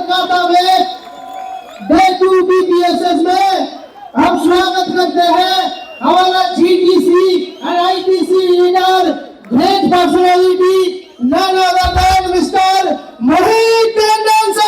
कोलकाता में day 2 BPSS में हम स्वागत करते हैं हमारा GTC and ITC leader great personality none other than Mr. Mohit Tandon sir।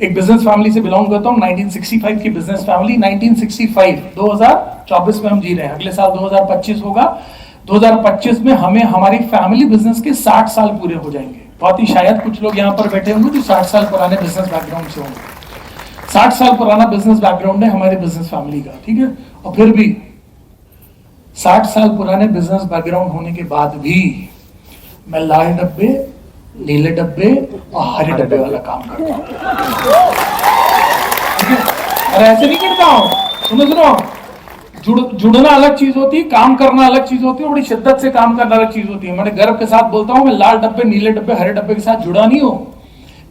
एक बिजनेस फैमिली से बिलोंग करता हूँ, 1965 की बिजनेस फैमिली। 1965 2024 में हम जी रहे हैं, अगले साल 2025 होगा। 2025 में हमें हमारी फैमिली बिजनेस के 60 साल पूरे हो जाएंगे। बहुत ही शायद कुछ लोग यहाँ पर बैठे होंगे जो 60 साल पुराने बिजनेस बैकग्राउंड से होंगे। 60 साल पुराना बिजनेस बैकग्राउंड है हमारी बिजनेस फैमिली का, ठीक है। और फिर भी 60 साल पुराने बिजनेस बैकग्राउंड होने के बाद भी मैं लाल डब्बे, नीले डब्बे और हरे डब्बे वाला काम करता हूँ। अरे ऐसे नहीं करता हूँ, सुनो, जुड़ना अलग चीज होती है, काम करना अलग चीज होती है, बड़ी शिद्दत से काम करना अलग चीज होती है। मैंने गर्व के साथ बोलता हूँ, मैं लाल डब्बे, नीले डब्बे, हरे डब्बे के साथ जुड़ा नहीं हूँ।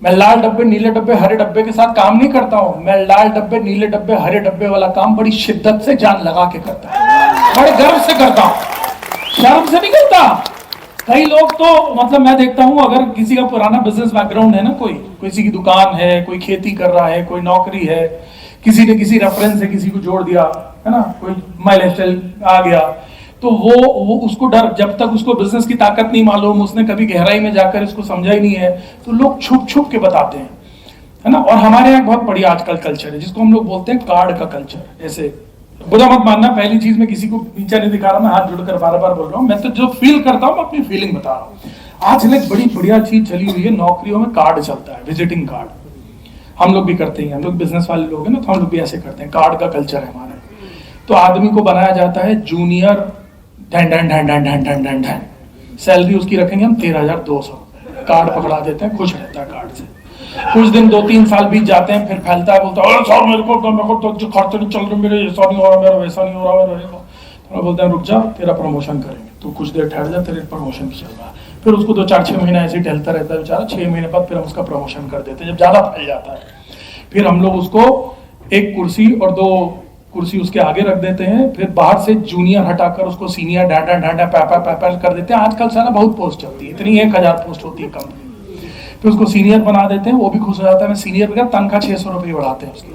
मैं लाल डब्बे, नीले डब्बे, हरे डब्बे के साथ काम नहीं करता हूँ। मैं लाल डब्बे, नीले डब्बे, हरे डब्बे वाला काम बड़ी शिद्दत से जान लगा के करता हूँ, बड़े गर्व से करता हूँ, शर्म से नहीं करता। कई लोग तो मतलब मैं देखता हूं, अगर किसी का पुराना बिजनेस बैकग्राउंड है ना, कोई किसी की दुकान है, कोई खेती कर रहा है, कोई नौकरी है, किसी ने किसी रेफरेंस से किसी को जोड़ दिया है ना, कोई माई लाइफस्टाइल आ गया, तो वो उसको डर, जब तक उसको बिजनेस की ताकत नहीं मालूम, उसने कभी गहराई में जाकर इसको समझा ही नहीं है, तो लोग छुप छुप के बताते हैं, है ना। और हमारे यहाँ बहुत बड़ी आजकल कल्चर है जिसको हम लोग बोलते हैं कार्ड का कल्चर। जैसे बुरा मत मानना, पहली चीज मैं किसी को नीचा नहीं दिखा रहा, मैं हाथ जोड़कर बार बार बोल रहा हूँ, मैं तो जो फील करता हूँ अपनी फीलिंग बता रहा हूँ। आज एक बड़ी बढ़िया चीज चली हुई है, नौकरियों में कार्ड चलता है, विजिटिंग कार्ड। हम लोग भी करते हैं, हम लोग बिजनेस वाले लोग हैं ना, तो हम लोग भी ऐसे करते हैं, कार्ड का कल्चर है हमारा। तो आदमी को बनाया जाता है जूनियर, सैलरी उसकी रखेंगे हम 13,200, कार्ड पकड़ा देते हैं, खुश रहता है कार्ड से। कुछ दिन 2-3 साल बीत जाते हैं, फिर फैलता है, बोलता है सर मेरे को तो खर्च नहीं चल रहा, मेरे ऐसा नहीं हो रहा, मेरा वैसा नहीं हो रहा, मेरा तो बोलते हैं रुक जा, तेरा प्रमोशन करेंगे, तो कुछ देर ठहर जा, तेरे प्रमोशन चल रहा है। फिर उसको 2-4-6 महीना ऐसे टहलता रहता है बेचारा, 6 महीने बाद फिर हम उसका प्रमोशन कर देते हैं। जब ज्यादा फैल जाता है फिर हम लोग उसको एक कुर्सी और 2 कुर्सी उसके आगे रख देते हैं, फिर बाहर से जूनियर हटाकर उसको सीनियर डांडा पैपा कर देते हैं। आजकल सारा बहुत पोस्ट चलती है, इतनी 1000 पोस्ट होती है कंपनी, फिर उसको सीनियर बना देते हैं, वो भी खुश हो जाता है। मैं सीनियर का तनख्वाह 600 रुपये बढ़ाते हैं उसकी,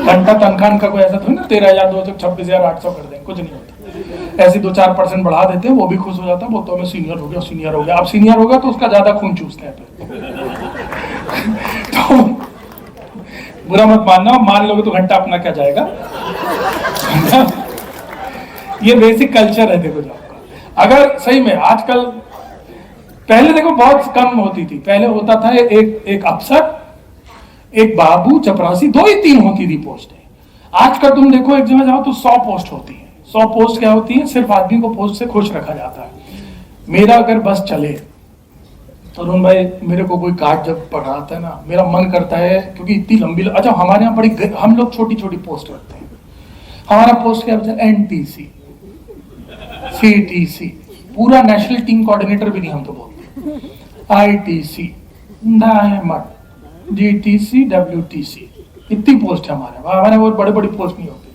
घंटा तनख्वाह का कोई ऐसा तो ना 13,200 26,800 कर देंगे, कुछ नहीं होता। ऐसे 2-4% बढ़ा देते हैं, वो भी खुश हो जाता है, बोलता है मैं सीनियर हो गया, सीनियर हो गया। अब सीनियर होगा तो उसका ज्यादा खून चूसते हैं तो बुरा मत मानना, मान लोगे तो घंटा अपना क्या जाएगा। ये बेसिक कल्चर है। देखो अगर सही में आजकल, पहले देखो बहुत कम होती थी, पहले होता था एक अफसर, एक बाबू चपरासी, 2 ही 3 होती थी पोस्टें। आजकल तुम देखो एक जगह जाओ तो 100 पोस्ट होती है। 100 पोस्ट क्या होती है? सिर्फ आदमी को पोस्ट से खुश रखा जाता है। मेरा अगर बस चले तो अरुण भाई, मेरे को कोई कार्ड जब पढ़ाता है ना, मेरा मन करता है, क्योंकि इतनी लंबी, अच्छा हमारे यहाँ बड़ी, हम लोग छोटी छोटी पोस्ट रखते हैं। हमारा पोस्ट क्या बचा? NTC, CTC, पूरा नेशनल टीम कोऑर्डिनेटर भी नहीं हम तो बोलते, ITC, डायमंड, GTC, WTC, इतनी पोस्ट है हमारे वो बड़े बड़ी पोस्ट नहीं होती।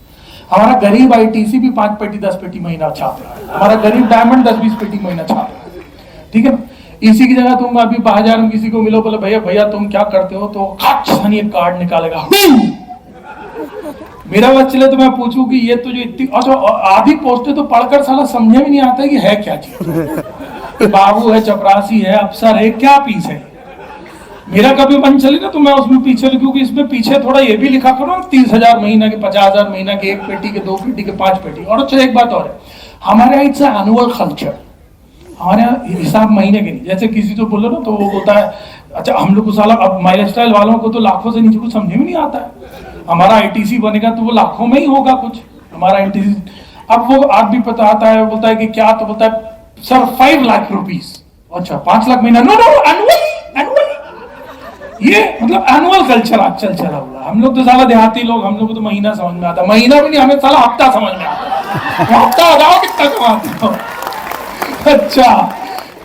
हमारा गरीब ITC भी 5 पेटी 10 पेटी महीना छाप रहा है, हमारा गरीब डायमंड 10-20 पेटी महीना छाप रहा है, ठीक है ना। इसी की जगह तुम अभी बाजार में किसी को मिलो, बोले भैया भैया तुम क्या करते हो, तो एक कार्ड निकालेगा, मेरा बस चले तो मैं पूछूं कि ये तो जो इतनी, अच्छा आधी पोस्टें तो पढ़कर साला समझे भी नहीं आता है कि है क्या चीज। बाबू है, चपरासी है, अफसर है, क्या पीस है। मेरा कभी मन चले ना तो मैं उसमें पीछे, क्योंकि इसमें पीछे थोड़ा ये भी लिखा करो 30,000 महीना के, 50,000 महीना के, 1 पेटी के, 2 पेटी के, 5 पेटी। और अच्छा एक बात और है, हमारे यहाँ इट्स एनुअल कल्चर, हमारे यहाँ हिसाब महीने के नहीं। जैसे किसी तो बोलो ना तो वो बोलता है अच्छा हम लोग को साला, अब माई स्टाइल वालों को तो लाखों से नीचे कुछ समझ में नहीं आता है। हमारा आईटीसी बनेगा तो वो लाखों में ही होगा कुछ, हमारा आईटीसी। अब वो आप भी पता आता है, बोलता है कि क्या, तो बोलता है सर 5 लाख रुपीस। अच्छा 5 लाख महीना, नो नो एनुअली, एनुअली। ये मतलब एनुअल कल्चर आजकल चला हुआ। हम लोग तो साला देहाती लोग, हम लोग को तो महीना समझ में आता, महीना भी नहीं, हमें साला हफ्ता समझ में आता। हफ्ता बताओ कितना कमाते हो। अच्छा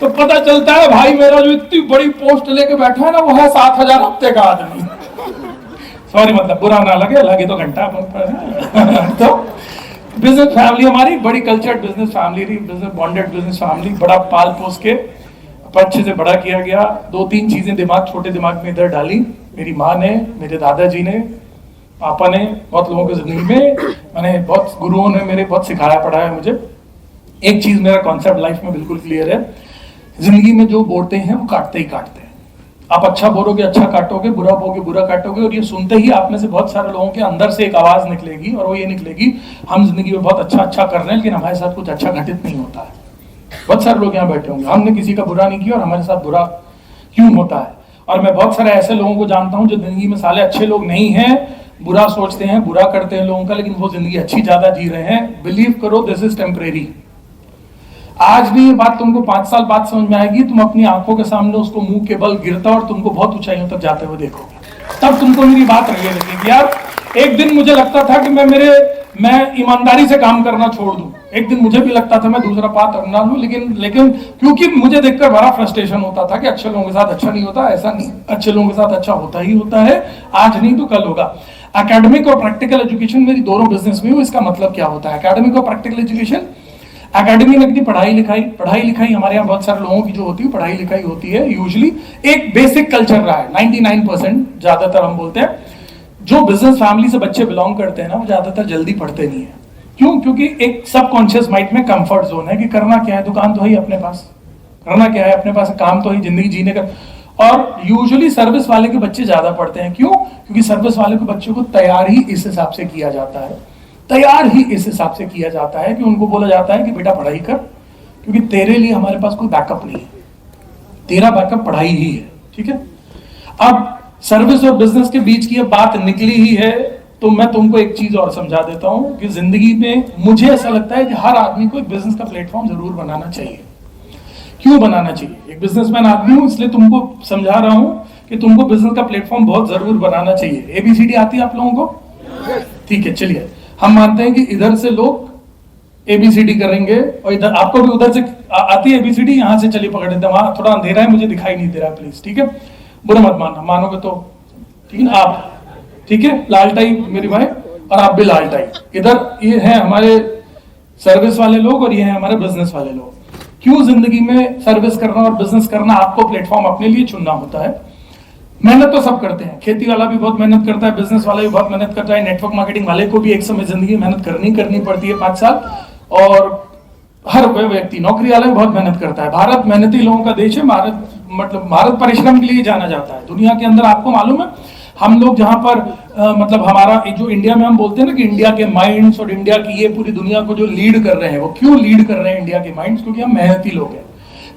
तो पता चलता है भाई मेरा जो इतनी बड़ी पोस्ट लेके बैठा है ना, वो है 7,000 हफ्ते का आदमी। सॉरी, मतलब बुरा ना लगे, लगे तो घंटा तो बिजनेस फैमिली हमारी बड़ी कल्चर्ड बिजनेस फैमिली रही, बिजनेस बॉन्डेड बिजनेस फैमिली, बड़ा पाल पोस के अच्छे से बड़ा किया गया। 2-3 चीजें दिमाग, छोटे दिमाग में इधर डाली। मेरी माँ ने, मेरे दादाजी ने, पापा ने, बहुत लोगों की जिंदगी में, मैंने बहुत गुरुओं ने मेरे बहुत सिखाया पढ़ाया मुझे। एक चीज मेरा कॉन्सेप्ट लाइफ में बिल्कुल क्लियर है, जिंदगी में जो बोते हैं वो काटते ही काटते हैं। आप अच्छा बोलोगे अच्छा काटोगे, बुरा बोलोगे बुरा काटोगे। और ये सुनते ही आप में से बहुत सारे लोगों के अंदर से एक आवाज निकलेगी, और वो ये निकलेगी, हम जिंदगी में बहुत अच्छा अच्छा कर रहे हैं लेकिन हमारे साथ कुछ अच्छा घटित नहीं होता है। बहुत सारे लोग यहाँ बैठे होंगे, हमने किसी का बुरा नहीं किया और हमारे साथ बुरा क्यों होता है। और मैं बहुत सारे ऐसे लोगों को जानता हूँ जो जिंदगी में साले अच्छे लोग नहीं हैं, बुरा सोचते हैं, बुरा करते हैं लोगों का, लेकिन वो जिंदगी अच्छी ज्यादा जी रहे हैं। बिलीव करो दिस इज टेम्परेरी। आज भी ये बात तुमको 5 साल बाद समझ में आएगी। तुम अपनी आंखों के सामने उसको मुंह के बल गिरता और तुमको बहुत ऊंचाइयों तक जाते हुए देखोगे, तब तुमको मेरी बात रही लगेगी। यार एक दिन मुझे लगता था कि मैं ईमानदारी से काम करना छोड़ दूं, एक दिन मुझे भी लगता था मैं दूसरा पाथ अपना लूं, लेकिन क्योंकि मुझे देखकर बड़ा फ्रस्ट्रेशन होता था कि अच्छे लोगों के साथ अच्छा नहीं होता। ऐसा नहीं, अच्छे लोगों के साथ अच्छा होता ही होता है, आज नहीं तो कल होगा। एकेडमिक और प्रैक्टिकल एजुकेशन मेरी दोनों बिजनेस में हो। इसका मतलब क्या होता है एकेडमिक और प्रैक्टिकल एजुकेशन? एकेडमी में कितनी पढ़ाई लिखाई हमारे यहाँ बहुत सारे लोगों की जो होती है पढ़ाई लिखाई होती है। यूजुअली एक बेसिक कल्चर रहा है, 99% ज्यादातर हम बोलते हैं जो बिजनेस फैमिली से बच्चे बिलोंग करते हैं ना, वो ज्यादातर जल्दी पढ़ते नहीं है। क्यों? क्योंकि एक सबकॉन्शियस माइंड में कंफर्ट जोन है कि करना क्या है, दुकान तो है अपने पास, करना क्या है अपने पास, काम तो है जिंदगी जीने का। और यूजुअली सर्विस वाले के बच्चे ज्यादा पढ़ते हैं। क्यों? क्योंकि सर्विस वाले के बच्चों को तैयार ही इस हिसाब से किया जाता है, तैयार ही इस हिसाब से किया जाता है कि उनको बोला जाता है कि बेटा पढ़ाई कर, क्योंकि तेरे लिए हमारे पास कोई बैकअप नहीं है, तेरा बैकअप पढ़ाई ही है। ठीक है, अब सर्विस और बिजनेस के बीच की बात निकली ही है तो मैं तुमको एक चीज और समझा देता हूं कि जिंदगी में मुझे ऐसा लगता है कि हर आदमी को एक बिजनेस का प्लेटफॉर्म जरूर बनाना चाहिए। क्यों बनाना चाहिए? एक बिजनेसमैन आदमी हूं इसलिए तुमको समझा रहा हूं कि तुमको बिजनेस का प्लेटफॉर्म बहुत जरूर बनाना चाहिए। एबीसीडी आती है आप लोगों को? ठीक है, चलिए हम मानते हैं कि इधर से लोग एबीसीडी करेंगे और इधर आपको भी उधर से आती है एबीसीडी, यहां से चलिए पकड़ देते हैं। वहां थोड़ा अंधेरा है, मुझे दिखाई नहीं दे रहा, प्लीज। ठीक है, बुरा मत मानना, मानोगे तो ठीक है। आप ठीक है, लाल टाई मेरी भाई, और आप भी लाल टाई। इधर ये है हमारे सर्विस वाले लोग और ये है हमारे बिजनेस वाले लोग। क्यों जिंदगी में सर्विस करना और बिजनेस करना आपको प्लेटफॉर्म अपने लिए चुनना होता है? मेहनत तो सब करते हैं, खेती वाला भी बहुत मेहनत करता है, बिजनेस वाला भी बहुत मेहनत करता है, नेटवर्क मार्केटिंग वाले को भी एक समय जिंदगी में मेहनत करनी पड़ती है 5 साल, और हर कोई व्यक्ति नौकरी वाला भी बहुत मेहनत करता है। भारत मेहनती लोगों का देश है। भारत परिश्रम के लिए जाना जाता है दुनिया के अंदर। आपको मालूम है हम लोग जहां पर मतलब हमारा जो इंडिया में हम बोलते हैं ना कि इंडिया के माइंड्स और इंडिया की ये पूरी दुनिया को जो लीड कर रहे हैं, वो क्यों लीड कर रहे हैं इंडिया के माइंड्स? क्योंकि हम मेहनती लोग हैं।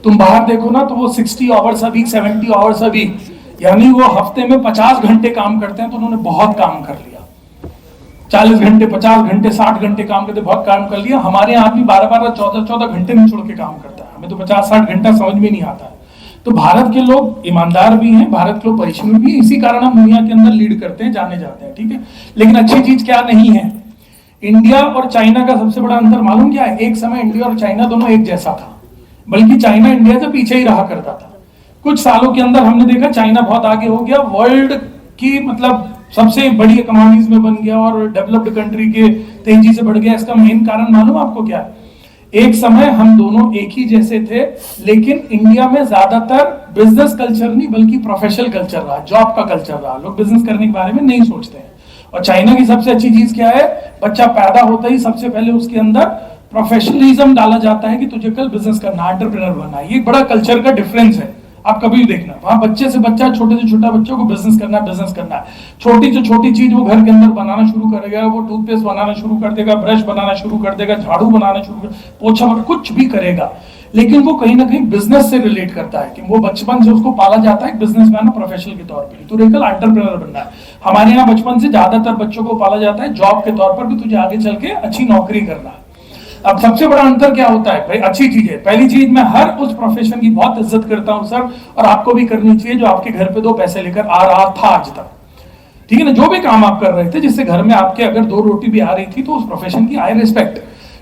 तुम बाहर देखो ना तो वो 60 hours a week, 70 hours a week, यानी वो हफ्ते में 50 घंटे काम करते हैं, तो उन्होंने बहुत काम कर लिया। 40 घंटे, 50 घंटे, 60 घंटे काम करते, बहुत काम कर लिया। हमारे यहाँ आदमी 12-12, 14-14 घंटे नहीं छोड़ के काम करता है, हमें तो 50-60 घंटा समझ में नहीं आता है। तो भारत के लोग ईमानदार भी हैं, भारत के लोग परिश्रमी भी हैं, इसी कारण हम दुनिया के अंदर लीड करते हैं, जाने जाते हैं। ठीक है, लेकिन अच्छी चीज क्या नहीं है? इंडिया और चाइना का सबसे बड़ा अंतर मालूम क्या है? एक समय इंडिया और चाइना दोनों एक जैसा था, बल्कि चाइना इंडिया से पीछे ही रहा करता था। कुछ सालों के अंदर हमने देखा चाइना बहुत आगे हो गया, वर्ल्ड की मतलब सबसे बड़ी इकोनॉमीज में बन गया और डेवलप्ड कंट्री के तेजी से बढ़ गया। इसका मेन कारण मालूम आपको क्या है? एक समय हम दोनों एक ही जैसे थे, लेकिन इंडिया में ज्यादातर बिजनेस कल्चर नहीं बल्कि प्रोफेशनल कल्चर रहा, जॉब का कल्चर रहा। लोग बिजनेस करने के बारे में नहीं सोचते हैं। और चाइना की सबसे अच्छी चीज क्या है? बच्चा पैदा होता ही सबसे पहले उसके अंदर प्रोफेशनलिज्म डाला जाता है कि तुझे कल बिजनेस करना, एंटरप्रेन्योर बनना है। ये एक बड़ा कल्चर का डिफरेंस है, आप कभी भी देखना। वहां बच्चे से बच्चा, छोटे से छोटा बच्चों को बिजनेस करना है। छोटी से छोटी चीज वो घर के अंदर बनाना शुरू करेगा, वो टूथपेस्ट बनाना शुरू कर देगा, ब्रश बनाना शुरू कर देगा, झाड़ू बनाना शुरू कर, पोछा, कुछ भी करेगा, लेकिन वो कहीं ना कहीं बिजनेस से रिलेट करता है कि वो बचपन से उसको पाला जाता है बिजनेसमैन, प्रोफेशनल के तौर पे तो कल एंटरप्रेन्योर बनना है। हमारे यहाँ बचपन से ज्यादातर बच्चों को पाला जाता है जॉब के तौर पर कि तुझे आगे चल के अच्छी नौकरी करना है। अब सबसे बड़ा अंतर क्या होता है भाई? अच्छी चीज है, पहली चीज, मैं हर उस प्रोफेशन की बहुत इज्जत करता हूं सर, और आपको भी करनी चाहिए जो आपके घर पे 2 पैसे लेकर आ रहा था आज तक, ठीक है ना। जो भी काम आप कर रहे थे जिससे घर में आपके अगर 2 रोटी भी आ रही थी, तो उस प्रोफेशन की आई रिस्पेक्ट।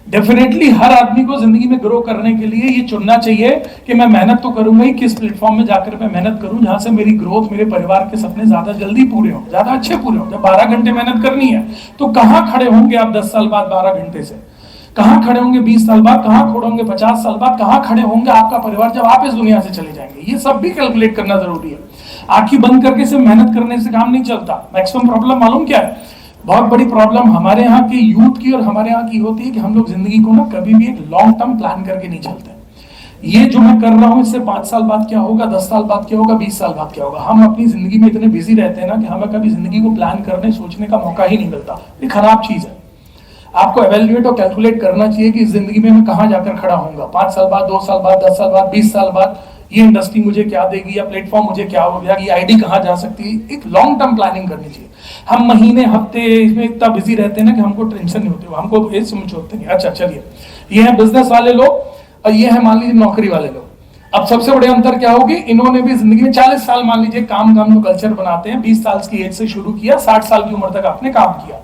डेफिनेटली हर आदमी को जिंदगी में ग्रो करने के लिए ये चुनना चाहिए कि मैं मेहनत तो करूंगा ही, किस प्लेटफॉर्म में जाकर मैं मेहनत करूं जहां से मेरी ग्रोथ, मेरे परिवार के सपने ज्यादा जल्दी पूरे हो, ज्यादा अच्छे पूरे हो। जब 12 घंटे मेहनत करनी है तो कहां खड़े होंगे आप 10 साल बाद 12 घंटे से? कहां खड़े होंगे 20 साल बाद? कहां खड़े होंगे 50 साल बाद? कहां खड़े होंगे आपका परिवार जब आप इस दुनिया से चले जाएंगे? ये सब भी कैलकुलेट करना जरूरी है। आंखें बंद करके सिर्फ मेहनत करने से काम नहीं चलता। मैक्सिमम प्रॉब्लम मालूम क्या है? बहुत बड़ी प्रॉब्लम हमारे यहाँ के यूथ की और हमारे यहाँ की होती है कि हम लोग जिंदगी को ना कभी भी एक लॉन्ग टर्म प्लान करके नहीं चलते। ये जो मैं कर रहा हूँ इससे 5 साल बाद क्या होगा, 10 साल बाद क्या होगा, 20 साल बाद क्या होगा। हम अपनी जिंदगी में इतने बिजी रहते हैं ना कि हमें कभी जिंदगी को प्लान करने, सोचने का मौका ही नहीं मिलता। ये खराब चीज है। आपको एवेल्युएट और कैलकुलेट करना चाहिए कि इस जिंदगी में मैं कहां जाकर खड़ा होऊंगा 5 साल बाद, 2 साल बाद, 10 साल बाद, 20 साल बाद। ये इंडस्ट्री मुझे क्या देगी, या प्लेटफॉर्म मुझे क्या हो गया, ये आईडी कहां जा सकती है। एक लॉन्ग टर्म प्लानिंग करनी चाहिए। हम महीने, हफ्ते इसमें इतना बिजी रहते हैं ना कि हमको टेंशन नहीं होती, हमको ये समझ होते नहीं। अच्छा चलिए, ये है बिजनेस वाले लोग और ये है मान लीजिए नौकरी वाले लोग। अब सबसे बड़े अंतर क्या होगी? इन्होंने भी जिंदगी में 40 साल मान लीजिए काम तो कल्चर बनाते हैं, 20 साल की एज से शुरू किया, 60 साल की उम्र तक आपने काम किया।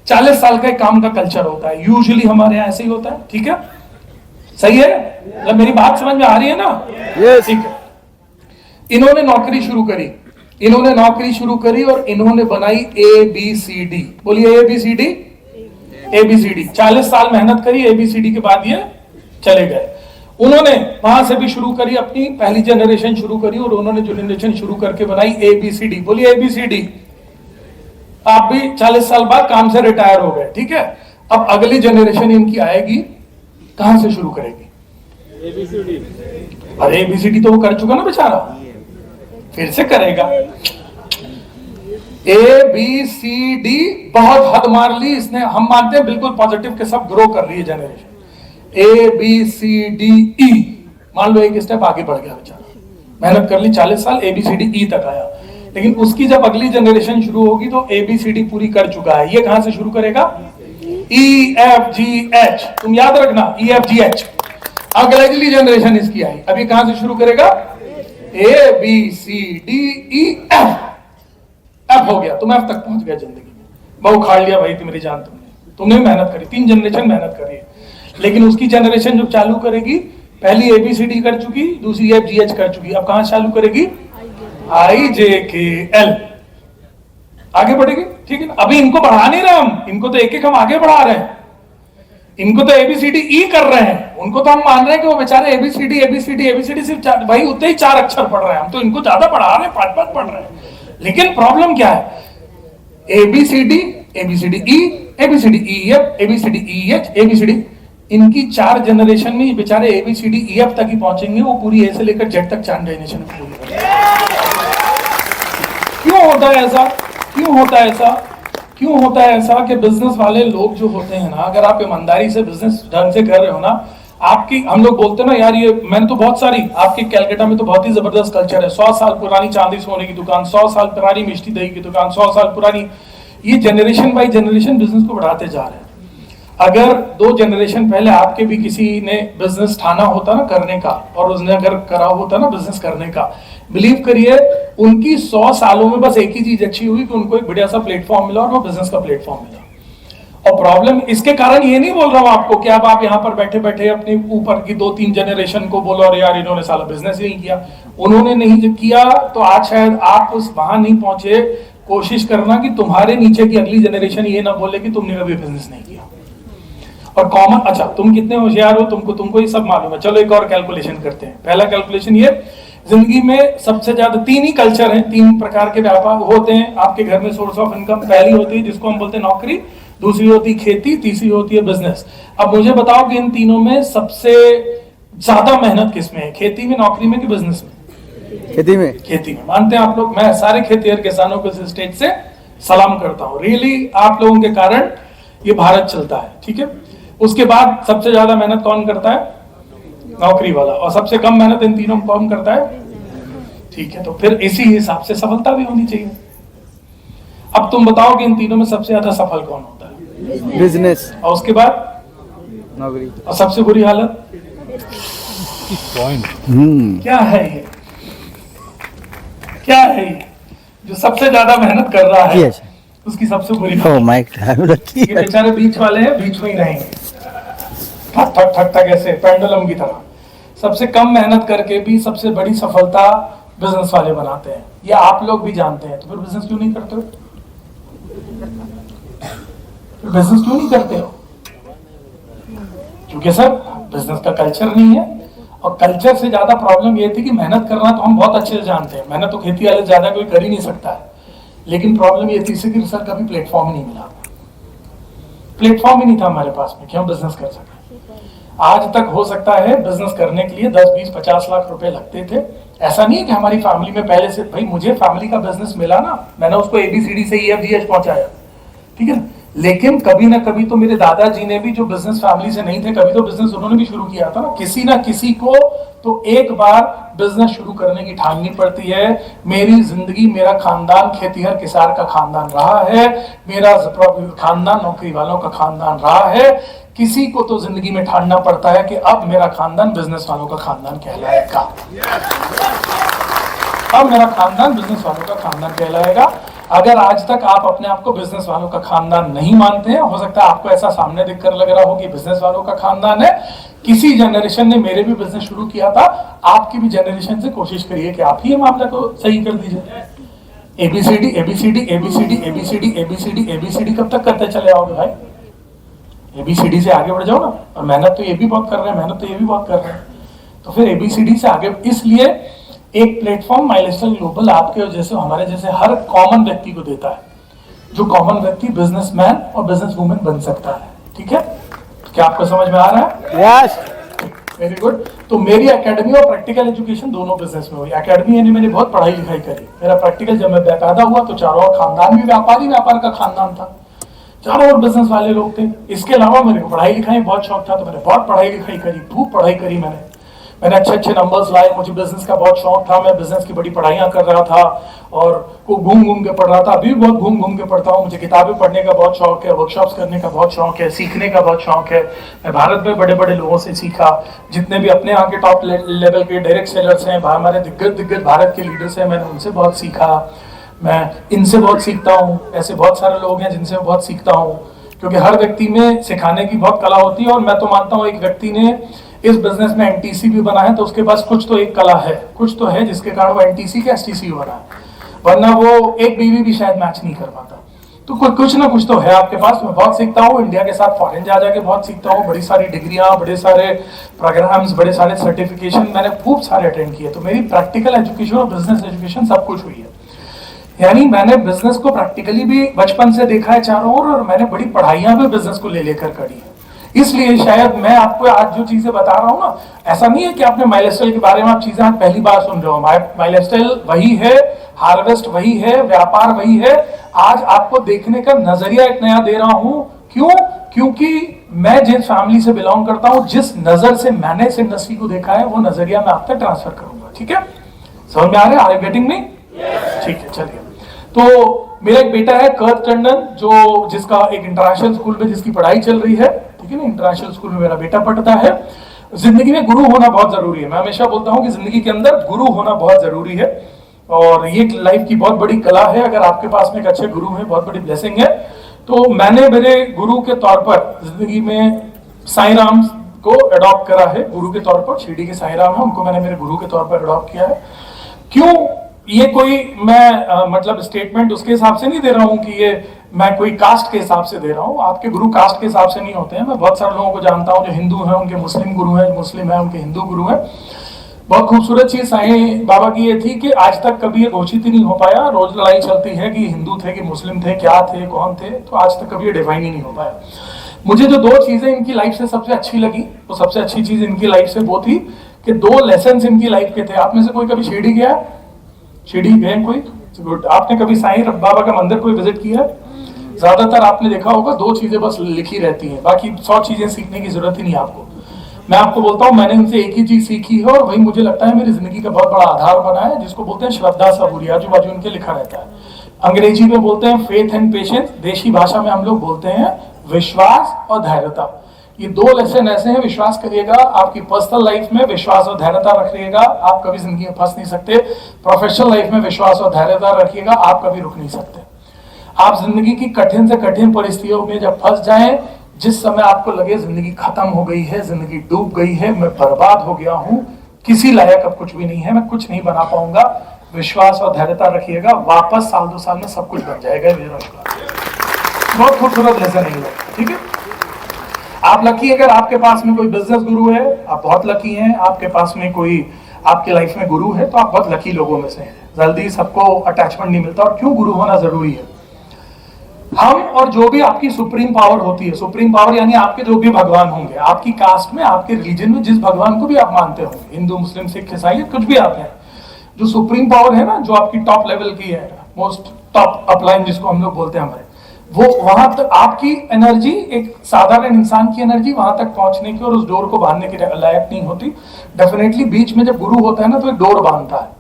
40 साल का एक काम का कल्चर होता है, यूजुअली हमारे यहाँ ऐसे ही होता है, ठीक है? सही है? मतलब मेरी बात समझ में आ रही है ना? ठीक है। इन्होंने नौकरी शुरू करी और इन्होंने बनाई ABCD। बोलिए ABCD। 40 साल मेहनत करी, ABCD के बाद ये चले गए। उन्होंने वहां से भी शुरू करी, अपनी पहली जनरेशन शुरू करी और उन्होंने जनरेशन शुरू करके बनाई ABCD। बोलिए ABCD। आप भी 40 साल बाद काम से रिटायर हो गए, ठीक है? अब अगली जनरेशन इनकी आएगी, कहां से शुरू करेगी? ABCD। अरे ABCD तो वो कर चुका ना बेचारा, फिर से करेगा। ABCD बहुत हद मार ली इसने। हम मानते हैं बिल्कुल पॉजिटिव के सब ग्रो कर रही है जनरेशन। ABCDE, मान लो एक स्टेप आगे बढ़ गया बेचारा, मेहनत कर ली 40 साल, ABCDE तक आया। लेकिन उसकी जब अगली जनरेशन शुरू होगी तो ABCD पूरी कर चुका है, ये कहां से शुरू करेगा? EFGH। तुम याद रखना, EFGH। अगली जनरेशन इसकी आई, अभी कहां से शुरू करेगा? ABCDEF। F हो गया, तुम F तक पहुंच गया जिंदगी में। बहुत खाड़ लिया भाई तुम्हारी जान, तुमने मेहनत करी, 3 जनरेशन मेहनत करी है। लेकिन उसकी जनरेशन जब चालू करेगी, पहली ABCD कर चुकी, दूसरी FGH कर चुकी, अब कहां चालू करेगी? IJKL। आगे बढ़ेगी, ठीक है ना? अभी इनको बढ़ा नहीं रहे हम, इनको तो एक हम आगे बढ़ा रहे हैं। इनको तो ABCDE कर रहे हैं, उनको तो हम मान रहे हैं कि वो बेचारे ABCD सिर्फ भाई उतने ही 4 अक्षर पढ़ रहे हैं, हम तो इनको ज्यादा पढ़ा रहे हैं, 5 पढ़ रहे हैं। लेकिन प्रॉब्लम क्या है? ABCD, ABCDE, ABCDEF, ABCDEH, ABCD, इनकी 4 जनरेशन में बेचारे ABCDEF तक ही पहुंचेंगे, वो पूरी ए से लेकर जेड तक 4 जनरेशन में पूरी। क्यों होता है ऐसा? क्यों होता है ऐसा कि बिजनेस वाले लोग जो होते हैं ना, अगर आप ईमानदारी से बिजनेस ढंग से कर रहे हो ना, आपकी, हम लोग बोलते हैं ना यार, ये मैंने तो बहुत सारी, आपके कैलकाटा में तो बहुत ही जबरदस्त कल्चर है, 100 साल पुरानी चांदी सोने की दुकान, 100 साल पुरानी मिष्टी दही की दुकान, 100 साल पुरानी, ये जनरेशन बाई जनरेशन बिजनेस को बढ़ाते जा रहे हैं। अगर 2 जनरेशन पहले आपके भी किसी ने बिजनेस ठाना होता ना करने का, और उसने अगर करा होता ना बिजनेस करने का, बिलीव करिए उनकी 100 सालों में बस एक ही चीज अच्छी हुई कि उनको एक बढ़िया सा प्लेटफॉर्म मिला, और वो बिजनेस का प्लेटफॉर्म मिला। और प्रॉब्लम इसके कारण ये नहीं बोल रहा हूं आपको कि अब आप यहाँ पर बैठे बैठे अपने ऊपर की 2-3 जनरेशन को बोलो और यार इन्होंने साला बिजनेस ही नहीं किया। उन्होंने नहीं किया तो आज शायद आप उस वहां नहीं पहुंचे। कोशिश करना कि तुम्हारे नीचे की अगली जनरेशन ये ना बोले कि तुमने कभी बिजनेस नहीं किया। और कॉमन, अच्छा तुम कितने होशियार हो, तुमको ये सब मालूम है। चलो एक और कैलकुलेशन करते हैं। पहला कैलकुलेशन ये, जिंदगी में सबसे ज्यादा 3 ही कल्चर हैं, 3 प्रकार के व्यापार होते हैं आपके घर में, सोर्स ऑफ इनकम। पहली होती है जिसको हम बोलते हैं नौकरी, दूसरी होती खेती, तीसरी होती है बिजनेस। अब मुझे बताओ कि इन तीनों में सबसे ज्यादा मेहनत किसमें है, खेती में, नौकरी में कि बिजनेस में? खेती में। खेती में। मानते हैं आप लोग? मैं सारे खेतीहर किसानों को इस स्टेज से सलाम करता हूं। रियली आप लोगों के कारण ये भारत चलता है, ठीक है। उसके बाद सबसे ज्यादा मेहनत कौन करता है? नौकरी वाला। और सबसे कम मेहनत इन तीनों में कौन करता है? ठीक है, तो फिर इसी हिसाब से सफलता भी होनी चाहिए। अब तुम बताओ कि इन तीनों में सबसे ज्यादा सफल कौन होता है? बिजनेस। और उसके बाद नौकरी। और सबसे बुरी हालत क्या है? ये क्या है? ये जो सबसे ज्यादा मेहनत कर रहा है उसकी सबसे बुरी हालत। माइक ये बेचारे बीच वाले हैं, बीच में ही रहेंगे, ठक ठक ठक ठक ऐसे पेंडुलम की तरह। सबसे कम मेहनत करके भी सबसे बड़ी सफलता बिजनेस वाले बनाते हैं। ये आप लोग भी जानते हैं, तो फिर बिजनेस क्यों नहीं करते हो? फिर बिजनेस क्यों नहीं करते हो? क्योंकि सर बिजनेस का कल्चर नहीं है। और कल्चर से ज्यादा प्रॉब्लम ये थी कि मेहनत करना तो हम बहुत अच्छे से जानते हैं, मेहनत तो खेती वाले ज्यादा कोई कर ही नहीं सकता है। लेकिन प्रॉब्लम ये थी कि सर कभी प्लेटफॉर्म ही नहीं मिला, प्लेटफॉर्म ही नहीं था हमारे पास में कि हम बिजनेस कर सकें। आज तक हो सकता है बिजनेस करने के लिए 10, 20, 50 लाख रुपए लगते थे। ऐसा नहीं है कि हमारी फैमिली में पहले से, भाई मुझे फैमिली का बिजनेस मिला ना, मैंने उसको ABCD से EFGH पहुंचाया, ठीक है। लेकिन कभी ना कभी तो मेरे दादाजी ने भी, जो बिजनेस फैमिली से नहीं थे, कभी तो बिजनेस उन्होंने भी शुरू किया था ना किसी को तो एक बार बिजनेस शुरू करने की ठाननी पड़ती है। मेरी जिंदगी, मेरा खानदान खेतीहर किसान का खानदान रहा है, मेरा खानदान नौकरी वालों का खानदान रहा है। किसी को तो जिंदगी में ठानना पड़ता है कि अब मेरा खानदान बिजनेस वालों का खानदान कहलाएगा, अब मेरा खानदान बिजनेस वालों का खानदान कहलाएगा। अगर आज तक आप अपने आप को बिजनेस वालों का खानदान नहीं मानते हैं, हो सकता है आपको ऐसा सामने देखकर लग रहा हो कि बिजनेस वालों का खानदान है। किसी जनरेशन ने मेरे भी बिजनेस शुरू किया था, आपकी भी जनरेशन से कोशिश करिए कि आप ही ये मामला को सही कर दीजिए। ABCD ABCD ABCD ABCD ABCD ABCD कब तक करते चले आओगे भाई? ABCD से आगे बढ़ जाओ ना। और मेहनत तो ये भी बहुत कर रहे हैं, मेहनत तो ये भी बहुत कर रहे हैं, तो फिर ABCD से आगे। इसलिए एक प्लेटफॉर्म माइलस्टोन ग्लोबल आपके जैसे, हमारे जैसे हर कॉमन व्यक्ति को देता है, जो कॉमन व्यक्ति बिजनेसमैन और बिजनेस वुमेन बन सकता है, ठीक है। तो क्या आपको समझ में आ रहा है? Yes, very good. तो मेरी एकेडमी और प्रैक्टिकल एजुकेशन दोनों बिजनेस में हुई। एकेडमी यानी मैंने बहुत पढ़ाई लिखाई करी। मेरा प्रैक्टिकल, जब मैं पैदा हुआ तो चारों ओर खानदान भी व्यापार का खानदान था, चारों ओर बिजनेस वाले लोग थे। इसके अलावा मेरे को पढ़ाई लिखाई बहुत शौक था, तो मैंने बहुत पढ़ाई लिखाई करी, खूब पढ़ाई करी मैंने अच्छे नंबर्स लाए। मुझे बिजनेस का बहुत शौक था, मैं बिजनेस की बड़ी पढ़ाइयाँ कर रहा था और को घूम के पढ़ रहा था। अभी भी बहुत घूम के पढ़ता हूँ। मुझे किताबें पढ़ने का बहुत शौक है, वर्कशॉप्स करने का बहुत शौक है, सीखने का बहुत शौक है। मैं भारत में बड़े लोगों से सीखा, जितने भी अपने यहाँ के टॉप लेवल के डायरेक्ट सेलर्स हैं, हमारे दिग्गज भारत के लीडर्स हैं, मैंने उनसे बहुत सीखा। मैं इनसे बहुत सीखता हूँ। ऐसे बहुत सारे लोग हैं जिनसे मैं बहुत सीखता हूँ, क्योंकि हर व्यक्ति में सिखाने की बहुत कला होती है। और मैं तो मानता हूँ एक व्यक्ति ने इस बिजनेस में NTC भी बना है तो उसके पास कुछ तो एक कला है, कुछ तो है जिसके कारण वो NTC के STC बना है, वरना वो एक बीवी भी शायद मैच नहीं कर पाता। तो कुछ ना कुछ तो है आपके पास। मैं बहुत सीखता हूँ, इंडिया के साथ फॉरेन जाके बहुत सीखता हूँ। बड़ी सारी डिग्रियां, बड़े सारे प्रोग्राम्स, बड़े सारे सर्टिफिकेशन मैंने खूब सारे अटेंड किए। तो मेरी प्रैक्टिकल एजुकेशन और बिजनेस एजुकेशन सब कुछ हुई है। यानी मैंने बिजनेस को प्रैक्टिकली भी बचपन से देखा है चारों ओर, और मैंने बड़ी पढ़ाइयां भी बिजनेस को लेकर करी है। इसलिए शायद मैं आपको आज जो चीजें बता रहा हूँ ना, ऐसा नहीं है कि आपने माइलस्टाइल के बारे में आप चीजें आज पहली बार सुन रहे हो। माइलस्टाइल वही है, हार्वेस्ट वही है, व्यापार वही है। आज आपको देखने का नजरिया एक नया दे रहा हूं। क्यों? क्योंकि मैं जिस फैमिली से बिलोंग करता हूं, जिस नजर से मैंने इस इंडस्ट्री को देखा है, वो नजरिया मैं आप तक ट्रांसफर करूंगा। ठीक है, समझ में आ रहा है? Are you getting me? ठीक है, चलिए। तो मेरा एक बेटा है कर्त टंडन, जो जिसका एक इंटरनेशनल स्कूल में जिसकी पढ़ाई चल रही है, ठीक है ना। इंटरनेशनल स्कूल में मेरा बेटा पढ़ता है। जिंदगी में गुरु होना बहुत जरूरी है। मैं हमेशा बोलता हूं कि जिंदगी के अंदर गुरु होना बहुत जरूरी है, और ये लाइफ की बहुत बड़ी कला है। अगर आपके पास में एक अच्छे गुरु है, बहुत बड़ी ब्लेसिंग है। तो मैंने मेरे गुरु के तौर पर जिंदगी में साईं राम को अडॉप्ट करा है। गुरु के तौर पर शिरडी के साईं राम है, उनको मैंने मेरे गुरु के तौर पर अडॉप्ट किया है। क्यों? ये कोई मैं मतलब स्टेटमेंट उसके हिसाब से नहीं दे रहा हूं कि ये मैं कोई कास्ट के हिसाब से दे रहा हूं। आपके गुरु कास्ट के हिसाब से नहीं होते हैं। मैं बहुत सारे लोगों को जानता हूं जो हिंदू हैं, उनके मुस्लिम गुरु हैं, मुस्लिम हैं उनके हिंदू गुरु हैं। बहुत खूबसूरत चीज साईं बाबा की ये थी कि आज तक कभी ये घोषित ही नहीं हो पाया। रोज लड़ाई चलती है कि हिंदू थे कि मुस्लिम थे, क्या थे, कौन थे, तो आज तक कभी ये डिफाइन ही नहीं हो पाया। मुझे जो दो चीजें इनकी लाइफ से सबसे अच्छी लगी, तो सबसे अच्छी चीज इनकी लाइफ से वो थी कि दो लेसन इनकी लाइफ के थे। आप में से कोई कभी शिरडी गया? शिरडी गए कोई? गुड। आपने कभी साईं बाबा का मंदिर कोई विजिट किया? ज्यादातर आपने देखा होगा दो चीजें बस लिखी रहती हैं, बाकी 100 चीजें सीखने की जरूरत ही नहीं आपको। मैं आपको बोलता हूं, मैंने उनसे एक ही चीज सीखी है और वही मुझे लगता है मेरी जिंदगी का बहुत बड़ा आधार बना है, जिसको बोलते हैं श्रद्धा सबूरी। आजू बाजू उनके लिखा रहता है। अंग्रेजी में बोलते हैं फेथ एंड पेशेंस, देशी भाषा में हम लोग बोलते हैं विश्वास और धैर्यता। ये दो लेसन ऐसे हैं, विश्वास करिएगा आपकी पर्सनल लाइफ में, विश्वास और धैर्यता रखिएगा, आप कभी जिंदगी में फंस नहीं सकते। प्रोफेशनल लाइफ में विश्वास और धैर्यता रखिएगा, आप कभी रुक नहीं सकते। आप जिंदगी की कठिन से कठिन परिस्थितियों में जब फंस जाएं, जिस समय आपको लगे जिंदगी खत्म हो गई है, जिंदगी डूब गई है, मैं बर्बाद हो गया हूं, किसी लायक अब कुछ भी नहीं है, मैं कुछ नहीं बना पाऊंगा, विश्वास और धैर्यता रखिएगा, वापस साल 2 साल में सब कुछ बन जाएगा। मेरा विश्वास। बहुत खूबसूरत लेसन है, ठीक है। आप लकी अगर आपके पास में कोई बिजनेस गुरु है, आप बहुत लकी हैं। आपके पास में कोई आपके लाइफ में गुरु है तो आप बहुत लकी लोगों में से हैं। जल्दी सबको अटैचमेंट नहीं मिलता। और क्यों गुरु होना जरूरी है? हम और जो भी आपकी सुप्रीम पावर होती है, सुप्रीम पावर यानी आपके जो भी भगवान होंगे, आपकी कास्ट में, आपके रिलीजन में जिस भगवान को भी आप मानते होंगे, हिंदू, मुस्लिम, सिख, ईसाई, कुछ भी आप हैं, जो सुप्रीम पावर है ना, जो आपकी टॉप लेवल की है, मोस्ट टॉप अपलाइन जिसको हम लोग बोलते हैं हमारे, वो वहां तक आपकी एनर्जी, एक साधारण इंसान की एनर्जी वहां तक पहुंचने की और उस डोर को बांधने के लायक नहीं होती। डेफिनेटली बीच में जब गुरु होता है ना, तो एक डोर बांधता है,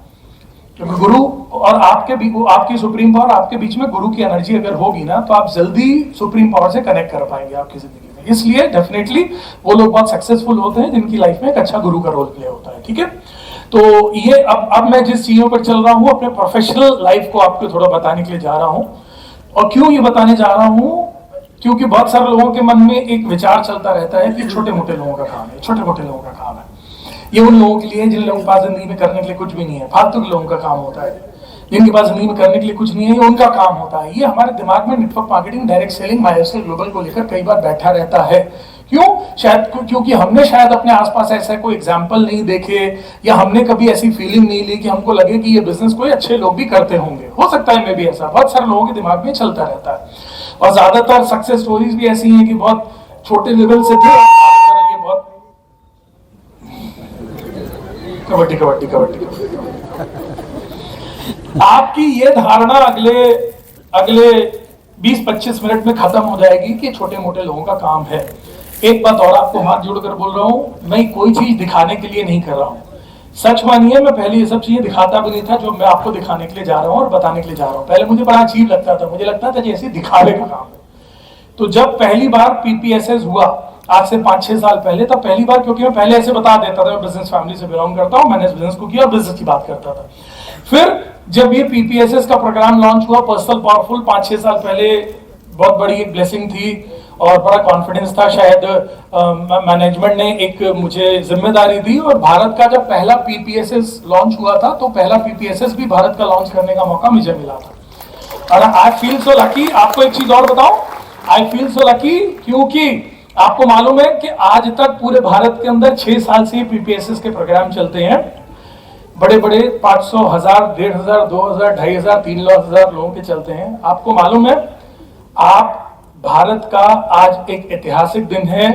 क्योंकि गुरु और आपकी सुप्रीम पावर, आपके बीच में गुरु की एनर्जी अगर होगी ना, तो आप जल्दी सुप्रीम पावर से कनेक्ट कर पाएंगे आपकी जिंदगी में। इसलिए डेफिनेटली वो लोग बहुत सक्सेसफुल होते हैं जिनकी लाइफ में एक अच्छा गुरु का रोल प्ले होता है, ठीक है। तो ये अब मैं जिस चीजों पर चल रहा हूँ, अपने प्रोफेशनल लाइफ को आपको थोड़ा बताने के लिए जा रहा हूँ। और क्यों ये बताने जा रहा हूँ? क्योंकि बहुत सारे लोगों के मन में एक विचार चलता रहता है कि छोटे मोटे लोगों का काम है, छोटे मोटे लोगों का काम है। ये उन लोगों के लिए जिन लोगों के पास जिंदगी में करने के लिए कुछ भी नहीं है, फालतू के लोगों का काम होता है। जिनके पास जिंदगी में करने के लिए कुछ नहीं है, ये उनका काम होता है। ये हमारे दिमाग में network marketing, direct selling, milestone global को लेकर कई बार बैठा रहता है। क्यों? शायद क्योंकि हमने शायद अपने आसपास ऐसा कोई एग्जाम्पल नहीं देखे, या हमने कभी ऐसी फीलिंग नहीं ली कि हमको लगे कि ये बिजनेस कोई अच्छे लोग भी करते होंगे। हो सकता है मैं भी ऐसा, बहुत सारे लोगों के दिमाग में चलता रहता है। और ज्यादातर सक्सेस स्टोरीज भी ऐसी हैं कि बहुत छोटे लेवल से थे, ये बहुत कबड्डी कबड्डी कबड्डी। आपकी ये धारणा अगले 20-25 मिनट में खत्म हो जाएगी कि छोटे मोटे लोगों का काम है। एक बात और आपको हाथ जोड़कर बोल रहा हूं, मैं कोई चीज दिखाने के लिए नहीं कर रहा हूं। सच मानिए, मैं पहले ये सब चीजें दिखाता भी नहीं था जो मैं आपको दिखाने के लिए जा रहा हूं और बताने के लिए जा रहा हूं। पहले मुझे बड़ा अजीब लगता था, मुझे लगता था जैसे दिखावे का काम है। तो जब पहली बार पीपीएसएस हुआ, आज से 5-6 साल पहले, तब पहली बार, क्योंकि मैं पहले ऐसे बता देता था, मैं बिजनेस फैमिली से बिलोंग करता हूं, मैंने बिजनेस को किया और बिजनेस की बात करता था। फिर जब ये पीपीएसएस का प्रोग्राम लॉन्च हुआ, पर्सनल पावरफुल, 5-6 साल पहले, बहुत बड़ी एक ब्लेसिंग थी और बड़ा कॉन्फिडेंस था। शायद मैनेजमेंट ने एक मुझे जिम्मेदारी दी और भारत का जब पहला पीपीएसएस लॉन्च हुआ था, तो पहला पीपीएसएस भी भारत का लॉन्च करने का मौका मुझे मिला था। और आई फील सो लकी। आपको एक चीज और बताऊं, आई फील सो लकी क्योंकि आपको मालूम है कि आज तक पूरे भारत के अंदर 6 साल से पीपीएसएस के प्रोग्राम चलते हैं। बड़े बड़े 500, 1000, 1500, 2000, 2500, 3,00,000 लोगों के चलते हैं। आपको मालूम है, आप भारत का आज एक ऐतिहासिक दिन है।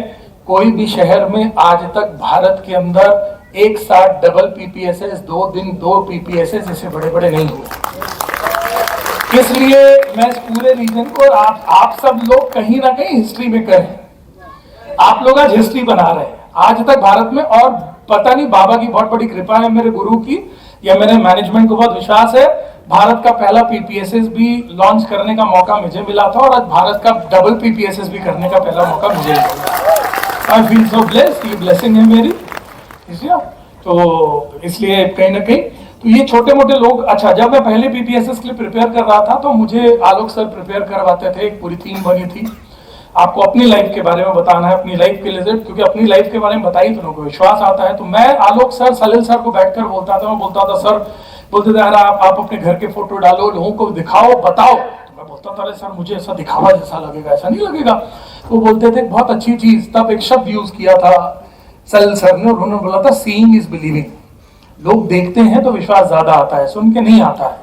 कोई भी शहर में आज तक भारत के अंदर एक साथ डबल पीपीएसएस, 2 दिन 2 पीपीएसएस ऐसे बड़े बड़े नहीं हुए। इसलिए मैं इस पूरे रीजन को, और आप सब लोग कहीं ना कहीं हिस्ट्री में करें। आप लोग आज हिस्ट्री बना रहे हैं आज तक भारत में। और पता नहीं, बाबा की बहुत बड़ी कृपा है, मेरे गुरु की, या मेरे मैनेजमेंट को बहुत विश्वास है, भारत का पहला पीपीएसएस भी लॉन्च करने का मौका मुझे मिला था और आज भारत का डबल पीपीएसएस भी करने का पहला मौका मुझे मिला। आई फील सो ब्लेस्ड, ये ब्लेसिंग है मेरी। तो इसलिए कहीं ना कहीं तो ये छोटे मोटे लोग। अच्छा, जब मैं पहले पीपीएसएस के लिए प्रिपेयर कर रहा था, तो मुझे आलोक सर प्रिपेयर करवाते थे। एक पूरी टीम बनी थी। आपको अपनी लाइफ के बारे में बताना है, अपनी लाइफ के लिए, क्योंकि अपनी लाइफ के बारे में बताई तो लोगों को विश्वास आता है। तो मैं आलोक सर, सलिल सर को बैठकर बोलता था, मैं बोलता था सर, बोलते थे यार आप अपने घर के फोटो डालो, लोगों को दिखाओ, बताओ। तो मैं बोलता था अरे सर मुझे ऐसा दिखावा जैसा लगेगा, ऐसा नहीं लगेगा। तो बोलते थे बहुत अच्छी चीज। तब एक शब्द यूज किया था सलिल सर ने, उन्होंने बोला था सीइंग इज बिलीविंग। लोग देखते हैं तो विश्वास ज्यादा आता है, सुन के नहीं आता है।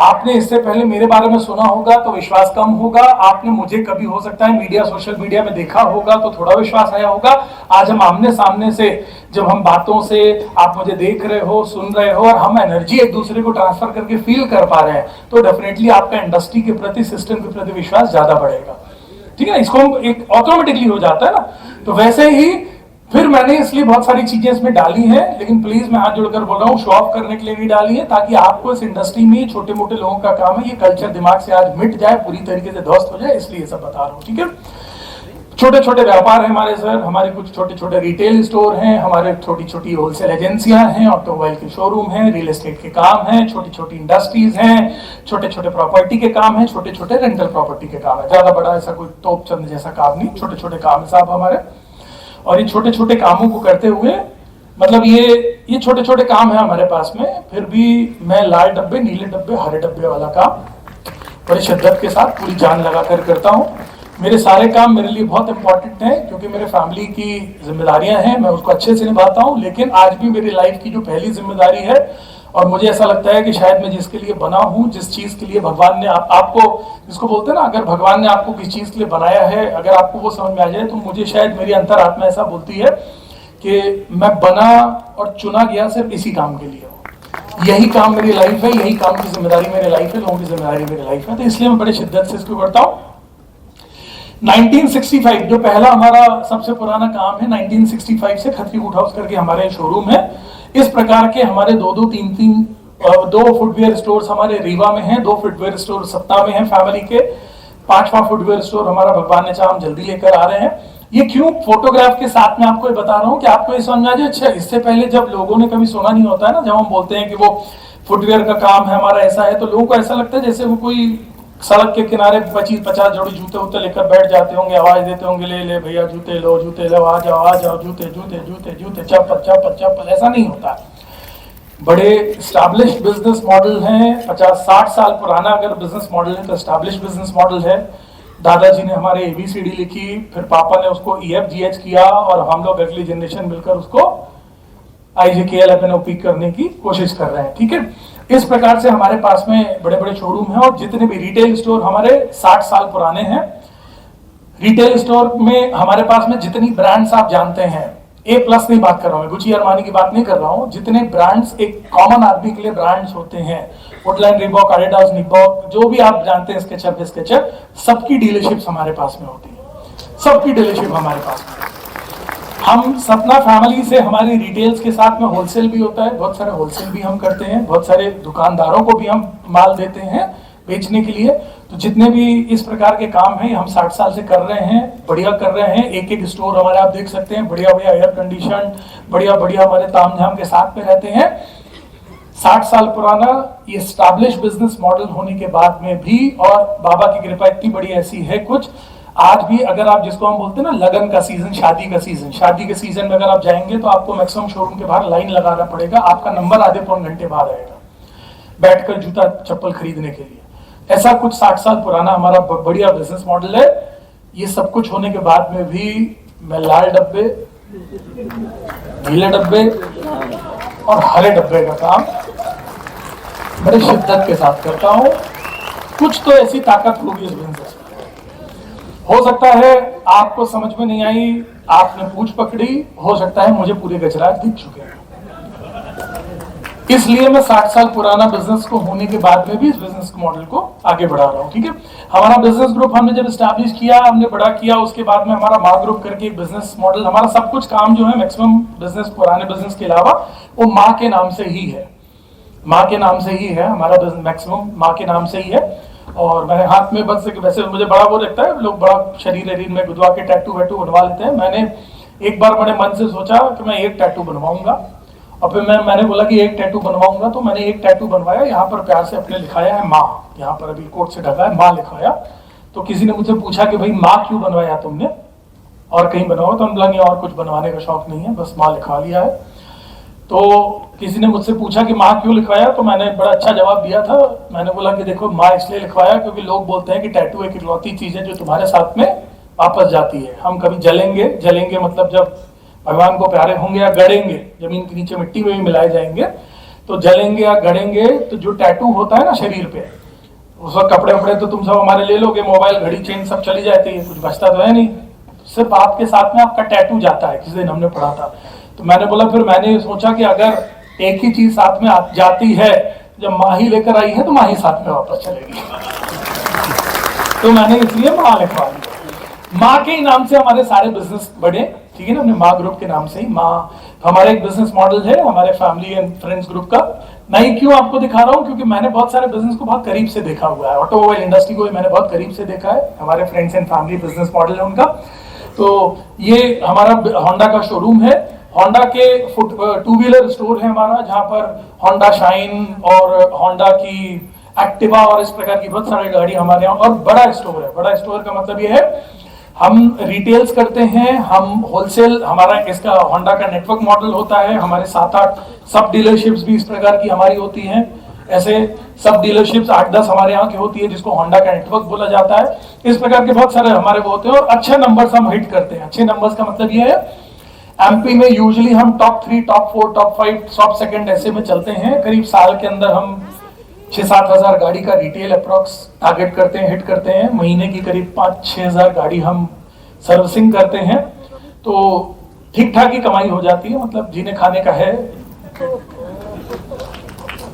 आपने इससे पहले मेरे बारे में सुना होगा तो विश्वास कम होगा, आपने मुझे कभी हो सकता है मीडिया सोशल मीडिया में देखा होगा तो थोड़ा विश्वास आया होगा। आज हम आमने सामने से जब हम बातों से आप मुझे देख रहे हो, सुन रहे हो और हम एनर्जी एक दूसरे को ट्रांसफर करके फील कर पा रहे हैं तो डेफिनेटली आपका इंडस्ट्री के प्रति, सिस्टम के प्रति विश्वास ज्यादा बढ़ेगा। ठीक है ना, इसको हम एक ऑटोमेटिकली हो जाता है ना। तो वैसे ही फिर मैंने इसलिए बहुत सारी चीजें इसमें डाली हैं, लेकिन प्लीज मैं हाथ जोड़कर बोल रहा हूँ, शो ऑफ करने के लिए नहीं डाली है, ताकि आपको इस इंडस्ट्री में छोटे मोटे लोगों का काम है, ये कल्चर दिमाग से आज मिट जाए, पूरी तरीके से ध्वस्त हो जाए, इसलिए ये सब बता रहा हूँ। ठीक है, छोटे छोटे व्यापार है हमारे सर, हमारे कुछ छोटे छोटे रिटेल स्टोर हैं, हमारे छोटी छोटी होलसेल एजेंसियां हैं, ऑटोमोबाइल के शोरूम हैं, रियल एस्टेट के काम हैं, छोटी छोटी इंडस्ट्रीज हैं, छोटे छोटे प्रॉपर्टी के काम हैं, छोटे छोटे रेंटल प्रॉपर्टी के काम है। ज्यादा बड़ा ऐसा कोई तोप चंद जैसा काम नहीं, छोटे छोटे काम है साहब हमारे। और ये छोटे छोटे कामों को करते हुए, मतलब ये छोटे छोटे काम है हमारे पास में, फिर भी मैं लाल डब्बे, नीले डब्बे, हरे डब्बे वाला काम बड़ी शिद्दत के साथ पूरी जान लगा कर करता हूँ। मेरे सारे काम मेरे लिए बहुत इंपॉर्टेंट हैं, क्योंकि मेरे फैमिली की जिम्मेदारियां हैं, मैं उसको अच्छे से निभाता हूँ। लेकिन आज भी मेरी लाइफ की जो पहली जिम्मेदारी है, और मुझे ऐसा लगता है कि शायद मैं जिसके लिए बना हूँ, जिस चीज के लिए भगवान ने आपको, जिसको बोलते हैं ना, अगर भगवान ने आपको किस चीज के लिए बनाया है, अगर आपको वो समझ में आ जाए, तो मुझे शायद मेरी अंतरात्मा ऐसा बोलती है कि मैं बना और चुना गया सिर्फ इसी काम के लिए हूँ। यही काम मेरी लाइफ है, यही काम की जिम्मेदारी मेरी लाइफ है, लोगों की जिम्मेदारी मेरी लाइफ है। तो इसलिए मैं बड़े शिद्दत से इसको करता हूँ। 1965 जो पहला हमारा सबसे पुराना काम है, 1965 से खत्री वुड हाउस करके हमारे शोरूम है। इस प्रकार के हमारे दो फुटवेयर स्टोर्स हमारे रीवा में हैं, 2 फुटवेयर स्टोर सत्ता में हैं फैमिली के, 5वां फुटवेयर स्टोर हमारा भगवान ने चाहा हम जल्दी लेकर आ रहे हैं। ये क्यों फोटोग्राफ के साथ में आपको ये बता रहा हूँ कि आपको ये समझ आ जाए। अच्छा, इससे पहले जब लोगों ने कभी सुना नहीं होता है ना, जब हम बोलते हैं कि वो फुटवेयर का काम है हमारा, ऐसा है, तो लोगों को ऐसा लगता है जैसे वो कोई सड़क के किनारे 25-50 जोड़ी जूते उते लेकर बैठ जाते होंगे, आवाज देते होंगे, ले ले भैया जूते लो, आ जाओ, जूते जूते जूते जूते, चप्पल चप्पल चप्पल। ऐसा नहीं होता। बड़े स्टैब्लिश बिजनेस मॉडल हैं, 50-60 साल पुराना अगर बिजनेस मॉडल है तो स्टैब्लिश बिजनेस मॉडल है। दादाजी ने हमारे ABCD लिखी, फिर पापा ने उसको EFGH किया, और हम लोग अगली जनरेशन मिलकर उसको IJKL FNOP करने की कोशिश कर रहे हैं। ठीक है, इस प्रकार से हमारे पास में बड़े बड़े शोरूम हैं, और जितने भी रिटेल स्टोर हमारे 60 साल पुराने हैं। रिटेल स्टोर में हमारे पास में जितनी ब्रांड्स आप जानते हैं, A+ नहीं बात कर रहा हूँ, गुची अरमानी की बात नहीं कर रहा हूँ, जितने ब्रांड्स एक कॉमन आदमी के लिए ब्रांड्स होते हैं, वुडलैंड, रीबॉक, एडिडास, निकबॉक, जो भी आप जानते हैं, स्केचअप, सबकी डीलरशिप्स हमारे पास में होती है, सबकी डीलरशिप हमारे पास में। हम सपना फैमिली से हमारी रिटेल्स के साथ में होलसेल भी होता है, बहुत सारे होलसेल भी हम करते हैं, बहुत सारे दुकानदारों को भी हम माल देते हैं बेचने के लिए। तो जितने भी इस प्रकार के काम हैं हम 60 साल से कर रहे हैं, बढ़िया कर रहे हैं। एक एक स्टोर हमारे आप देख सकते हैं, बढ़िया बढ़िया एयर कंडीशन, बढ़िया बढ़िया हमारे तामझाम के साथ में रहते हैं। 60 साल पुराना ये स्टैब्लिश बिजनेस मॉडल होने के बाद में भी, और बाबा की कृपा इतनी बड़ी ऐसी है, कुछ आज भी अगर आप, जिसको हम बोलते हैं ना लगन का सीजन, शादी का सीजन, शादी के सीजन में अगर आप जाएंगे तो आपको मैक्सिमम शोरूम के बाहर लाइन लगाना पड़ेगा, आपका नंबर आधे पौन घंटे बाद आएगा बैठकर जूता चप्पल खरीदने के लिए। ऐसा कुछ 60 साल पुराना हमारा बढ़िया बिजनेस मॉडल है। ये सब कुछ होने के बाद में भी मैं लाल डब्बे, नीले डब्बे और हरे डब्बे का काम बड़े शिद्दत के साथ करता हूं। कुछ तो ऐसी ताकत होगी इस बिजनेस में, हो सकता है आपको समझ में नहीं आई, आपने पूछ पकड़ी, हो सकता है मुझे पूरे गजराज दिख चुके हैं। इसलिए मैं 60 साल पुराना बिजनेस को होने के बाद में भी इस बिजनेस मॉडल को आगे बढ़ा रहा हूं। ठीक है, हमारा बिजनेस ग्रुप हमने जब स्टैब्लिश किया, हमने बड़ा किया, उसके बाद में हमारा माँ ग्रुप करके एक बिजनेस मॉडल, हमारा सब कुछ काम जो है मैक्सिमम बिजनेस, पुराने बिजनेस के अलावा, वो माँ के नाम से ही है, माँ के नाम से ही है हमारा बिजनेस, मैक्सिमम माँ के नाम से ही है। और मैंने हाथ में बस, वैसे मुझे बड़ा वो लगता है, लोग बड़ा शरीर में गुदवा के टैटू वैटू बनवा लेते हैं। मैंने एक बार बड़े मन से सोचा कि मैं एक टैटू बनवाऊंगा, और फिर मैंने बोला कि एक टैटू बनवाऊंगा, तो मैंने एक टैटू बनवाया, यहाँ पर प्यार से अपने लिखाया है माँ, यहाँ पर अभी कोट से ढका है माँ लिखाया। तो किसी ने मुझसे पूछा कि भाई माँ क्यों बनवाया तुमने, और कहीं बनवाओ, तो हमने और कुछ बनवाने का शौक नहीं है, बस माँ लिखा लिया है। तो किसी ने मुझसे पूछा कि माँ क्यों लिखवाया, तो मैंने बड़ा अच्छा जवाब दिया था। मैंने बोला कि देखो माँ इसलिए लिखवाया क्योंकि लोग बोलते हैं कि टैटू एक इकलौती चीज है जो तुम्हारे साथ में वापस जाती है। हम कभी जलेंगे मतलब जब भगवान को प्यारे होंगे या गड़ेंगे, जमीन के नीचे मिट्टी में भी मिलाए जाएंगे, तो जलेंगे या गड़ेंगे तो जो टैटू होता है ना शरीर पे, उस वक्त कपड़े वपड़े तो तुम सब हमारे ले लोगे, मोबाइल घड़ी चेन सब चली जाती है, कुछ बचता तो है नहीं, सिर्फ आपके साथ में आपका टैटू जाता है। किसी दिन हमने पढ़ा था, तो मैंने बोला, फिर मैंने सोचा कि अगर एक ही चीज साथ में जाती है, जब माँ ही लेकर आई है तो माँ ही साथ में वापस चलेगी, तो मैंने इसलिए माँ लिखवा दी। माँ के नाम से हमारे सारे बिजनेस बढ़े, ठीक है ना, हमने माँ ग्रुप के नाम से ही माँ, हमारा एक बिजनेस मॉडल है हमारे फैमिली एंड फ्रेंड्स ग्रुप का। नहीं क्यों आपको दिखा रहा हूँ, क्योंकि मैंने बहुत सारे बिजनेस को बहुत करीब से देखा हुआ है, ऑटोमोबाइल इंडस्ट्री को मैंने बहुत करीब से देखा है, हमारे friends and family business model है उनका। तो ये हमारा होंडा का शोरूम है, होंडा के टू व्हीलर स्टोर है हमारा, जहां पर होंडा शाइन और होंडा की एक्टिवा और इस प्रकार की बहुत सारी गाड़ी हमारे यहाँ, और बड़ा स्टोर है। बड़ा स्टोर का मतलब ये है हम रिटेल्स करते हैं, हम होलसेल, हमारा इसका होंडा का नेटवर्क मॉडल होता है, हमारे 7-8 सब डीलरशिप्स भी इस प्रकार की हमारी होती हैं। ऐसे सब डीलरशिप्स 8-10 हमारे यहाँ की होती है, जिसको होंडा का नेटवर्क बोला जाता है। इस प्रकार के बहुत सारे हमारे वो होते हैं, और अच्छे नंबर्स हम हिट करते हैं। अच्छे नंबर्स का मतलब ये है, एमपी में यूजुअली हम top 3, top 4, top 5, top second ऐसे में चलते हैं। करीब साल के अंदर हम 6-7 हजार गाड़ी का रिटेल अप्रॉक्स टारगेट करते हैं, हिट करते हैं। महीने की करीब 5-6 हजार गाड़ी हम सर्विसिंग करते हैं, तो ठीक ठाक ही कमाई हो जाती है, मतलब जीने खाने का है,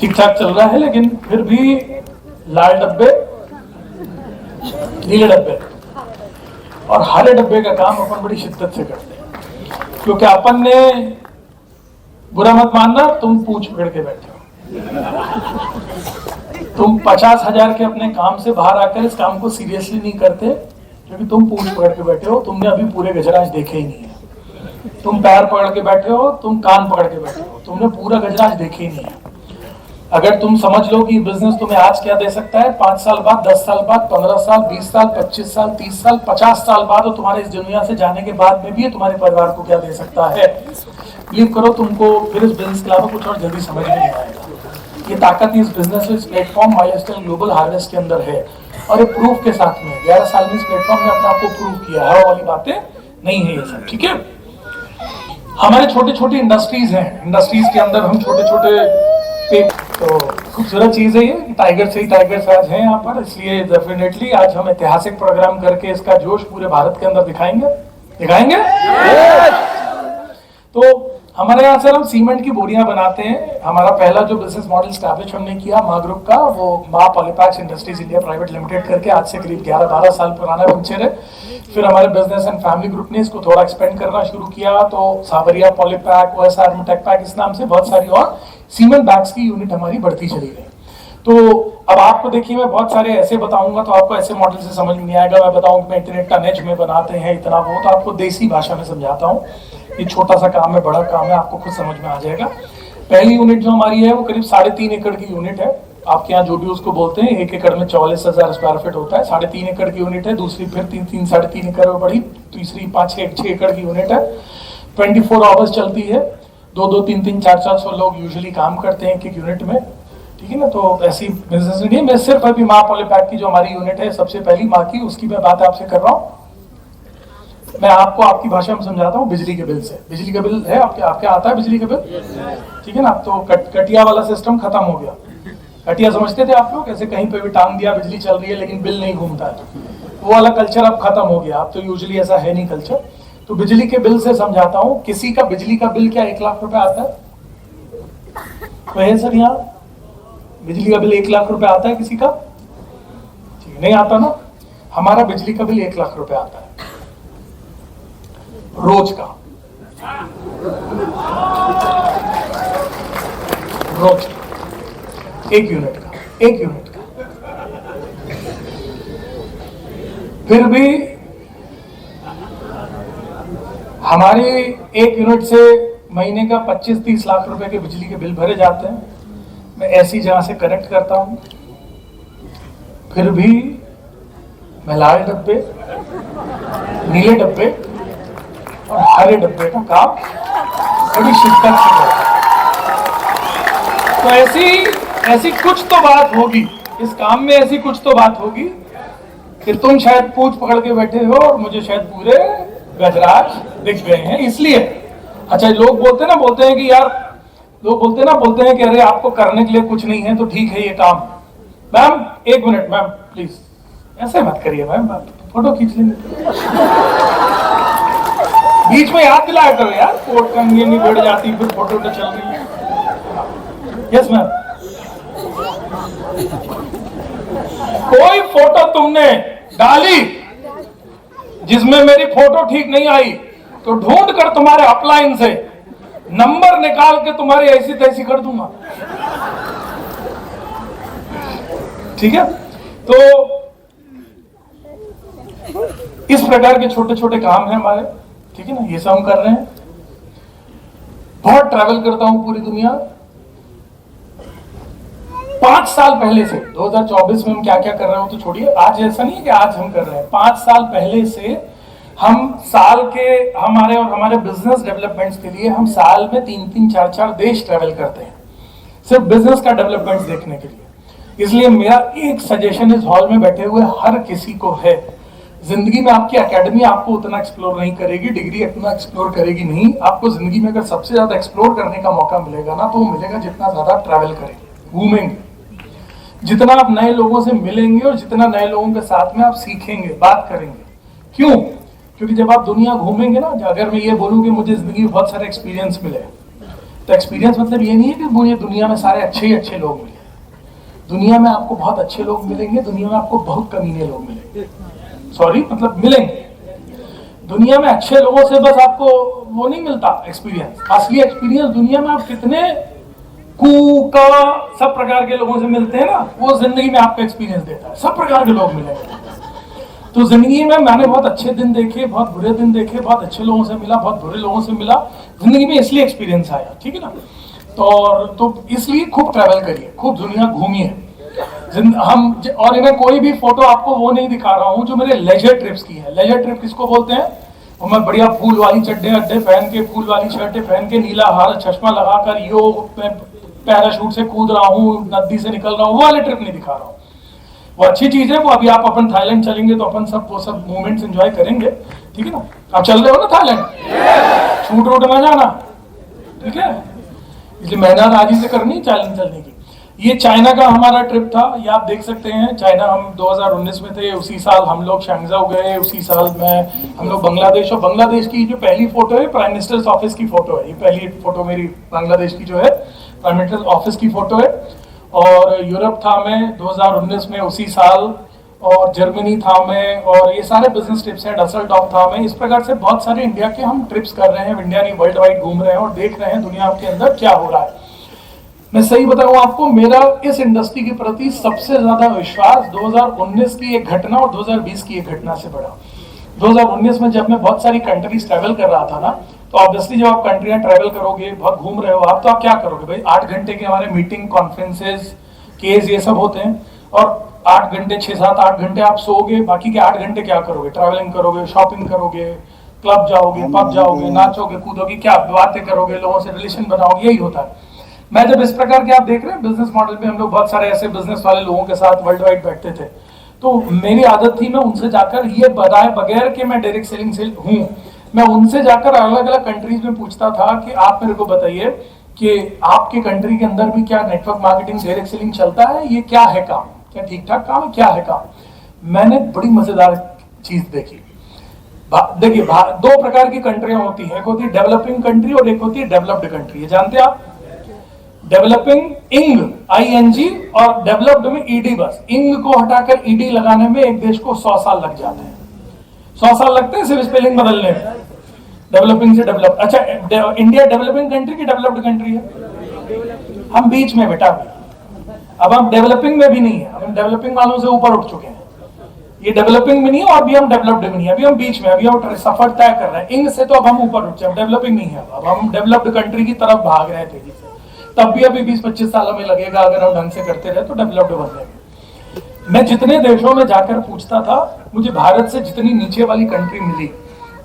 ठीक ठाक चल रहा है। लेकिन फिर भी लाल डब्बे, नीले डब्बे और हरे डब्बे का काम अपन बड़ी शिद्दत से करते हैं, क्योंकि अपन ने, बुरा मत मानना, तुम पूछ पकड़ के बैठे हो, तुम 50 हजार के अपने काम से बाहर आकर इस काम को सीरियसली नहीं करते, क्योंकि तुम पूछ पकड़ के बैठे हो। तुमने अभी पूरे गजराज देखे ही नहीं है, तुम पैर पकड़ के बैठे हो, तुम कान पकड़ के बैठे हो, तुमने पूरा गजराज देखे ही नहीं है। अगर तुम समझ लो कि बिजनेस तुम्हें आज क्या दे सकता है, 5 साल बाद, 10 साल बाद, 15 साल, 20 साल, 25 साल, 30 साल, 50 साल बाद, और तुम्हारे इस दुनिया से जाने के बाद में भी ये तुम्हारे परिवार को क्या दे सकता है, बिलीव करो, तुमको फिर इस बिजनेस के अलावा कुछ और जल्दी समझ में नहीं आएगा। ये ताकत इस बिजनेस, इस प्लेटफॉर्म माइलस्टोन ग्लोबल हार्वेस्ट के अंदर है, और ये प्रूफ के साथ में 11 साल में इस प्लेटफॉर्म ने अपने आप को प्रूव किया है, वाली बातें नहीं है ये सब, ठीक है। हमारे छोटे छोटे इंडस्ट्रीज हैं, इंडस्ट्रीज के अंदर हम छोटे छोटे, तो खूबसूरत चीज है ये, टाइगर से ही टाइगर्स आज हैं यहाँ पर, इसलिए डेफिनेटली आज हम ऐतिहासिक प्रोग्राम करके इसका जोश पूरे भारत के अंदर दिखाएंगे। तो हमारे यहाँ सर हम सीमेंट की बोरियां बनाते हैं। हमारा पहला जो बिजनेस मॉडल स्टैब्लिश हमने किया माँ ग्रुप का, वो माँ पॉलीपैक्स इंडस्ट्रीज इंडिया प्राइवेट लिमिटेड करके, आज से करीब 11-12 साल पुराना वेंचर है। फिर हमारे बिजनेस एंड फैमिली ग्रुप ने इसको थोड़ा एक्सपेंड करना शुरू किया, तो सावरिया पॉलीपैक, ओएसआर टेकपैक, इस नाम से बहुत सारी और सीमेंट बैग्स की यूनिट हमारी बढ़ती चली गई। तो अब आपको देखिए, मैं बहुत सारे ऐसे बताऊंगा तो आपको ऐसे मॉडल से समझ में नहीं आएगा। मैं बताऊं कि मैं इंटरनेट का नेट में बनाते हैं इतना, वो तो आपको देसी भाषा में समझाता हूँ। ये छोटा सा काम है, बड़ा काम है, आपको खुद समझ में आ जाएगा। पहली यूनिट जो हमारी है वो करीब 3.5 एकड़ की यूनिट है। आपके यहाँ जो भी उसको बोलते हैं, 1 एकड़ में 44,000 स्क्वायर फीट होता है। 3.5 एकड़ की यूनिट है। दूसरी फिर 3-3.5 एकड़ में बढ़ी, तीसरी 5-6 एकड़ की यूनिट है। 24 आवर्स चलती है, 2-2, 3-3, 4-400 लोग यूजुअली काम करते हैं एक यूनिट में, ठीक है ना। तो ऐसी बिजनेस नहीं है। मैं सिर्फ अभी माँ पॉलीपैक की जो हमारी यूनिट है, सबसे पहली माँ की, उसकी मैं बात आपसे कर रहा हूँ। मैं आपको आपकी भाषा में समझाता हूँ। बिजली के बिल से, बिजली का बिल है आपके आता है बिजली का बिल, ठीक है ना। तो कटिया वाला सिस्टम खत्म हो गया। कटिया समझते थे आप लोग, ऐसे कहीं पे भी टांग दिया, बिजली चल रही है लेकिन बिल नहीं घूमता है, वो वाला कल्चर अब खत्म हो गया। अब तो यूजुअली ऐसा है नहीं कल्चर। तो बिजली के बिल से समझाता हूँ। किसी का बिजली का बिल क्या 1 लाख रुपए आता है? तो है सर, यहाँ बिजली का बिल 1 लाख रुपए आता है किसी का? ठीक, नहीं आता ना। हमारा बिजली का बिल 1 लाख रुपए आता है रोज का, रोज का, 1 यूनिट का। फिर भी हमारे 1 यूनिट से महीने का 25-30 लाख रुपए के बिजली के बिल भरे जाते हैं। मैं ऐसी जगह से कनेक्ट करता हूं, फिर भी मैं लाल डब्बे, नीले डब्बे और हरे डब्बे का काम बड़ी शिद्दत से करता हूं। तो ऐसी कुछ तो बात होगी इस काम में, ऐसी कुछ तो बात होगी कि तुम शायद पूछ पकड़ के बैठे हो और मुझे शायद पूरे गजराज दिख गए हैं, इसलिए। अच्छा, लोग बोलते हैं कि यार लोग बोलते हैं कि अरे आपको करने के लिए कुछ नहीं है तो ठीक है ये काम। मैम 1 मिनट मैम प्लीज, ऐसे मत करिए मैम, फोटो खींच लेंगे। बीच में याद दिलाया करो यार, कोर्ट कंगी नहीं बैठ जाती फिर फोटो तो चल रही है। Yes ma'am. कोई फोटो तुमने डाली जिसमें मेरी फोटो ठीक नहीं आई तो ढूंढ कर तुम्हारे अपलाइन से नंबर निकाल के तुम्हारी ऐसी तैसी कर दूंगा, ठीक है। तो इस प्रकार के छोटे छोटे काम हैं हमारे, ठीक है ना, ये सब हम कर रहे हैं। बहुत ट्रैवल करता हूं पूरी दुनिया। 5 साल पहले से 2024 में हम क्या क्या कर रहे हो तो छोड़िए, आज ऐसा नहीं है कि आज हम कर रहे हैं। 5 साल पहले से हम साल के हमारे और हमारे बिजनेस डेवलपमेंट्स के लिए हम साल में 3-3, 4-4 देश ट्रैवल करते हैं सिर्फ बिजनेस का डेवलपमेंट देखने के लिए। इसलिए मेरा एक सजेशन इस हॉल में बैठे हुए हर किसी को है, जिंदगी में आपकी एकेडमी आपको उतना एक्सप्लोर नहीं करेगी, डिग्री इतना एक्सप्लोर करेगी नहीं। आपको जिंदगी में अगर सबसे ज्यादा एक्सप्लोर करने का मौका मिलेगा ना तो वो मिलेगा जितना ज्यादा ट्रैवल करेंगे, घूमेंगे, जितना आप नए लोगों से मिलेंगे और जितना नए लोगों के साथ में आप सीखेंगे, बात करेंगे। क्यों? क्योंकि जब आप दुनिया घूमेंगे ना, अगर मैं ये बोलूं कि मुझे जिंदगी में बहुत सारे एक्सपीरियंस मिले, तो एक्सपीरियंस मतलब ये नहीं है कि मुझे दुनिया में सारे अच्छे ही अच्छे लोग मिले। दुनिया में आपको बहुत अच्छे लोग मिलेंगे, दुनिया में आपको बहुत कमीने लोग मिलेंगे, सॉरी मतलब मिलेंगे। दुनिया में अच्छे लोगों से बस आपको वो नहीं मिलता एक्सपीरियंस, असली एक्सपीरियंस दुनिया में आप कितने का सब प्रकार के लोगों से मिलते हैं ना, वो जिंदगी में आपको एक्सपीरियंस देता है। सब प्रकार के लोग मिलेंगे। तो जिंदगी में मैंने बहुत अच्छे दिन देखे, बहुत बुरे दिन देखे, बहुत अच्छे लोगों से मिला, बहुत बुरे लोगों से मिला, जिंदगी में इसलिए एक्सपीरियंस आया, ठीक है ना। तो इसलिए खूब ट्रैवल करिए, खूब दुनिया घूमिए। हम और मैं कोई भी फोटो आपको वो नहीं दिखा रहा हूं जो मेरे लेजर ट्रिप्स की है। लेजर ट्रिप किसको बोलते हैं? और मैं बढ़िया फूल वाली चड्डे अड्डे पहन के, फूल वाली शर्टें पहन के, नीला हार चश्मा लगाकर योग पैराशूट से कूद रहा हूँ, नदी से निकल रहा हूँ, वो वाले ट्रिप नहीं दिखा रहा हूँ। वो अच्छी चीज है, वो अभी आप अपन थाईलैंड चलेंगे तो अपन सब वो सब मोमेंट्स एंजॉय करेंगे, ठीक है ना। आप चल रहे हो ना थाईलैंड, छूट रोड में जाना, ठीक है। इसलिए मेहनत आज ही से करनी चैलेंज चलने की। ये चाइना का हमारा ट्रिप था, ये आप देख सकते हैं। चाइना हम 2019 में थे, उसी साल हम लोग शैंगजाओ गए, उसी साल में हम लोग बांग्लादेश, और बांग्लादेश की जो पहली फोटो है प्राइम मिनिस्टर्स ऑफिस की फोटो है। ये पहली फोटो मेरी बांग्लादेश की जो है प्राइम मिनिस्टर्स ऑफिस की फोटो है। और यूरोप था मैं 2019 में उसी साल, और जर्मनी था मैं, और ये सारे बिजनेस ट्रिप्स हैं। डसलडॉर्फ था मैं। इस प्रकार से बहुत सारे इंडिया के हम ट्रिप्स कर रहे हैं, इंडिया नहीं वर्ल्ड वाइड घूम रहे हैं और देख रहे हैं दुनिया के अंदर क्या हो रहा है। मैं सही बताऊं आपको, मेरा इस इंडस्ट्री के प्रति सबसे ज्यादा विश्वास 2019 की एक घटना और 2020 की एक घटना से बढ़ा। 2019 में जब मैं बहुत सारी कंट्रीज ट्रैवल कर रहा था ना, तो ऑब्वियसली जब आप कंट्रियां ट्रैवल करोगे, बहुत घूम रहे हो आप, तो आप क्या करोगे भाई? 8 घंटे के हमारे मीटिंग, कॉन्फ्रेंसेस, केस ये सब होते हैं, और 8 घंटे 6-7-8 घंटे आप सोओगे, बाकी के 8 घंटे क्या करोगे? ट्रैवलिंग करोगे, शॉपिंग करोगे, क्लब जाओगे, पब जाओगे, नाचोगे, कूदोगे, क्या बातें करोगे, लोगों से रिलेशन बनाओगे, यही होता है। मैं जब इस प्रकार के आप देख रहे हैं बिजनेस मॉडल में, हम लोग बहुत सारे ऐसे बिजनेस वाले लोगों के साथ वर्ल्ड वाइड बैठते थे, तो मेरी आदत थी मैं उनसे जाकर ये बताए बगैर कि मैं डायरेक्ट सेलिंग से हूं, मैं उनसे जाकर अलग अलग कंट्रीज में पूछता था कि आप मेरे को बताइए कि आपके कंट्री के अंदर भी क्या नेटवर्क मार्केटिंग, डायरेक्ट सेलिंग चलता है? ये क्या है काम? क्या ठीक ठाक काम है? क्या है काम? मैंने बड़ी मजेदार चीज देखी। देखिए, 2 प्रकार की कंट्रियां होती हैं, एक होती है डेवलपिंग कंट्री और एक होती है डेवलप्ड कंट्री। जानते हैं आप? डेवलपिंग इंग ING और डेवलप्ड में ED। बस इंग को हटाकर ED लगाने में एक देश को 100 साल लग जाते हैं। 100 साल लगते हैं सिर्फ स्पेलिंग बदलने में, डेवलपिंग से डेवलप। अच्छा, इंडिया डेवलपिंग कंट्री की डेवलप्ड कंट्री है? हम बीच में बेटा, अब हम डेवलपिंग में भी नहीं है, हम डेवलपिंग वालों से ऊपर उठ चुके हैं। ये डेवलपिंग में नहीं है और अभी हम डेवलप्ड में नहीं है, अभी हम बीच में, अभी हम सफर तय कर रहे हैं। इंग से तो अब हम ऊपर उठ जाए, डेवलपिंग नहीं है, अब हम डेवलप्ड कंट्री की तरफ भाग रहे थे। तब भी अभी 20-25 सालों में लगेगा, अगर हम ढंग से करते रहे तो डेवलप्ड बन जाएंगे। मैं जितने देशों में जाकर पूछता था, मुझे भारत से जितनी नीचे वाली कंट्री मिली,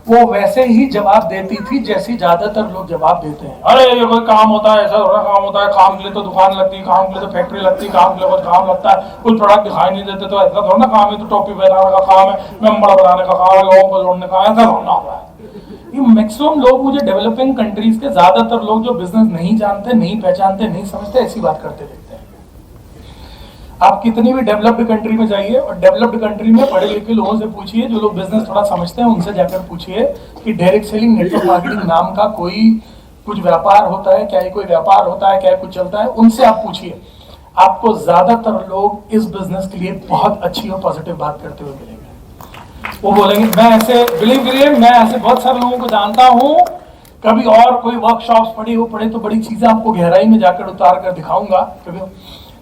वो वैसे ही जवाब देती थी जैसे ज्यादातर लोग जवाब देते हैं। अरे ये कोई काम होता है, ऐसा थोड़ा काम होता है, काम के लिए तो दुकान लगती है, काम के लिए तो फैक्ट्री लगती है, काम के लिए काम लगता है, कुछ प्रोडक्ट दिखाई नहीं देते तो ऐसा थोड़ा ना काम है, तो टोपी पहनाने का काम है, मेंबर बनाने का काम है, लोगों को जोड़ने का, ऐसा थोड़ा होता है। ये मैक्सिमम लोग मुझे डेवलपिंग कंट्रीज के ज्यादातर लोग जो बिजनेस नहीं जानते, नहीं पहचानते, नहीं समझते, ऐसी बात करते देखते हैं। आप कितनी भी डेवलप्ड कंट्री में जाइए और डेवलप्ड कंट्री में पढ़े लिखे लोगों से पूछिए, जो लोग बिजनेस थोड़ा समझते हैं, उनसे जाकर पूछिए कि डायरेक्ट सेलिंग, नेटवर्क मार्केटिंग नाम का कोई कुछ व्यापार होता है क्या, कोई व्यापार होता है क्या, कुछ चलता है, उनसे आप पूछिए। आपको ज्यादातर लोग इस बिजनेस के लिए बहुत अच्छी और पॉजिटिव बात करते हुए मिलेंगे। वो बोलेंगे, मैं ऐसे बिलीव करिए, मैं ऐसे बहुत सारे लोगों को जानता हूं, कभी और कोई वर्कशॉप्स पढ़े तो बड़ी चीजें आपको गहराई में जाकर उतार कर दिखाऊंगा। कभी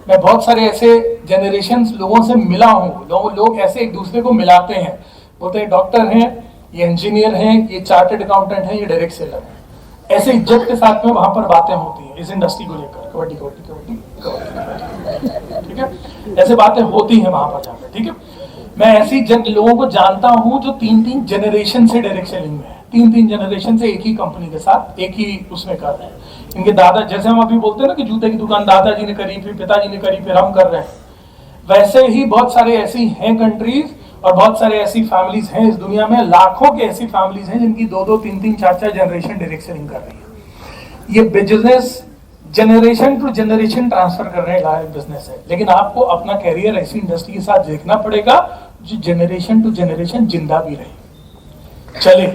मैं बहुत सारे ऐसे जनरेशन लोगों से मिला हूं, लोग ऐसे एक दूसरे को मिलाते हैं, बोलते हैं डॉक्टर हैं, ये इंजीनियर हैं, ये चार्टर्ड अकाउंटेंट हैं, ये डायरेक्ट सेलर हैं। ऐसे इज्जत के साथ में वहां पर बातें होती हैं इस इंडस्ट्री को लेकर, कबड्डी कबड्डी कबड्डी कबड्डी, ठीक है, ऐसे बातें होती हैं वहां पर जाकर। ठीक है, मैं ऐसी लोगों को जानता हूं जो 3-3 जनरेशन से डायरेक्ट सेलिंग में है, 3-3 जनरेशन से एक ही कंपनी के साथ एक ही उसमें कर रहे हैं। इनके दादा, जैसे हम अभी बोलते हैं ना कि जूते की दुकान दादाजी ने करी, फिर पिताजी ने करी, फिर हम कर रहे हैं, वैसे ही बहुत सारे ऐसी हैं कंट्रीज और बहुत सारे ऐसी फैमिलीज हैं इस दुनिया में, लाखों की ऐसी फैमिलीज हैं जिनकी 2-2, 3-3, 4-4 जनरेशन डायरेक्ट सेलिंग कर रही है। ये business generation to generation transfer करने का बिजनेस है, लेकिन आपको अपना कैरियर ऐसी इंडस्ट्री के साथ देखना पड़ेगा जो जनरेशन टू जनरेशन जिंदा भी रहे, चले।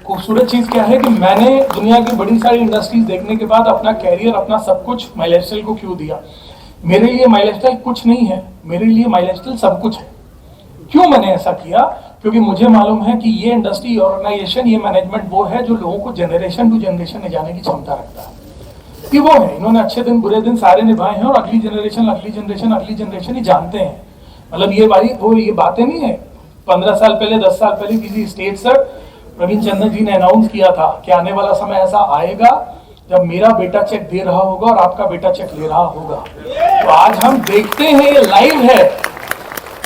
खूबसूरत चीज क्या है कि मैंने दुनिया की बड़ी सारी इंडस्ट्रीज देखने के बाद अपना कैरियर, अपना सब कुछ माई लाइफस्टाइल को क्यों दिया। मेरे लिए माई लाइफस्टाइल कुछ नहीं है, मेरे लिए माई लाइफस्टाइल सब कुछ है। क्यों मैंने ऐसा किया? क्योंकि मुझे मालूम है कि ये इंडस्ट्री, ऑर्गेनाइजेशन, ये मैनेजमेंट वो है जो लोगों को जनरेशन टू जनरेशन ले जाने की क्षमता रखता है। ये वो है, इन्होंने अच्छे दिन बुरे दिन सारे निभाए हैं और अगली जनरेशन ही जानते हैं। मतलब ये भाई वो ये बातें नहीं है। 15 साल पहले, 10 साल पहले किसी स्टेट सर प्रवीण चंद्र जी ने अनाउंस किया था कि आने वाला समय ऐसा आएगा जब मेरा बेटा चेक दे रहा होगा और आपका बेटा चेक ले रहा होगा। तो आज हम देखते हैं, ये लाइव है।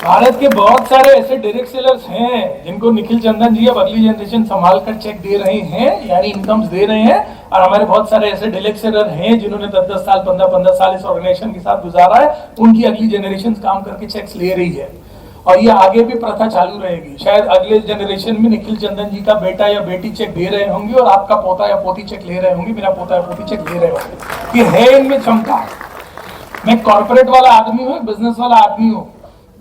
भारत के बहुत सारे ऐसे डायरेक्ट सेलर्स हैं जिनको निखिल चंदन जी अब अगली जनरेशन संभाल कर चेक दे रहे हैं, यानी इनकम्स दे रहे हैं। और हमारे बहुत सारे ऐसे डायरेक्ट सेलर हैं जिन्होंने 10-10 साल, 15-15 साल इस ऑर्गेनाइजेशन के साथ गुजारा है, उनकी अगली जनरेशन काम करके चेक्स ले रही है और ये आगे भी प्रथा चालू रहेगी। शायद अगले जनरेशन में निखिल चंदन जी का बेटा या बेटी चेक दे रहे होंगे और आपका पोता या पोती चेक ले रहे होंगे, मेरा पोता या पोती चेक ले रहे होंगे। ये है इनमें क्षमता। मैं कॉर्पोरेट वाला आदमी हूँ, बिजनेस वाला आदमी हूँ,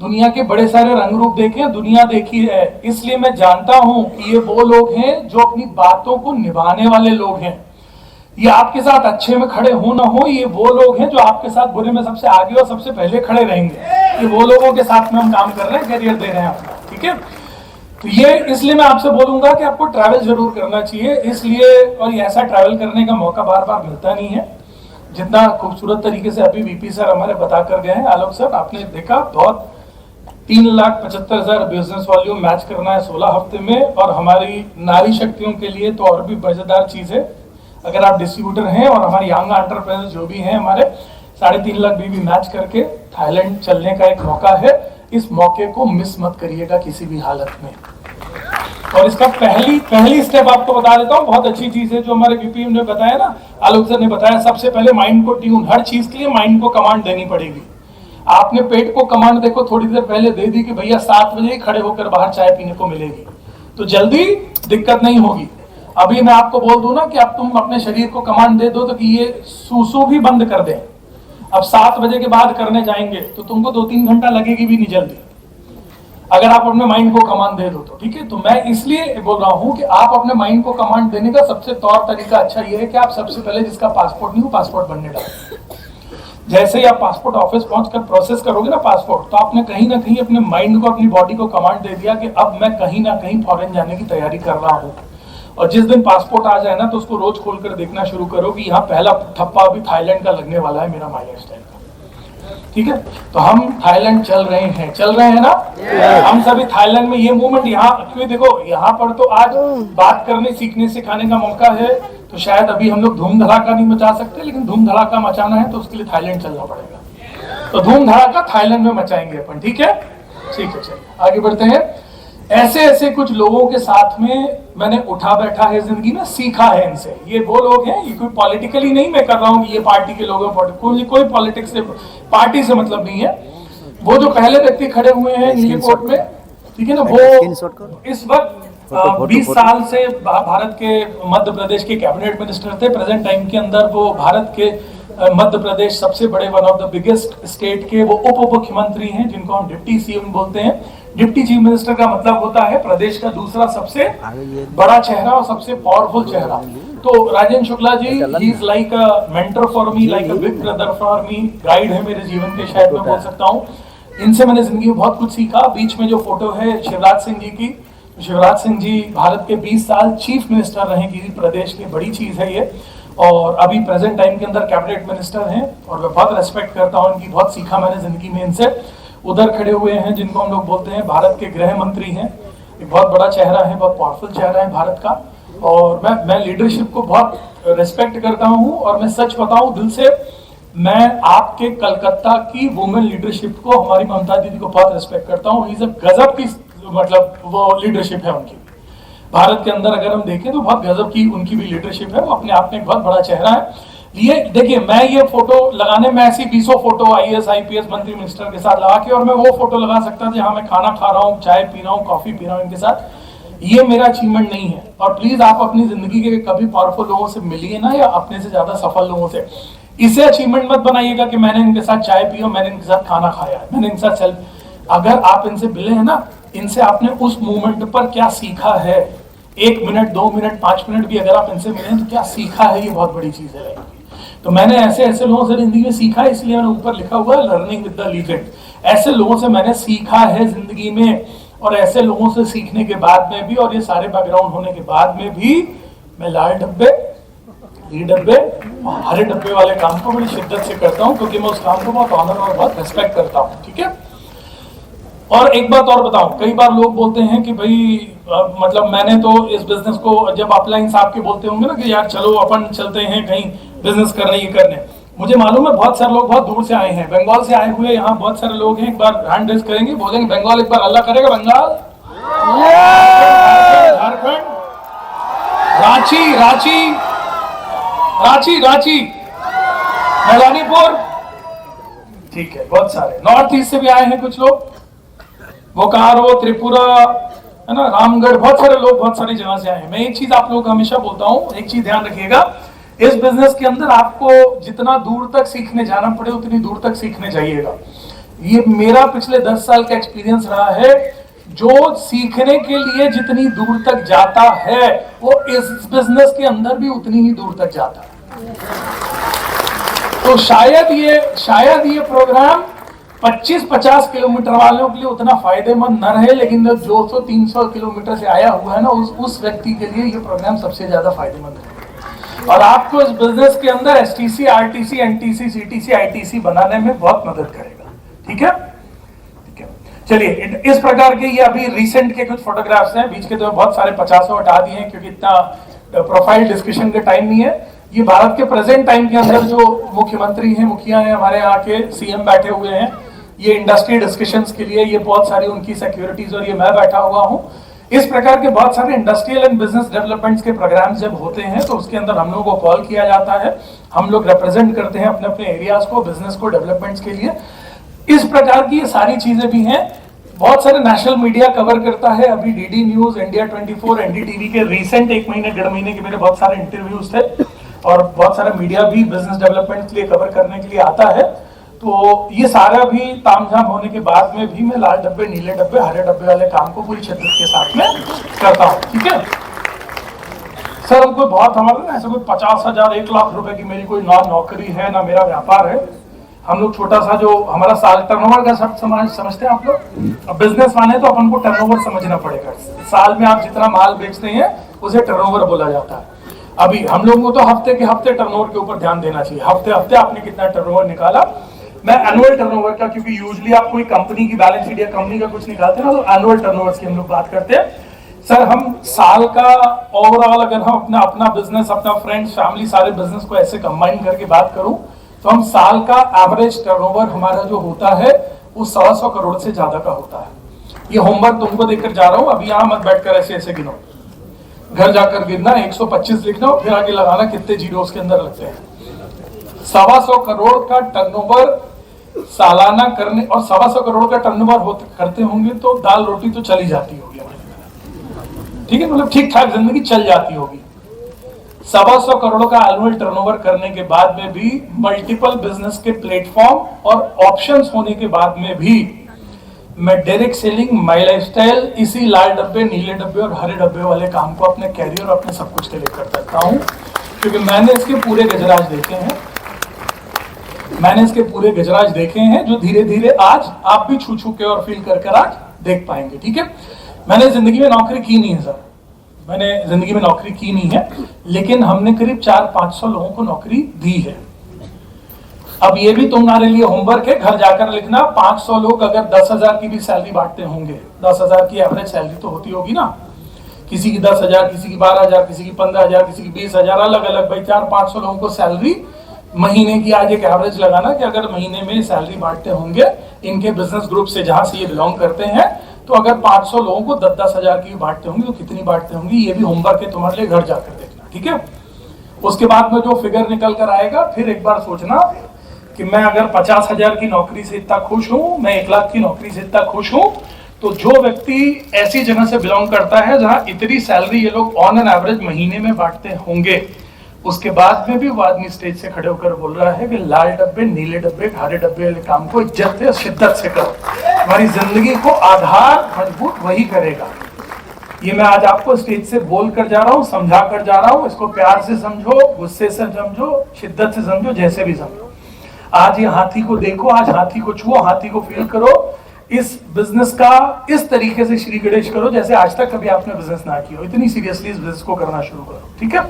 दुनिया के बड़े सारे रंग रूप देखे, दुनिया देखी है, इसलिए मैं जानता हूं कि ये वो लोग हैं जो अपनी बातों को निभाने वाले लोग हैं। ये आपके साथ अच्छे में खड़े हो ना हो, ये वो लोग हैं जो आपके साथ बुरे में सबसे आगे और सबसे पहले खड़े रहेंगे। ये वो लोगों के साथ में हम काम कर रहे हैं, करियर दे रहे हैं अपना। ठीक है, तो ये इसलिए मैं आपसे बोलूंगा कि आपको ट्रैवल जरूर करना चाहिए, इसलिए, और ऐसा ट्रैवल करने का मौका बार बार मिलता नहीं है जितना खूबसूरत तरीके से अभी वीपी सर हमारे बता कर गए हैं। आलोक सर, आपने देखा, बहुत 3,75,000 बिजनेस वॉल्यूम मैच करना है 16 हफ्ते में, और हमारी नारी शक्तियों के लिए तो और भी मजेदार चीज है। अगर आप डिस्ट्रीब्यूटर हैं और हमारे यंग एंटरप्रेन्योर जो भी हैं हमारे, 3.5 लाख भी मैच करके थाईलैंड चलने का एक मौका है। इस मौके को मिस मत करिएगा किसी भी हालत में। और इसका पहली स्टेप आपको बता देता हूँ, बहुत अच्छी चीज है जो हमारे वीपी ने बताया ना, आलोक सर ने बताया। सबसे पहले माइंड को ट्यून, हर चीज के लिए माइंड को कमांड देनी पड़ेगी। आपने पेट को कमांड देखो थोड़ी देर पहले दे दी कि भैया 7 बजे खड़े होकर बाहर चाय पीने को मिलेगी, तो जल्दी दिक्कत नहीं होगी। अभी मैं आपको बोल दूं ना कि अब तुम अपने शरीर को कमांड दे दो तो कि ये सूसू भी बंद कर दे, अब 7 बजे के बाद करने जाएंगे तो तुमको 2-3 घंटा लगेगी भी नहीं जल्दी, अगर आप अपने माइंड को कमांड दे दो तो। ठीक है, तो मैं इसलिए बोल रहा हूं कि आप अपने माइंड को कमांड देने का सबसे तौर तरीका अच्छा ये है कि आप सबसे पहले जिसका पासपोर्ट नहीं हो, पासपोर्ट बनने डालो। जैसे ही आप पासपोर्ट ऑफिस पहुंचकर प्रोसेस करोगे ना पासपोर्ट, तो आपने कहीं ना कहीं अपने माइंड को, अपनी बॉडी को कमांड दे दिया कि अब मैं कहीं ना कहीं फॉरेन जाने की तैयारी कर रहा हूं। और जिस दिन पासपोर्ट आ जाए ना, तो उसको रोज खोलकर देखना शुरू करो कि यहाँ पहला ठप्पा अभी थाईलैंड का लगने वाला है, मेरा माई लाइफस्टाइल का। ठीक है, तो हम थाईलैंड चल रहे हैं ना, हम सभी थाईलैंड में। ये मूवमेंट यहाँ क्यों, देखो यहाँ पर तो आज बात करने, सीखने, सिखाने का मौका है, तो शायद अभी हम लोग धूम धड़ाका नहीं मचा सकते, लेकिन धूम धड़ाका मचाना है तो उसके लिए थाईलैंड चलना पड़ेगा। तो धूम धड़ाका थाईलैंड में मचाएंगे अपन। ठीक है, चलिए आगे बढ़ते हैं। ऐसे कुछ लोगों के साथ में मैंने उठा बैठा है जिंदगी में, सीखा है इनसे। ये वो लोग हैं, ये कोई पॉलिटिकली नहीं मैं कर रहा हूँ कि ये पार्टी के लोग हैं, कोई पॉलिटिक्स से, पार्टी से मतलब नहीं है। वो जो पहले व्यक्ति खड़े हुए हैं नीले कोट में, ठीक है ना, वो इस वक्त 20 साल से भारत के मध्य प्रदेश के कैबिनेट मिनिस्टर थे। प्रेजेंट टाइम के अंदर वो भारत के मध्य प्रदेश सबसे बड़े one of the biggest state के वो उप मुख्यमंत्री हैं, जिनको हम डिप्टी सीएम बोलते हैं। डिप्टी चीफ मिनिस्टर का मतलब होता है प्रदेश का दूसरा सबसे बड़ा चेहरा और सबसे पावरफुल चेहरा। तो Rajendra Shukla ji, he is like a mentor for me, like a big brother for me, guide है मेरे जीवन के, शायद मैं बोल सकता हूँ। इनसे मैंने जिंदगी में बहुत कुछ सीखा। बीच में जो फोटो है शिवराज सिंह जी की, शिवराज सिंह जी भारत के 20 साल चीफ मिनिस्टर रहे किसी प्रदेश के, बड़ी चीज है ये। और अभी प्रेजेंट टाइम के अंदर कैबिनेट मिनिस्टर हैं और मैं बहुत रेस्पेक्ट करता हूँ इनकी, बहुत सीखा मैंने जिंदगी में इनसे। उधर खड़े हुए हैं जिनको हम लोग बोलते हैं भारत के गृह मंत्री हैं, एक बहुत बड़ा चेहरा है, बहुत पावरफुल चेहरा है भारत का। और मैं लीडरशिप को बहुत रेस्पेक्ट करता हूँ और मैं सच बताऊं दिल से, मैं आपके कलकत्ता की वुमेन लीडरशिप को, हमारी ममता दीदी को बहुत रेस्पेक्ट करता हूँ। गजब की मतलब वो लीडरशिप है उनकी भारत के अंदर। अगर हम देखें तो बहुत गजब की उनकी भी लीडरशिप है, वो अपने आप में एक बहुत बड़ा चेहरा है। ये देखिए, मैं ये फोटो लगाने में ऐसी 20 फोटो आईएएस आईपीएस मंत्री मिनिस्टर के साथ लगा के, और मैं वो फोटो लगा सकता था जहां मैं खाना खा रहा हूँ, चाय पी रहा हूँ, कॉफी पी रहा हूँ इनके साथ। ये मेरा अचीवमेंट नहीं है। और प्लीज आप अपनी जिंदगी के कभी पावरफुल लोगों से मिलिए ना, या अपने से ज्यादा सफल लोगों से। इसे अचीवमेंट मत बनाइएगा कि मैंने इनके साथ चाय पी, मैंने इनके साथ खाना खाया, मैंने इनके साथ सेल्फ। अगर आप इनसे मिले हैं ना, इनसे आपने उस मोमेंट पर क्या सीखा है, 1 मिनट 2 मिनट 5 मिनट भी अगर आप इनसे मिले तो क्या सीखा है, ये बहुत बड़ी चीज है। तो मैंने ऐसे लोगों से जिंदगी में सीखा, इसलिए मैंने ऊपर लिखा हुआ है लर्निंग विद द लीजेंड। ऐसे लोगों से मैंने सीखा है जिंदगी में, और ऐसे लोगों से सीखने के बाद में भी, और ये सारे बैकग्राउंड होने के बाद में भी, मैं लाल डब्बे, नीले डब्बे, हरे डब्बे वाले काम को बड़ी शिद्दत से करता हूँ, क्योंकि मैं उस काम को बहुत ऑनर और बहुत रेस्पेक्ट करता हूँ। ठीक है। और एक बात और बताऊं, कई बार लोग बोलते हैं कि भाई मतलब मैंने तो इस बिजनेस को, जब अपलाइन साहब के बोलते होंगे ना कि यार चलो अपन चलते हैं कहीं बिजनेस करने, ये करने, मुझे मालूम है बहुत सारे लोग बहुत दूर से आए हैं, बंगाल से आए हुए यहाँ बहुत सारे लोग हैं। एक बार हैंड रेज करेंगे, बोलेंगे बंगाल, एक बार अल्लाह करेगा बंगाल, झारखंड, रांची रांची रांची रांची मलानीपुर, ठीक है, बहुत सारे नॉर्थ ईस्ट से भी आए हैं कुछ लोग, बोकारो, त्रिपुरा, है ना, रामगढ़, बहुत सारे लोग बहुत सारी जगह से आए हैं। मैं एक चीज आप लोगों को हमेशा बोलता हूँ, एक चीज ध्यान रखिएगा, इस बिजनेस के अंदर आपको जितना दूर तक सीखने जाना पड़े उतनी दूर तक सीखने जाइएगा। ये मेरा पिछले 10 साल का एक्सपीरियंस रहा है। जो सीखने के लिए जितनी दूर तक जाता है, वो इस बिजनेस के अंदर भी उतनी ही दूर तक जाता है। तो शायद ये प्रोग्राम 25-50 किलोमीटर वालों के लिए उतना फायदेमंद न रहे, लेकिन जो 200-300 किलोमीटर से आया हुआ है ना, उस व्यक्ति के लिए ये प्रोग्राम सबसे ज्यादा फायदेमंद है। और आपको इस बिजनेस के अंदर STC, RTC, NTC, CTC, ITC बनाने में बहुत मदद करेगा। ठीक है, ठीक है। चलिए, इस प्रकार के ये अभी रिसेंट के कुछ फोटोग्राफ्स हैं, बीच के तो बहुत सारे 50 हटा दिए हैं क्योंकि इतना प्रोफाइल डिस्कशन का टाइम नहीं है। ये भारत के प्रेजेंट टाइम के अंदर जो मुख्यमंत्री हैं, मुखिया हैं, हमारे यहाँ के सीएम बैठे हुए हैं, ये इंडस्ट्री डिस्कशंस के लिए, ये बहुत सारी उनकी सिक्योरिटीज, और ये मैं बैठा हुआ हूँ। इस प्रकार के बहुत सारे इंडस्ट्रियल एंड बिजनेस डेवलपमेंट्स के प्रोग्राम्स जब होते हैं तो उसके अंदर हम लोगों को कॉल किया जाता है, हम लोग रिप्रेजेंट करते हैं अपने अपने एरियाज को बिजनेस को डेवलपमेंट्स के लिए। इस प्रकार की ये सारी चीजें भी हैं। बहुत सारे नेशनल मीडिया कवर करता है, अभी डीडी न्यूज, इंडिया 24, एनडीटीवी के रिसेंट 1 महीने 1.5 महीने के मेरे बहुत सारे इंटरव्यूज थे, और बहुत सारा मीडिया भी बिजनेस डेवलपमेंट के लिए कवर करने के लिए आता है। तो ये सारा भी तामझाम होने के बाद में भी मैं लाल डब्बे, नीले डब्बे, हरे डब्बे वाले काम को पूरी शिद्दत के साथ में करता हूँ। ठीक है सर, हमको बहुत हमारा ना ऐसा कोई 50,000 1 लाख रुपए की मेरी कोई ना नौकरी है ना मेरा व्यापार है। हम लोग छोटा सा जो हमारा साल टर्नओवर का सब समझते हैं आप लोग, अब बिजनेस माने तो अपन को टर्नओवर समझना पड़ेगा। साल में आप जितना माल बेचते हैं उसे टर्नओवर बोला जाता है। अभी हम लोगों को तो हफ्ते के हफ्ते टर्नओवर के ऊपर ध्यान देना चाहिए, हफ्ते हफ्ते आपने कितना टर्नओवर निकाला। मैं एनुअल टर्नओवर का, क्योंकि यूजुअली आप कोई कंपनी की बैलेंस शीट या कंपनी का कुछ निकालते हैं ना, तो एनुअल टर्नओवर की हम लोग बात करते हैं। सर, हम साल का ओवरऑल अगर हम अपना बिजनेस, अपना फ्रेंड्स, फैमिली, सारे बिजनेस को ऐसे कंबाइन करके बात करूं तो हम साल का एवरेज टर्नओवर हमारा जो होता है वो 125 करोड़ से ज्यादा का होता है। ये होमवर्क तुमको देकर जा रहा हूं, अभी यहां मत बैठकर ऐसे ऐसे गिनो, घर जाकर गिनना, 125 लिखना और फिर आगे लगाना कितने जीरो उसके अंदर लगते हैं। 125 करोड़ का टर्नओवर सालाना करने, और 125 करोड़ का टर्नओवर करते होंगे तो दाल रोटी तो चली जाती होगी। ठीक है, मतलब ठीक ठाक जिंदगी चल जाती होगी। 125 करोड़ का एनुअल टर्नओवर करने के बाद में भी, मल्टीपल बिजनेस के प्लेटफॉर्म और ऑप्शंस होने के बाद में भी मैं डायरेक्ट सेलिंग, माई लाइफस्टाइल, इसी लाल डब्बे, नीले डब्बे और हरे डब्बे वाले काम को अपने कैरियर और अपने सब कुछ के लिए कर सकता हूं, क्योंकि मैंने इसके पूरे गजराज देखे हैं। मैंने इसके पूरे गजराज देखे हैं जो धीरे धीरे आज आप भी छू छू के और फील कर आज देख पाएंगे। ठीक है, मैंने जिंदगी में नौकरी की नहीं है सर, मैंने जिंदगी में नौकरी की नहीं है, लेकिन हमने करीब 400-500 लोगों को नौकरी दी है। अब ये भी तुम्हारे लिए होमवर्क है, घर जाकर लिखना, 500 लोग अगर 10,000 की भी सैलरी बांटते होंगे, 10,000 की एवरेज सैलरी तो होती होगी ना, किसी की 10,000, किसी की 12,000, किसी की 15,000, किसी की 20,000, अलग अलग, भाई 400-500 लोगों को सैलरी महीने की आज एक एवरेज लगाना कि अगर महीने में सैलरी बांटते होंगे इनके बिजनेस ग्रुप से जहां से ये बिलोंग करते हैं, तो अगर 500 लोगों को 10,000 की बांटते होंगे तो कितनी बांटते होंगे, ये भी होमवर्क है तुम्हारे लिए, घर जाकर देखना। ठीक है, उसके बाद में जो फिगर निकल कर आएगा, फिर एक बार सोचना कि मैं अगर 50,000 की नौकरी से इतना खुश हूं, मैं 1 लाख की नौकरी से इतना खुश हूं, तो जो व्यक्ति ऐसी जगह से बिलोंग करता है जहां इतनी सैलरी ये लोग ऑन एन एवरेज महीने में बांटते होंगे, उसके बाद में भी वो आदमी स्टेज से खड़े होकर बोल रहा है कि लाल डब्बे, नीले डब्बे, हरे डब्बे वाले काम को इज्जत से, शिद्दत से करो, हमारी जिंदगी को आधार मजबूत वही करेगा। ये मैं आज आपको स्टेज से बोल कर जा रहा हूँ, समझा कर जा रहा हूँ, इसको प्यार से समझो, गुस्से से समझो, शिद्दत से समझो, जैसे भी समझो। आज ये हाथी को देखो, आज हाथी को छुओ, हाथी को फील करो, इस बिजनेस का इस तरीके से श्री गणेश करो जैसे आज तक कभी आपने बिजनेस ना किया हो, इतनी सीरियसली इस बिजनेस को करना शुरू करो। ठीक है,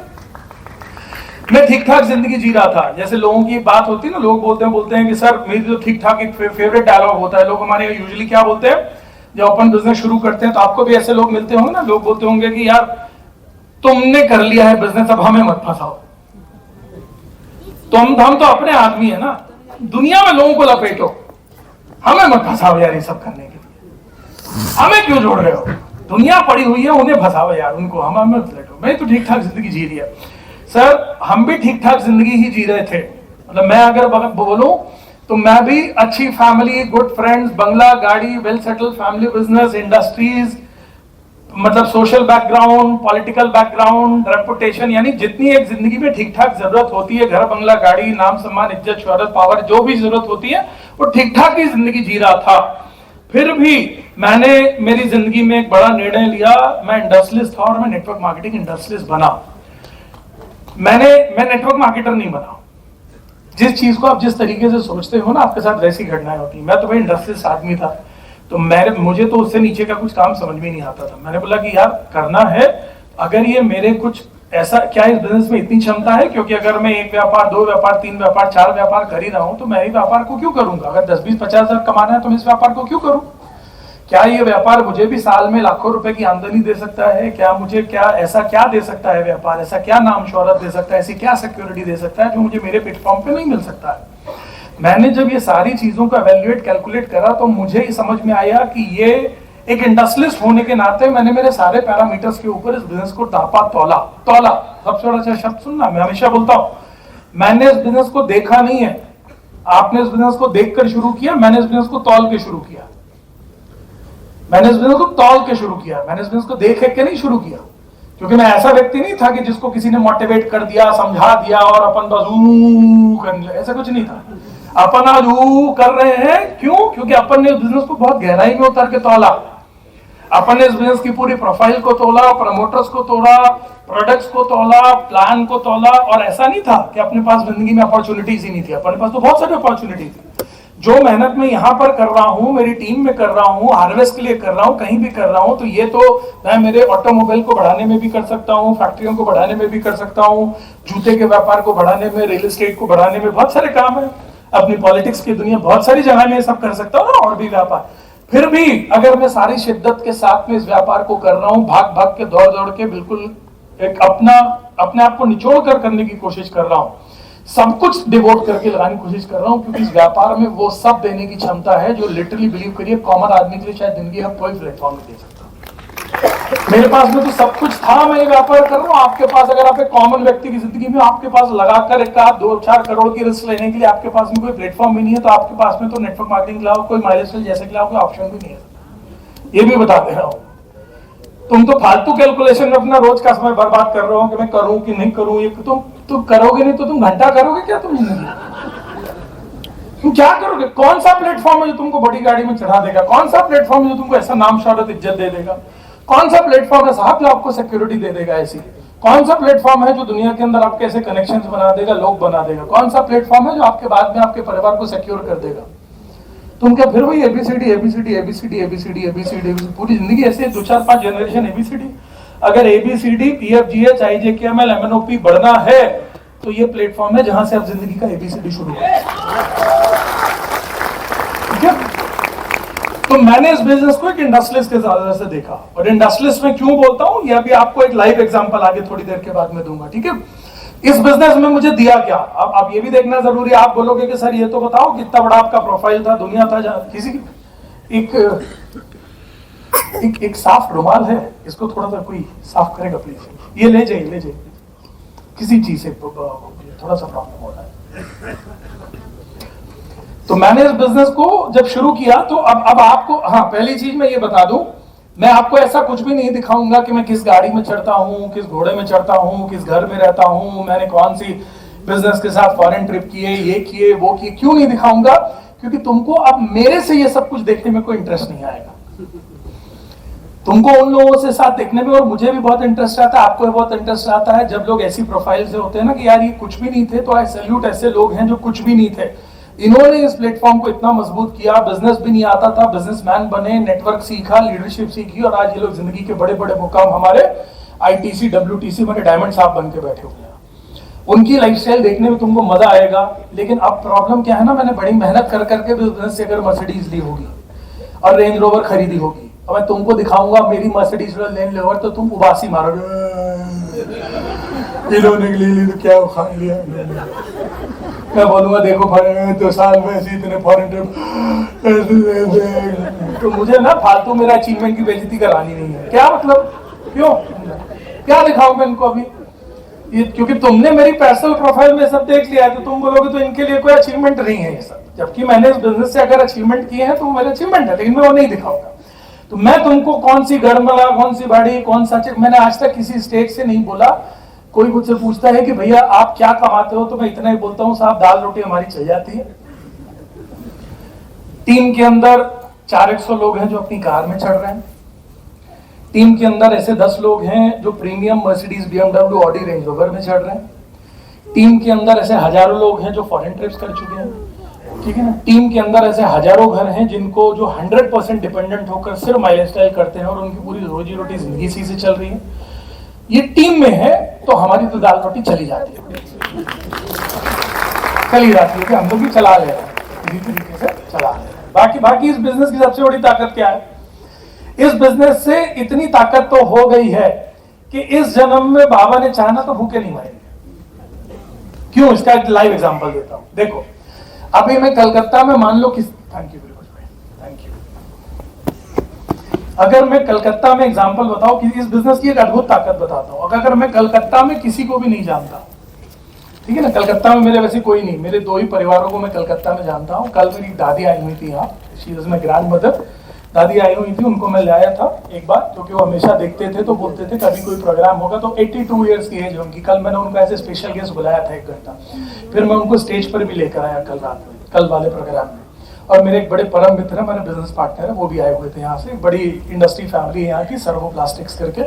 मैं ठीक ठाक जिंदगी जी रहा था, जैसे लोगों की बात होती है ना, लोग बोलते हैं कि सर मेरी तो ठीक ठाक, एक फेवरेट डायलॉग होता है, लोग हमारे यूजुअली क्या बोलते हैं जब अपन बिजनेस शुरू करते हैं, तो आपको भी ऐसे लोग मिलते होंगे ना, लोग बोलते होंगे कि यार तुमने कर लिया है बिजनेस, अब हमें मत फंसाओ, हम तो अपने आदमी है ना, दुनिया में लोगों को लपेटो, हमें मत फंसाओ यार, ये सब करने के लिए हमें क्यों जोड़ रहे हो, दुनिया पड़ी हुई है, उन्हें फंसाओ यार, उनको हमें मत लपेटो, मैं तो ठीक ठाक जिंदगी जी रही है। सर हम भी ठीक ठाक जिंदगी ही जी रहे थे, मतलब मैं अगर बोलूं तो मैं भी अच्छी फैमिली, गुड फ्रेंड्स, बंगला, गाड़ी, well settled family, business, industries, मतलब social background, political background, reputation, यानी जितनी एक जिंदगी में ठीक ठाक जरूरत होती है, घर, बंगला, गाड़ी, नाम, सम्मान, इज्जत, शोहरत, पावर, जो भी जरूरत होती है, वो ठीक ठाक ही जिंदगी जी रहा था। फिर भी मैंने मेरी जिंदगी में एक बड़ा निर्णय लिया, मैं इंडस्ट्रियलिस्ट था और मैं नेटवर्क मार्केटिंग इंडस्ट्रियलिस्ट बना। मैं नेटवर्क मार्केटर नहीं बना। जिस चीज को आप जिस तरीके से सोचते हो ना, आपके साथ वैसी घटनाएं होती। मैं तो भाई इंडस्ट्रियलिस्ट आदमी था, तो मुझे तो उससे नीचे का कुछ काम समझ में नहीं आता था। मैंने बोला कि यार करना है, अगर ये मेरे कुछ ऐसा, क्या इस बिजनेस में इतनी क्षमता है, क्योंकि अगर मैं 1 व्यापार, 2 व्यापार, 3 व्यापार, 4 व्यापार कर ही रहा हूं, तो मैं इस व्यापार को क्यों करूंगा? अगर 10, 20, 50 हजार कमाना है तो मैं इस व्यापार को क्यों करूं? क्या ये व्यापार मुझे भी साल में लाखों रुपए की आमदनी दे सकता है? क्या मुझे ऐसा क्या दे सकता है व्यापार, ऐसा क्या नाम शोहरत दे सकता है, ऐसी क्या सिक्योरिटी दे सकता है जो मुझे मेरे प्लेटफॉर्म पे नहीं मिल सकता है? मैंने जब ये सारी चीजों को एवेल्युएट, कैलकुलेट करा, तो मुझे ये समझ में आया कि ये एक इंडस्ट्रियलिस्ट होने के नाते मैंने मेरे सारे पैरामीटर्स के ऊपर इस बिजनेस को तौला। सबसे बड़ा शब्द सुनना, मैं हमेशा बोलता हूं, मैंने इस बिजनेस को देखा नहीं है, आपने इस बिजनेस को देखकर शुरू किया, मैंने इस बिजनेस को तौल के शुरू किया। मैंने इस बिजनेस को तौल के शुरू किया, मैंने इस बिजनेस को देख के नहीं शुरू किया, क्योंकि मैं ऐसा व्यक्ति नहीं था कि जिसको किसी ने मोटिवेट कर दिया, समझा दिया और अपन बस कर लिया, ऐसा कुछ नहीं था। अपन आज कर रहे हैं, क्यों? क्योंकि अपन ने इस बिजनेस को बहुत गहराई में उतर के तौला। अपन ने इस बिजनेस की पूरी प्रोफाइल को तोला, प्रमोटर्स को तोला, प्रोडक्ट्स को तोला, प्लान को तोला, और ऐसा नहीं था कि अपने पास जिंदगी में अपॉर्चुनिटीज ही नहीं थी, अपने पास तो बहुत सारी अपॉर्चुनिटी थी। जो मेहनत मैं यहाँ पर कर रहा हूँ, मेरी टीम में कर रहा हूँ, हार्वेस्ट के लिए कर रहा हूँ, कहीं भी कर रहा हूँ, तो ये तो मैं मेरे ऑटोमोबाइल को बढ़ाने में भी कर सकता हूँ, फैक्ट्रियों को बढ़ाने में भी कर सकता हूँ, जूते के व्यापार को बढ़ाने में, रियल एस्टेट को बढ़ाने में, बहुत सारे काम है। अपनी पॉलिटिक्स की दुनिया, बहुत सारी जगह में सब कर सकता हूँ और भी व्यापार। फिर भी अगर मैं सारी शिद्दत के साथ में इस व्यापार को कर रहा हूँ, भाग के, दौड़ के, बिल्कुल एक अपने आप को निचोड़ कर करने की कोशिश कर रहा हूँ, सब कुछ डिवोट करके लगाने की कोशिश कर रहा हूं, क्योंकि इस व्यापार में वो सब देने की क्षमता है जो लिटरली, बिलीव करिए, कॉमन आदमी के लिए शायद जिंदगी हम कोई प्लेटफॉर्म नहीं दे सकता। मेरे पास में तो सब कुछ था, मैं ये व्यापार कर रहा हूं। आपके पास, अगर आप एक कॉमन व्यक्ति की जिंदगी में आपके पास लगाकर 1, 2, 4 करोड़ की रिस्क लेने के लिए आपके पास में कोई प्लेटफॉर्म भी नहीं है, तो आपके पास में तो नेटवर्क मार्केटिंग के अलावा कोई माइलेज जैसे के अलावा कोई ऑप्शन भी नहीं है। ये भी बता दे रहा हूं। तुम तो फालतू कैलकुलेशन में अपना रोज का समय बर्बाद कर रहे हो कि मैं करूं कि नहीं करूं। ये तुम करोगे नहीं तो तुम घंटा करोगे क्या? तुम क्या करोगे? कौन सा प्लेटफॉर्म है जो तुमको बड़ी गाड़ी में चढ़ा देगा? कौन सा प्लेटफॉर्म है जो तुमको ऐसा नाम शौहरत इज्जत दे देगा? कौन सा प्लेटफॉर्म है साहब जो आपको सिक्योरिटी दे देगा ऐसी? कौन सा प्लेटफॉर्म है जो दुनिया के अंदर आपके ऐसे कनेक्शंस बना देगा, लोग बना देगा? कौन सा प्लेटफॉर्म है जो आपके बाद में आपके परिवार को सिक्योर कर देगा? तुम क्या फिर वही A B C D A B C D A B C D A B C D A B C D पूरी जिंदगी ऐसे 2-4-5 जनरेशन एबीसीडी? अगर एबीसीडी पीएफजीएच आईजेकेएमएल एमएनओपी बढ़ना है तो ये प्लेटफॉर्म है जहां से अब जिंदगी का एबीसीडी शुरू होगा। ठीक है? तो मैंने इस बिजनेस को एक इंडस्ट्रियलिस्ट के नजर से देखा, और इंडस्ट्रियलिस्ट में क्यों बोलता हूं ये अभी आपको एक लाइव एग्जांपल आगे थोड़ी देर के बाद में दूंगा। ठीक है? इस बिजनेस में मुझे दिया क्या, अब ये भी देखना जरूरी है। आप बोलोगे कि सर ये तो बताओ कितना बड़ा आपका प्रोफाइल था, दुनिया था, किसी एक साफ रुमाल है, इसको थोड़ा सा कोई साफ करेगा प्लीज? ये ले जाइए किसी चीज से थोड़ा सा प्रॉब्लम हो रहा है। तो मैंने इस बिजनेस को जब शुरू किया तो अब आपको, हाँ पहली चीज मैं ये बता दूं, मैं आपको ऐसा कुछ भी नहीं दिखाऊंगा कि मैं किस गाड़ी में चढ़ता हूं, किस घोड़े में चढ़ता हूं, किस घर में रहता हूं, मैंने कौन सी बिजनेस के साथ फॉरेन ट्रिप किए, ये किए वो किए। क्यों नहीं दिखाऊंगा? क्योंकि तुमको अब मेरे से ये सब कुछ देखने में कोई इंटरेस्ट नहीं आएगा। तुमको उन लोगों से साथ देखने में, और मुझे भी बहुत इंटरेस्ट आता है, आपको भी बहुत इंटरेस्ट आता है जब लोग ऐसी प्रोफाइल से होते हैं ना कि यार ये कुछ भी नहीं थे। तो आई सैल्यूट ऐसे लोग हैं जो कुछ भी नहीं थे। इन्होंने इस प्लेटफॉर्म को इतना मजबूत किया, बिजनेस भी नहीं आता था, बिजनेसमैन बने, नेटवर्क सीखा, लीडरशिप सीखी, और आज ये लोग जिंदगी के बड़े बड़े मुकाम हमारे आईटीसी डब्ल्यूटीसी में डायमंड साहब बन के बैठे हुए हैं। उनकी लाइफस्टाइल देखने में तुमको मजा आएगा। लेकिन अब प्रॉब्लम क्या है ना, मैंने बड़ी मेहनत कर करके बिजनेस से अगर मर्सिडीज ली होगी और रेंज रोवर खरीदी होगी, और मैं तुमको दिखाऊंगा मेरी मर्सिडीज रेंज रोवर, तो तुम उबासी मारोगे, इन्होंने ले ली तो क्या खा लिया। मैं बोलूंगा देखो तो साल में ऐसे इतने फॉरेन ट्रिप, तो मुझे ना फालतू मेरा अचीवमेंट की बेइज्जती करानी नहीं है। क्या मतलब, क्यों क्या दिखाऊं मैं इनको अभी? ये क्योंकि तुमने मेरी पर्सनल प्रोफाइल में सब देख लिया है, तो तुम बोलोगे तो इनके लिए कोई अचीवमेंट नहीं है ये सब। जबकि मैंने इस बिजनेस से अगर अचीवमेंट किए हैं तो मेरे अचीवमेंट है, लेकिन मैं वो नहीं दिखाऊंगा। तो मैं तुमको कौन सी गड़मला, कौन सी बाड़ी, कौन सा चीज, मैंने आज तक किसी स्टेज से नहीं बोला। कोई मुझसे पूछता है कि भैया आप क्या कमाते हो, तो मैं इतना ही बोलता हूं साहब दाल रोटी हमारी चल जाती है। टीम के अंदर 400 लोग हैं जो अपनी कार में चढ़ रहे हैं। टीम के अंदर ऐसे 10 लोग हैं जो premium Mercedes, BMW, Audi, range rover में चढ़ रहे हैं। टीम के अंदर ऐसे हजारों लोग हैं जो फॉरेन ट्रिप्स कर चुके हैं। ठीक है ना? टीम के अंदर ऐसे हजारों घर हैं जिनको जो 100% डिपेंडेंट होकर सिर्फ माइल स्टाइल करते हैं और उनकी पूरी रोजी रोटी जिंदगी इसी से चल रही है। ये टीम में है तो हमारी तो दाल रोटी चली जाती है, चली जाती है कि हम लोग भी चला ले रहे हैं, इसी तरीके से चला ले रहे हैं। बाकी इस बिजनेस की सबसे बड़ी ताकत क्या है? इस बिजनेस से इतनी ताकत तो हो गई है कि इस जन्म में बाबा ने चाहना तो भूखे नहीं मरेंगे। क्यों? इसका एक लाइव एग्जांपल देता हूं। देखो अभी मैं कलकत्ता में, मान लो किस, थैंक यू थैंक यू। अगर मैं कलकत्ता में एग्जांपल बताऊं कि इस बिजनेस की एक अद्भुत ताकत बताता हूं। अगर मैं कलकत्ता में किसी को भी नहीं जानता, ठीक है ना, कलकत्ता में मेरे वैसे कोई नहीं, मेरे 2 ही परिवारों को मैं कलकत्ता में जानता हूं। कल मेरी दादी आई हुई थी यहाँ, she was my grand mother. दादी आई हुई थी, उनको मैं लाया था एक बार, क्योंकि वो हमेशा देखते थे तो बोलते थे कभी कोई प्रोग्राम होगा। तो 82 ईयर्स की एज है उनकी। कल मैंने उनको ऐसे स्पेशल गेस्ट बुलाया था 1 घंटा, फिर मैं उनको स्टेज पर भी लेकर आया कल रात में, कल वाले प्रोग्राम में। और मेरे एक बड़े परम मित्र है, मेरे बिजनेस पार्टनर है, वो भी आए हुए थे यहाँ से। बड़ी इंडस्ट्री फैमिली है यहाँ की, सर्वो प्लास्टिक्स करके,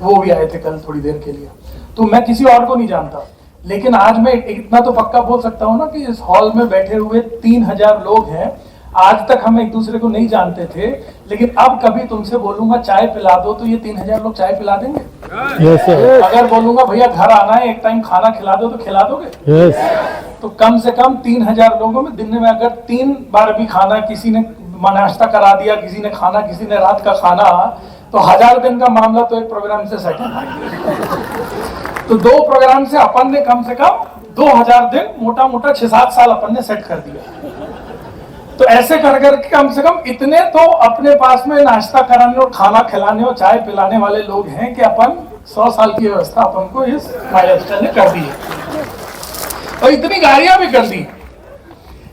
वो भी आए थे कल थोड़ी देर के लिए। तो मैं किसी और को नहीं जानता, लेकिन आज मैं इतना तो पक्का बोल सकता हूँ ना कि इस हॉल में बैठे हुए 3000 लोग हैं। आज तक हम एक दूसरे को नहीं जानते थे, लेकिन अब कभी तुमसे बोलूंगा चाय पिला दो तो ये 3000 लोग चाय पिला देंगे। yes, अगर बोलूंगा भैया घर आना है, एक टाइम खाना खिला दो, तो खिला दोगे। yes. तो कम से कम 3000 लोगों में दिन में अगर 3 बार भी खाना, किसी ने नाश्ता करा दिया, किसी ने खाना, किसी ने रात का खाना, तो 1000 दिन का मामला तो एक प्रोग्राम से सेट है। तो 2 प्रोग्राम से अपन ने कम से कम 2000 दिन, मोटा मोटा 6-7 साल अपन ने सेट कर दिया। तो ऐसे कर करके कम से कम इतने तो अपने पास में नाश्ता कराने और खाना खिलाने और चाय पिलाने वाले लोग हैं कि अपन 100 साल की व्यवस्था अपन को इस माइलस्टोन ने कर दी है। और इतनी गाड़ियां भी कर दी,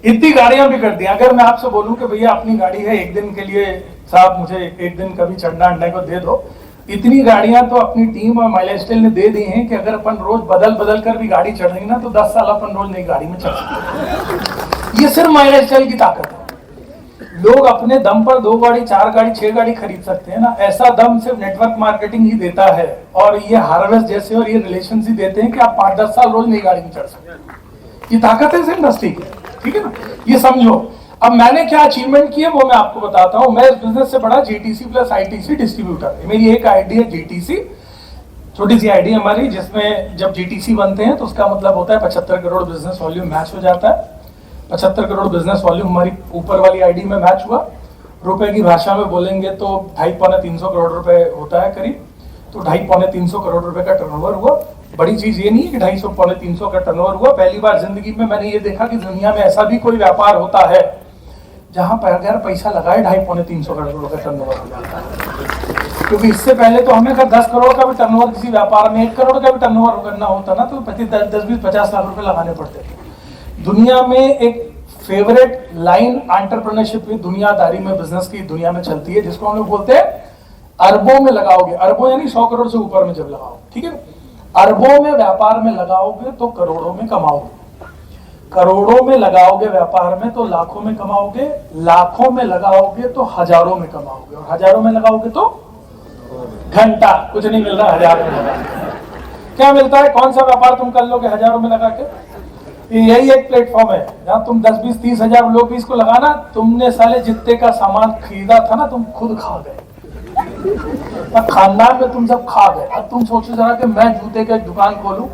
इतनी गाड़ियां भी कर दी। अगर मैं आपसे बोलूं कि भैया अपनी गाड़ी है, एक दिन के लिए साहब मुझे एक दिन कभी चढ़ना अड्डे को दे दो, इतनी गाड़ियां तो अपनी टीम और माइलस्टाइल ने दे दी हैं कि अगर अपन रोज बदल बदल कर भी गाड़ी चढ़ेंगे ना तो 10 साल अपन रोज नई गाड़ी में चढ़ सकते। ये सिर्फ माइलस्टाइल की ताकत है। लोग अपने दम पर 2 गाड़ी 4 गाड़ी 6 गाड़ी खरीद सकते हैं ना, ऐसा दम सिर्फ नेटवर्क मार्केटिंग ही देता है। और ये हार्वेस्ट जैसे और ये रिलेशन ही देते हैं कि आप 5-10 साल रोज नई गाड़ी में चढ़ सकते हैं। ये ताकत है इस इंडस्ट्री की, ठीक है ना, ये समझो। अब मैंने क्या अचीवमेंट किए वो मैं आपको बताता हूं। मैं इस बिजनेस से बड़ा जीटीसी प्लस आईटीसी डिस्ट्रीब्यूटर है। मेरी एक आईडी है जीटीसी, छोटी सी आईडी हमारी, जिसमें जब जीटीसी बनते हैं तो उसका मतलब होता है 75 करोड़ बिजनेस वॉल्यूम मैच हो जाता है। 75 करोड़ बिजनेस वॉल्यूम हमारी ऊपर वाली आईडी में मैच हुआ। रुपए की भाषा में बोलेंगे तो 250-300 करोड़ रुपए होता है करीब। तो 250-300 करोड़ रुपए का टर्नओवर हुआ। बड़ी चीज ये नहीं है कि 250-300 का टर्नओवर हुआ। पहली बार जिंदगी में मैंने ये देखा कि दुनिया में ऐसा भी कोई व्यापार होता है जहां पर अगर पैसा लगाए 250-300 करोड़ रुपए का टर्नओवर हो जाता है। क्योंकि इससे पहले तो हमें अगर 10 करोड़ का भी टर्नओवर किसी व्यापार में 1 करोड़ का भी टर्नओवर करना होता ना तो 10-20-50 लाख रुपए लगाने पड़ते थे। दुनिया में एक फेवरेट लाइन एंटरप्रेन्योरशिप में, दुनियादारी में, बिजनेस की दुनिया में चलती है, जिसको हम लोग बोलते हैं अरबों में लगाओगे। अरबों यानी 100 करोड़ से ऊपर में जब लगाओ, ठीक है। अरबों में व्यापार में लगाओगे तो करोड़ों में कमाओगे। करोड़ों में लगाओगे व्यापार में तो लाखों में कमाओगे। लाखों में लगाओगे तो हजारों में कमाओगे। और हजारों में लगाओगे तो घंटा कुछ नहीं मिल रहा, हजारों में लगाओगे क्या मिलता है? कौन सा व्यापार तुम कर लोगे हजारों में लगा के? यही एक प्लेटफॉर्म है जहां तुम 10-20-30 हजार लोग भी इसको लगाना, तुमने साले जितने का सामान खरीदा था ना तुम खुद खा गए। खानदान में तुम सब खा गए। अब तुम सोचो जरा कि मैं जूते का एक दुकान खोलूं,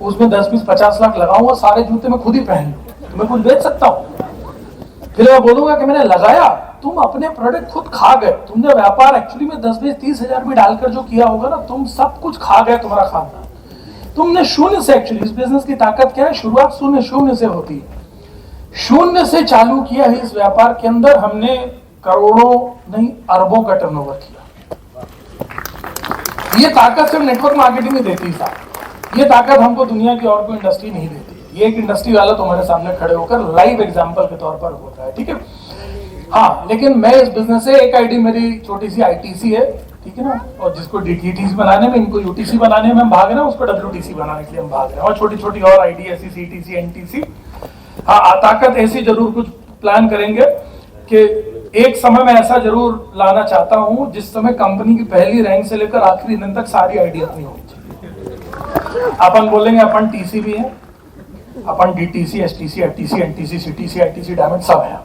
उसमें 10-20-50 लाख लगाऊंगा, सारे जूते मैं खुद ही पहन लूं, तो मैं कुछ बेच सकता हूं? फिर मैं बोलूंगा कि मैंने लगाया, तुम अपने प्रोडक्ट खुद खा गए। तुमने व्यापार एक्चुअली में 10-20-30 हजार भी डालकर जो किया होगा ना, तुम सब कुछ खा गए, तुम्हारा खानदान। तुमने शून्य से, एक्चुअली इस बिजनेस की ताकत क्या है, शुरुआत शून्य से होती है। शून्य से चालू किया है इस व्यापार के अंदर हमने, करोड़ों नहीं अरबों का टर्नओवर किया। ये ताकत सिर्फ नेटवर्क मार्केटिंग में देती है। ये ताकत हमको दुनिया की और कोई इंडस्ट्री नहीं देती। ये एक इंडस्ट्री वाला तुम्हारे सामने खड़े होकर लाइव एग्जांपल के तौर पर बोल रहा है, ठीक है। हाँ, लेकिन मैं इस बिजनेस से, एक आईडी मेरी छोटी सी आईटीसी है, ठीक है ना, और जिसको डीटीसी बनाने में, इनको यूटीसी बनाने में हम भाग रहे हैं, उसको डब्ल्यूटीसी बनाने के लिए हम भाग रहे हैं। और छोटी छोटी और आईडी ऐसी सीटीसी, एनटीसी। हाँ, ताकत ऐसी जरूर कुछ प्लान करेंगे कि एक समय में ऐसा जरूर लाना चाहता हूं जिस समय कंपनी की पहली रैंक से लेकर आखिरी दिन तक सारी आईडी अपनी होगी। अपन बोलेंगे अपन टीसी भी है, अपन DTC, STC, FTC, NTC, CTC, ITC, diamond सब है।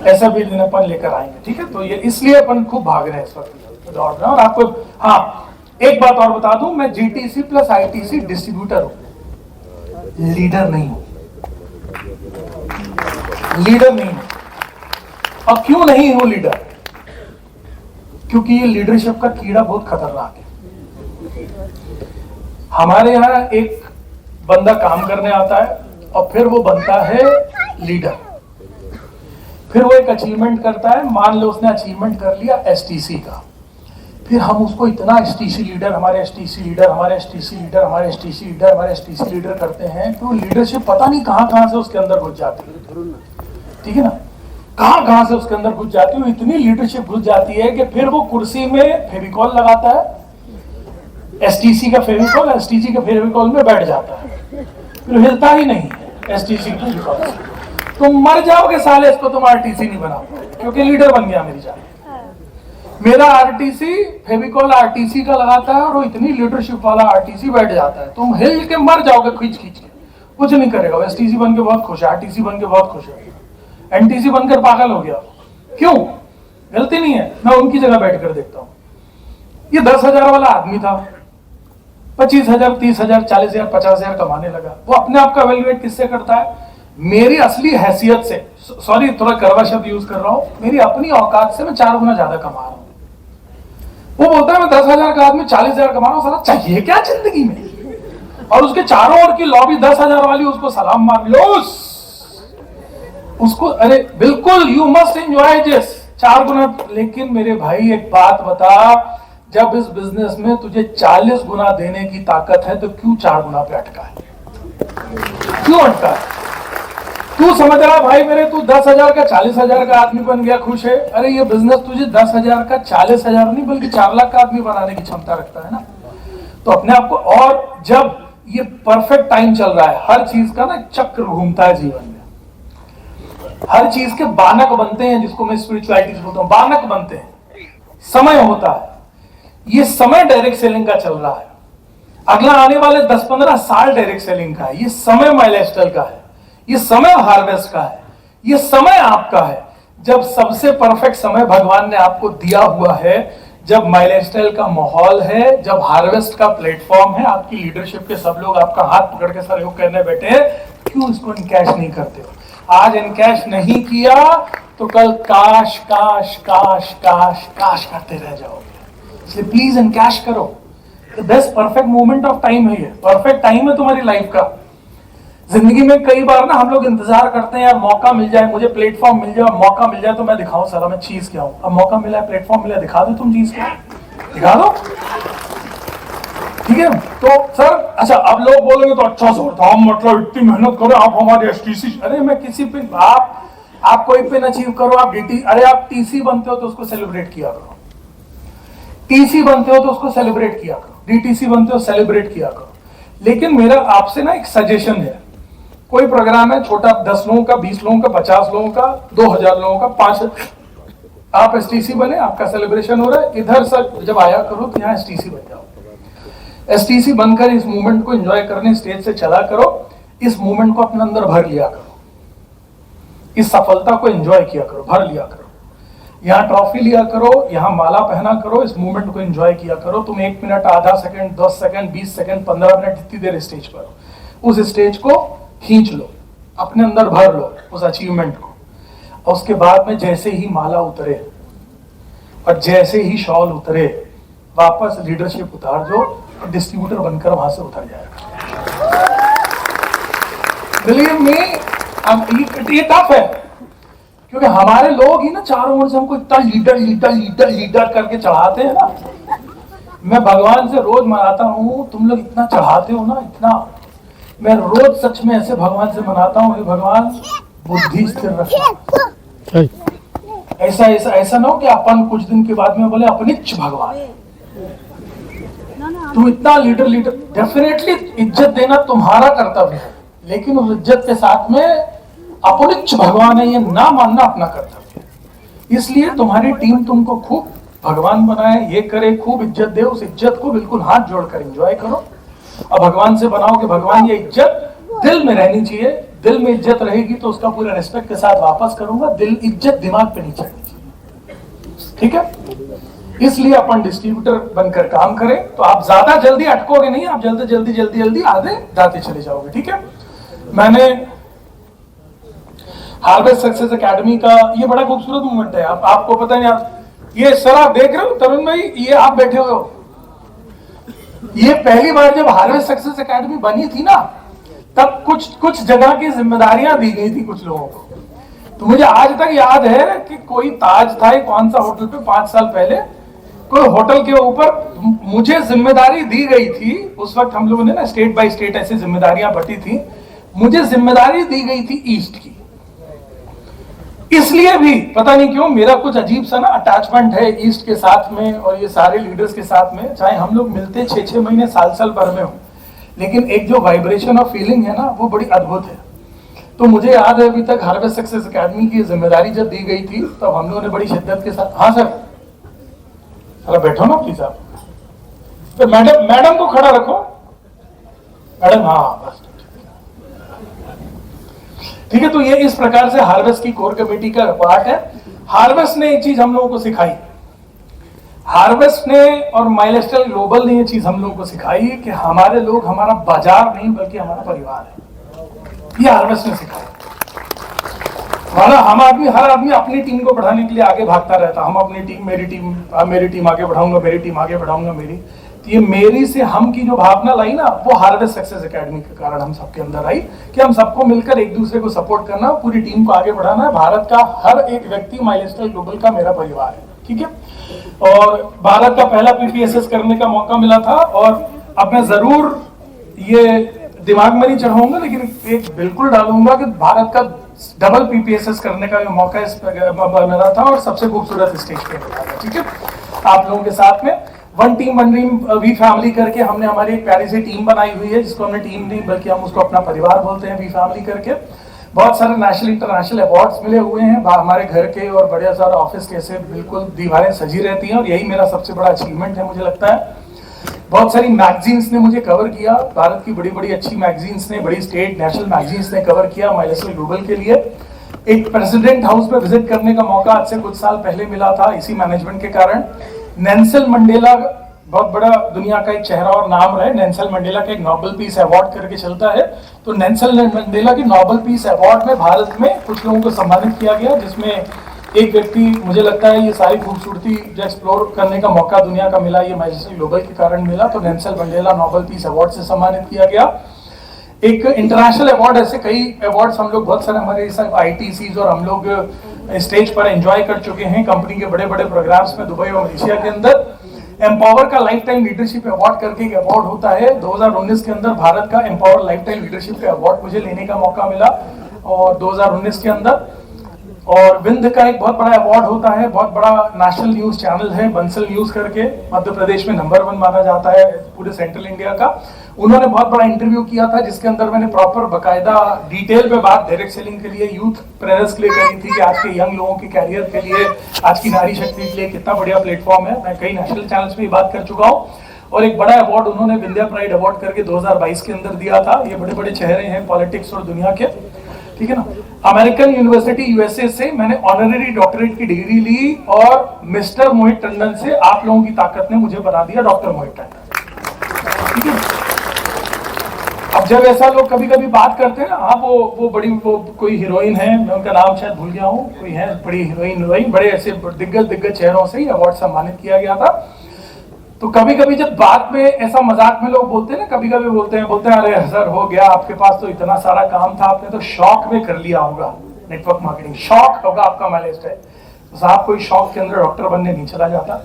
ऐसा भी दिन अपन लेकर आएंगे, ठीक है। तो ये इसलिए अपन खूब भाग रहे हैं इस वक्त, दौड़ रहे हैं। और आपको हाँ एक बात और बता दूं, मैं जीटीसी प्लस आईटीसी डिस्ट्रीब्यूटर हूं, लीडर नहीं हूं। लीडर नहीं हूं। और क्यों नहीं हूं लीडर? क्योंकि ये लीडरशिप का कीड़ा बहुत खतरनाक है। हमारे यहाँ एक बंदा काम करने आता है और फिर वो बनता है लीडर। फिर वो एक अचीवमेंट करता है, मान लो उसने अचीवमेंट कर लिया एसटीसी का, फिर हम उसको इतना एसटीसी लीडर, हमारे एसटीसी लीडर, हमारे एसटीसी लीडर, हमारे एसटीसी लीडर, हमारे एसटीसी लीडर करते हैं कि वो लीडरशिप पता नहीं कहां से उसके अंदर घुस जाती है, ठीक है ना। कहां से उसके अंदर घुस जाती है, इतनी लीडरशिप घुस जाती है कि फिर वो कुर्सी में फेविकॉल लगाता है, एसटीसी का फेविकॉल, एसटीसी के फेविकॉल में बैठ जाता है, फिर हिलता ही नहीं एसटीसी के फेविकॉल से। तुम मर जाओगे साले, इसको तुम आरटीसी नहीं बना पाओगे, क्योंकि लीडर बन गया मेरी जान। मेरा आरटीसी फेविकॉल आरटीसी का लगाता है और वो इतनी लीडरशिप वाला आरटीसी बैठ जाता है, तुम हिल के मर जाओगे खींच के, कुछ नहीं करेगा। एसटीसी बन के बहुत खुश है, आरटीसी बन के बहुत खुश है, एनटीसी बनकर पागल हो गया। क्यों? गलती नहीं है, मैं उनकी जगह बैठकर देखता हूँ। ये 10,000 वाला आदमी था, 25,000, 30,000, 40,000, 50,000 कमाने लगा। वो अपने आप का एवेल्युएट किससे करता है? मेरी असली हैसियत से, सॉरी थोड़ा कड़वा शब्द यूज कर रहा हूं, मेरी अपनी औकात से मैं 4 गुना ज्यादा कमा रहा हूं। वो बोलता है मैं 10,000 का आदमी 40,000 कमा रहा हूं, साला चाहिए क्या जिंदगी में? और उसके चारों ओर की लॉबी 10,000 वाली उसको सलाम मार लो उसको, अरे बिल्कुल यू मस्ट एंजॉय दिस 4 गुना। लेकिन मेरे भाई एक बात बता, जब इस बिजनेस में तुझे 40 गुना देने की ताकत है तो क्यों 4 गुना पे अटका है? क्यों अटका है? तू समझ रहा भाई मेरे, तू 10,000 का 40,000 का आदमी बन गया, खुश है। अरे ये बिजनेस तुझे 10,000 का 40,000 नहीं बल्कि 4 लाख का आदमी बनाने की क्षमता रखता है ना। तो अपने आप को, और जब ये परफेक्ट टाइम चल रहा है, हर चीज का ना चक्र घूमता है जीवन में, हर चीज के बानक बनते हैं, जिसको मैं स्पिरिचुअलिटी से बोलता हूँ, बानक बनते हैं, समय होता है। ये समय डायरेक्ट सेलिंग का चल रहा है, अगला आने वाले 10-15 साल डायरेक्ट सेलिंग का है। ये समय माइलस्टाइल का है, ये समय हार्वेस्ट का है, ये समय आपका है। जब सबसे परफेक्ट समय भगवान ने आपको दिया हुआ है, जब माइलस्टाइल का माहौल है, जब हार्वेस्ट का प्लेटफॉर्म है, आपकी लीडरशिप के सब लोग आपका हाथ पकड़ के सहयोग करने बैठे हैं, क्यों इसको इनकैश नहीं करते हो? आज इनकैश नहीं किया तो कल काश काश काश काश काश करते रह जाओगे। इसलिए प्लीज इनकैश करो। Best perfect moment of time है, ये परफेक्ट टाइम है तुम्हारी लाइफ का। जिंदगी में कई बार ना हम लोग इंतजार करते हैं, यार मौका मिल जाए, मुझे प्लेटफॉर्म मिल जाए, मौका मिल जाए तो मैं दिखाऊं साला मैं चीज क्या हूं। अब मौका मिला है, प्लेटफॉर्म मिला, दिखा दो तुम चीज क्या, दिखा दो। ठीक है, तो सर अच्छा, अब लोग बोलेंगे तो अच्छा सर था, हम मतलब इतनी मेहनत करो, आप हमारे एसटीसी। अरे मैं किसी पे, आप कोई पे अचीव करो, आप डीटी, अरे आप टीसी बनते हो तो उसको सेलिब्रेट किया करो, टीसी बनते हो तो उसको सेलिब्रेट किया करो, डीटीसी बनते हो सेलिब्रेट किया करो। लेकिन मेरा आपसे ना एक सजेशन है, कोई प्रोग्राम है छोटा, 10 लोगों का, 20 लोगों का, 50 लोगों का, 2000 लोगों का, 5, आप एसटीसी बने, आपका सेलिब्रेशन हो रहा है, इधर सर जब आया करो तो यहाँ एसटीसी बन जाओ। एसटीसी बनकर इस मूवमेंट को एंजॉय करने स्टेज से चला करो, इस मूवमेंट को अपने अंदर भर लिया करो, इस सफलता को एंजॉय किया करो, भर लिया करो। यहाँ ट्रॉफी लिया करो, यहाँ माला पहना करो, इस मूवमेंट को एंजॉय किया करो। तुम 1 मिनट, आधा सेकंड, 10 सेकंड, 20 सेकंड, 15 मिनट, जितनी देर स्टेज पर हो, उस स्टेज को खींच लो, अपने अंदर भर लो उस अचीवमेंट को। और उसके बाद में जैसे ही माला उतरे और जैसे ही शॉल उतरे, वापस लीडरशिप उतार दो, डिस्ट्रीब्यूटर बनकर वहां से उतर जाएगा। बिलीव मी, ये टफ है, क्योंकि हमारे लोग ही ना चारों ओर से हमको इतना लीडर लीडर लीडर लीडर करके चढ़ाते हैं ना। मैं भगवान से रोज मनाता हूँ, तुम लोग इतना चढ़ाते हो ना, इतना, मैं रोज सच में ऐसे भगवान से मनाता हूँ, भगवान बुद्धि स्थिर रखना। ऐसा ऐसा ऐसा ना हो कि अपन कुछ दिन के बाद में बोले अपनिच्छ भगवान, तुम इतना लीडर लीडर। डेफिनेटली इज्जत देना तुम्हारा कर्तव्य है, लेकिन उस इज्जत के साथ में अपनिच्छ भगवान है ये ना मानना अपना कर्तव्य है। इसलिए तुम्हारी टीम तुमको खूब भगवान बनाए, ये करे, खूब इज्जत दे, उस इज्जत को बिल्कुल हाथ जोड़कर एंजॉय करो। और भगवान से बनाओ कि भगवान ये इज्जत दिल में रहनी चाहिए, दिल में इज्जत रहेगी तो उसका पूरा रिस्पेक्ट के साथ वापस करूंगा, दिल इज्जत दिमाग पे नहीं चढ़नी चाहिए। ठीक है, इसलिए अपन डिस्ट्रीब्यूटर बनकर काम करें तो आप ज्यादा जल्दी अटकोगे नहीं, आप जल्दी जल्दी जल्दी जल्दी आगे जाते चले जाओगे। ठीक है, मैंने हार्वेस्ट सक्सेस एकेडमी का ये बड़ा खूबसूरत मूवमेंट है। आपको पता नहीं, ये सर आप देख रहे हो तरुण भाई, ये आप बैठे हुए हो, ये पहली बार जब हार्वेस्ट सक्सेस एकेडमी बनी थी ना, तब कुछ जगह की जिम्मेदारियां दी गई थी कुछ लोगों को। तो मुझे आज तक याद है कि कोई ताज था, कौन सा होटल पे 5 साल पहले कोई होटल के ऊपर मुझे जिम्मेदारी दी गई थी। उस वक्त हम लोगों ने ना स्टेट बाय स्टेट ऐसी जिम्मेदारियां बटी थी, मुझे जिम्मेदारी दी गई थी ईस्ट की। इसलिए भी पता नहीं क्यों मेरा कुछ अजीब सा ना अटैचमेंट है ईस्ट के साथ में और ये सारे लीडर्स के साथ में, चाहे हम लोग मिलते 6-6 महीने, साल भर में हो, लेकिन एक जो वाइब्रेशन और फीलिंग है ना, वो बड़ी अद्भुत है। तो मुझे याद है अभी तक हार्वेस्ट सक्सेस एकेडमी की जिम्मेदारी जब दी गई थी, तब हम लोगों ने बड़ी शिद्दत के साथ, हाँ सर, अरे बैठो ना प्लीज आप, तो मैडम को खड़ा रखो, मैडम, हाँ बस ठीक है। तो ये इस प्रकार से हार्वेस्ट की कोर कमेटी का पार्ट है। हार्वेस्ट ने एक चीज हम लोगों को सिखाई, हार्वेस्ट ने और माइलस्टाइल ग्लोबल ने ये चीज हम लोगों को सिखाई कि हमारे लोग हमारा बाजार नहीं बल्कि हमारा परिवार है। ये हार्वेस्ट ने सिखाया। हर आदमी अपनी टीम को बढ़ाने के लिए आगे भागता रहता, हम अपनी टीम, मेरी टीम आगे बढ़ाऊंगा, मेरी टीम आगे बढ़ाऊंगा, मेरी। ये मेरी से हम की जो भावना लाई ना, वो हार्वेस्ट सक्सेस एकेडमी के कारण हम सबके अंदर आई कि हम सबको मिलकर एक दूसरे को सपोर्ट करना, पूरी टीम को आगे बढ़ाना है। भारत का हर एक व्यक्ति माइलस्टाइल ग्लोबल का मेरा परिवार है। ठीक है, और भारत का पहला पीपीएसएस करने का मौका मिला था, और अब मैं जरूर ये दिमाग में नहीं चढ़ाऊंगा, लेकिन एक बिल्कुल डालूंगा कि भारत का डबल पीपीएसएस करने का भी मौका इस मिला था और सबसे खूबसूरत स्टेज पे मिला था। ठीक है, आप लोगों के साथ में वन टीम वी फैमिली करके हमने हमारी एक प्यारी सी टीम बनाई हुई है, जिसको हमने टीम नहीं बल्कि हम उसको अपना परिवार बोलते हैं, वी फैमिली करके। बहुत सारे नेशनल इंटरनेशनल अवार्ड्स मिले हुए हैं हमारे घर के, और बड़े सारे ऑफिस के ऐसे बिल्कुल दीवारें सजी रहती हैं, और यही मेरा सबसे बड़ा अचीवमेंट है मुझे लगता है। बहुत सारी मैगजीन्स ने मुझे कवर किया, भारत की बड़ी बड़ी अच्छी मैगजीन्स ने, बड़ी स्टेट नेशनल मैगजीन्स ने कवर किया माइलस्टाइल ग्लोबल के लिए। एक प्रेसिडेंट हाउस में विजिट करने का मौका आज से कुछ साल पहले मिला था इसी मैनेजमेंट के कारण। नेल्सन मंडेला बहुत बड़ा दुनिया का एक चेहरा और नाम रहे, नेल्सन मंडेला का एक नोबेल पीस अवार्ड करके चलता है, तो नेल्सन मंडेला के नोबेल पीस अवार्ड में भारत में कुछ लोगों को सम्मानित किया गया, जिसमें एक व्यक्ति, मुझे लगता है ये सारी खूबसूरती जो एक्सप्लोर करने का मौका दुनिया का मिला, ये माइलस्टाइल ग्लोबल के कारण मिला, तो Nelson Mandela Nobel peace award से सम्मानित किया गया। एक इंटरनेशनल अवार्ड, ऐसे कई अवार्ड्स हम लोग बहुत सारे हमारे ITCs और हम लोग स्टेज पर एंजॉय कर चुके हैं कंपनी के बड़े बड़े प्रोग्राम्स में दुबई और मलेशिया के अंदर। एम्पावर का लाइफ टाइम लीडरशिप अवार्ड करके एक अवार्ड होता है, 2019 के अंदर भारत का एम्पावर लाइफ टाइम लीडरशिप का अवार्ड मुझे लेने का मौका मिला और 2019 के अंदर। और विंध्य का एक बहुत बड़ा अवार्ड होता है, बहुत बड़ा नेशनल न्यूज चैनल है बंसल न्यूज करके, मध्य प्रदेश में नंबर 1 माना जाता है पूरे सेंट्रल इंडिया का। उन्होंने बहुत बड़ा इंटरव्यू किया था जिसके अंदर मैंने प्रॉपर बकायदा डिटेल में बात डायरेक्ट सेलिंग के लिए, यूथ प्रेरणास के लिए करी थी कि आज के यंग लोगों के कैरियर के लिए, आज की नारी शक्ति के लिए कितना बढ़िया प्लेटफॉर्म है। मैं कई नेशनल चैनल्स पे बात कर चुका हूँ। और एक बड़ा अवार्ड उन्होंने विंध्या प्राइड अवार्ड करके 2022 के अंदर दिया था। ये बड़े बड़े चेहरे हैं पॉलिटिक्स और दुनिया के, ठीक है ना। अमेरिकन यूनिवर्सिटी USA से मैंने ऑनररी डॉक्टरेट की डिग्री ली और मिस्टर मोहित टंडन से आप लोगों की ताकत ने मुझे बना दिया डॉक्टर मोहित टंडन, ठीक है। अब जब ऐसा लोग कभी कभी बात करते हैं ना, हाँ वो बड़ी वो कोई हीरोइन है, मैं उनका नाम शायद भूल गया हूँ, कोई है बड़ी हीरोइन, बड़े ऐसे दिग्गज चेहरों से ही अवार्ड सम्मानित किया गया था। तो कभी कभी जब बात में ऐसा मजाक में लोग बोलते हैं ना, कभी कभी बोलते हैं अरे सर हो गया, आपके पास तो इतना सारा काम था, आपने तो शौक में कर लिया होगा नेटवर्क मार्केटिंग, शौक होगा आपका माइलस्टाइल। तो साहब कोई शौक के अंदर डॉक्टर बनने नहीं चला जाता,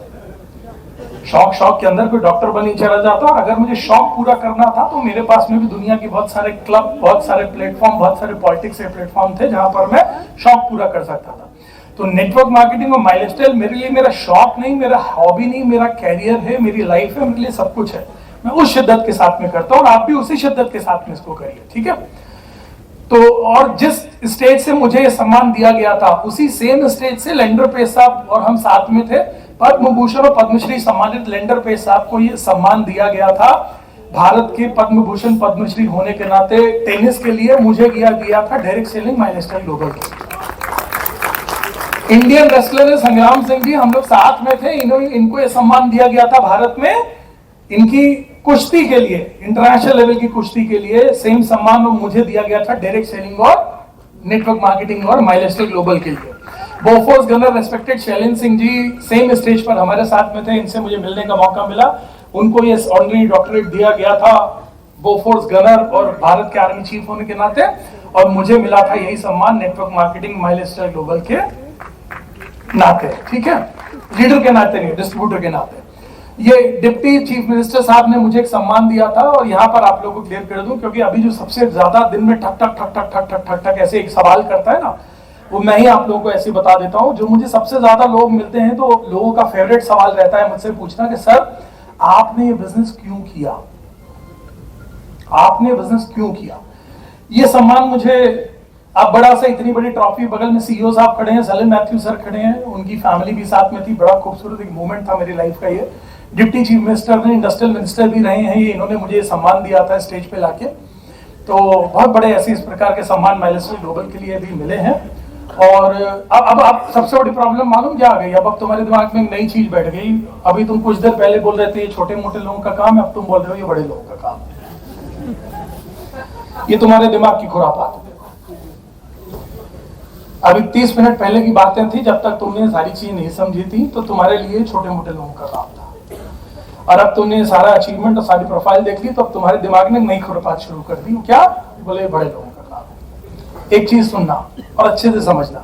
शौक के अंदर कोई डॉक्टर बन नहीं चला जाता। और अगर मुझे शौक पूरा करना था तो मेरे पास में भी दुनिया की बहुत सारे क्लब, बहुत सारे प्लेटफॉर्म, बहुत सारे पॉलिटिक्स के प्लेटफॉर्म थे जहां पर मैं शौक पूरा कर सकता था। तो नेटवर्क मार्केटिंग और माइलस्टाइल मेरे लिए मेरा शौक नहीं, मेरा हॉबी नहीं, मेरा कैरियर है, मेरी लाइफ है, मेरे लिए सब कुछ है। मैं उस शिद्दत के साथ में करता हूँ और आप भी उसी शिद्दत के साथ में इसको करिए, ठीक है। तो और जिस स्टेज से मुझे ये सम्मान दिया गया था उसी सेम स्टेज से लेंडर पेश साहब और हम साथ में थे, पद्म भूषण और पद्मश्री सम्मानित लेंडर पेश साहब को ये सम्मान दिया गया था। भारत के पद्म भूषण पद्मश्री होने के नाते टेनिस के लिए मुझे दिया था डायरेक्ट सेलिंग माइलस्टाइल ग्लोबल के। इंडियन रेसलर है संग्राम सिंह जी, हम लोग साथ में थे, इनको ये सम्मान दिया गया था भारत में इनकी कुश्ती के लिए, इंटरनेशनल लेवल की कुश्ती के लिए सेम सम्मान मुझे दिया गया था डायरेक्ट सेलिंग और नेटवर्क मार्केटिंग और माइलस्टाइल ग्लोबल के लिए। Bofors gunner respected Shailendra Singh ji same stage पर हमारे साथ में थे, इनसे मुझे मिलने का मौका मिला, उनको ये ऑनररी डॉक्टरेट दिया गया था बोफोर्स गनर और भारत के आर्मी चीफ होने के नाते, और मुझे मिला था यही सम्मान नेटवर्क मार्केटिंग माइलस्टाइल ग्लोबल के नाते, ठीक है, लीडर के नाते नहीं, डिस्ट्रीब्यूटर के नाते। ये डिप्टी चीफ मिनिस्टर साहब ने मुझे एक सम्मान दिया था, और यहाँ पर आप लोगों को क्लियर कर दूं क्योंकि अभी जो सबसे ज्यादा दिन में ठक ठक ठक ठक ठक ठक ठक ठक ऐसे एक सवाल करता है ना, वो मैं ही आप लोगों को ऐसे बता देता हूँ। जो मुझे सबसे ज्यादा लोग मिलते हैं तो लोगों का फेवरेट सवाल रहता है मुझसे पूछना कि सर आपने ये बिजनेस क्यों किया, आपने बिजनेस क्यों किया। ये सम्मान मुझे अब बड़ा सा, इतनी बड़ी ट्रॉफी, बगल में CEO साहब खड़े हैं, सलीम मैथ्यू सर खड़े हैं, उनकी फैमिली भी साथ में थी, बड़ा खूबसूरत एक मोमेंट था मेरी लाइफ का। ये डिप्टी चीफ मिनिस्टर ने, इंडस्ट्रियल मिनिस्टर भी रहे हैं, ये इन्होंने मुझे सम्मान दिया था स्टेज पे लाके। तो बहुत बड़े ऐसे इस प्रकार के सम्मान माइलस्टाइल ग्लोबल के लिए भी मिले हैं। और अब सबसे बड़ी प्रॉब्लम मालूम क्या आ गई, अब तुम्हारे दिमाग में एक नई चीज बैठ गई। अभी तुम कुछ देर पहले बोल रहे थे ये छोटे मोटे लोगों का काम है, अब तुम बोल रहे हो ये बड़े लोगों का काम है। ये तुम्हारे दिमाग की खुरापात है। अभी 30 मिनट पहले की बातें थी, जब तक तुमने सारी चीजें नहीं समझी थी तो तुम्हारे लिए छोटे मोटे लोगों का काम था, और अब तुमने सारा अचीवमेंट और सारी प्रोफाइल देख ली तो अब तुम्हारे दिमाग ने नई खुरापात शुरू कर दी। क्या बोले, बड़े लोगों का काम है। एक चीज सुनना और अच्छे से समझना,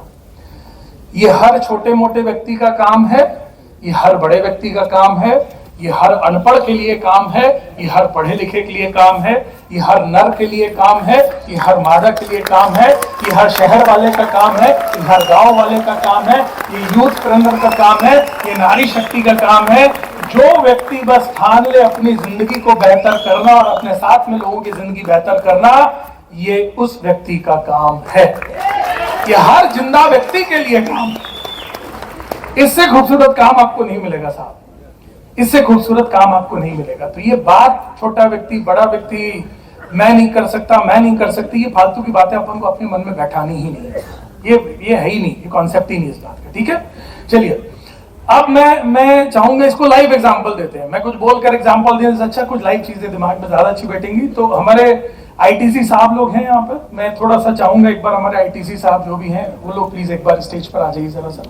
ये हर छोटे मोटे व्यक्ति का काम है, ये हर बड़े व्यक्ति का काम है, ये हर अनपढ़ के लिए काम है, ये हर पढ़े लिखे के लिए काम है, ये हर नर के लिए काम है, ये हर मादा के लिए काम है, ये हर शहर वाले का काम है, ये हर गांव वाले का काम है, ये यूथ प्रेरणर का काम है, ये नारी शक्ति का काम है। जो व्यक्ति बस ठान ले अपनी जिंदगी को बेहतर करना और अपने साथ में लोगों की जिंदगी बेहतर करना, ये उस व्यक्ति का काम है। ये हर जिंदा व्यक्ति के लिए काम है। इससे खूबसूरत काम आपको नहीं मिलेगा साहब, इससे खूबसूरत काम आपको नहीं मिलेगा। तो ये बात छोटा व्यक्ति बड़ा व्यक्ति, मैं नहीं कर सकता, मैं नहीं कर सकती, ये फालतू की बातें अपन को अपने मन में बैठानी ही नहीं है। ये है ही नहीं, ये कॉन्सेप्ट ही नहीं इस बात का। ठीक है, चलिए अब मैं चाहूंगा इसको लाइव एग्जांपल देते हैं। मैं कुछ बोलकर एग्जांपल देने से अच्छा कुछ लाइव चीजें दिमाग में ज्यादा अच्छी बैठेंगी। तो हमारे आईटीसी साहब लोग हैं यहाँ पर, मैं थोड़ा सा चाहूंगा एक बार हमारे आईटीसी साहब जो भी हैं वो लोग प्लीज एक बार स्टेज पर आ जाइए जरा सा।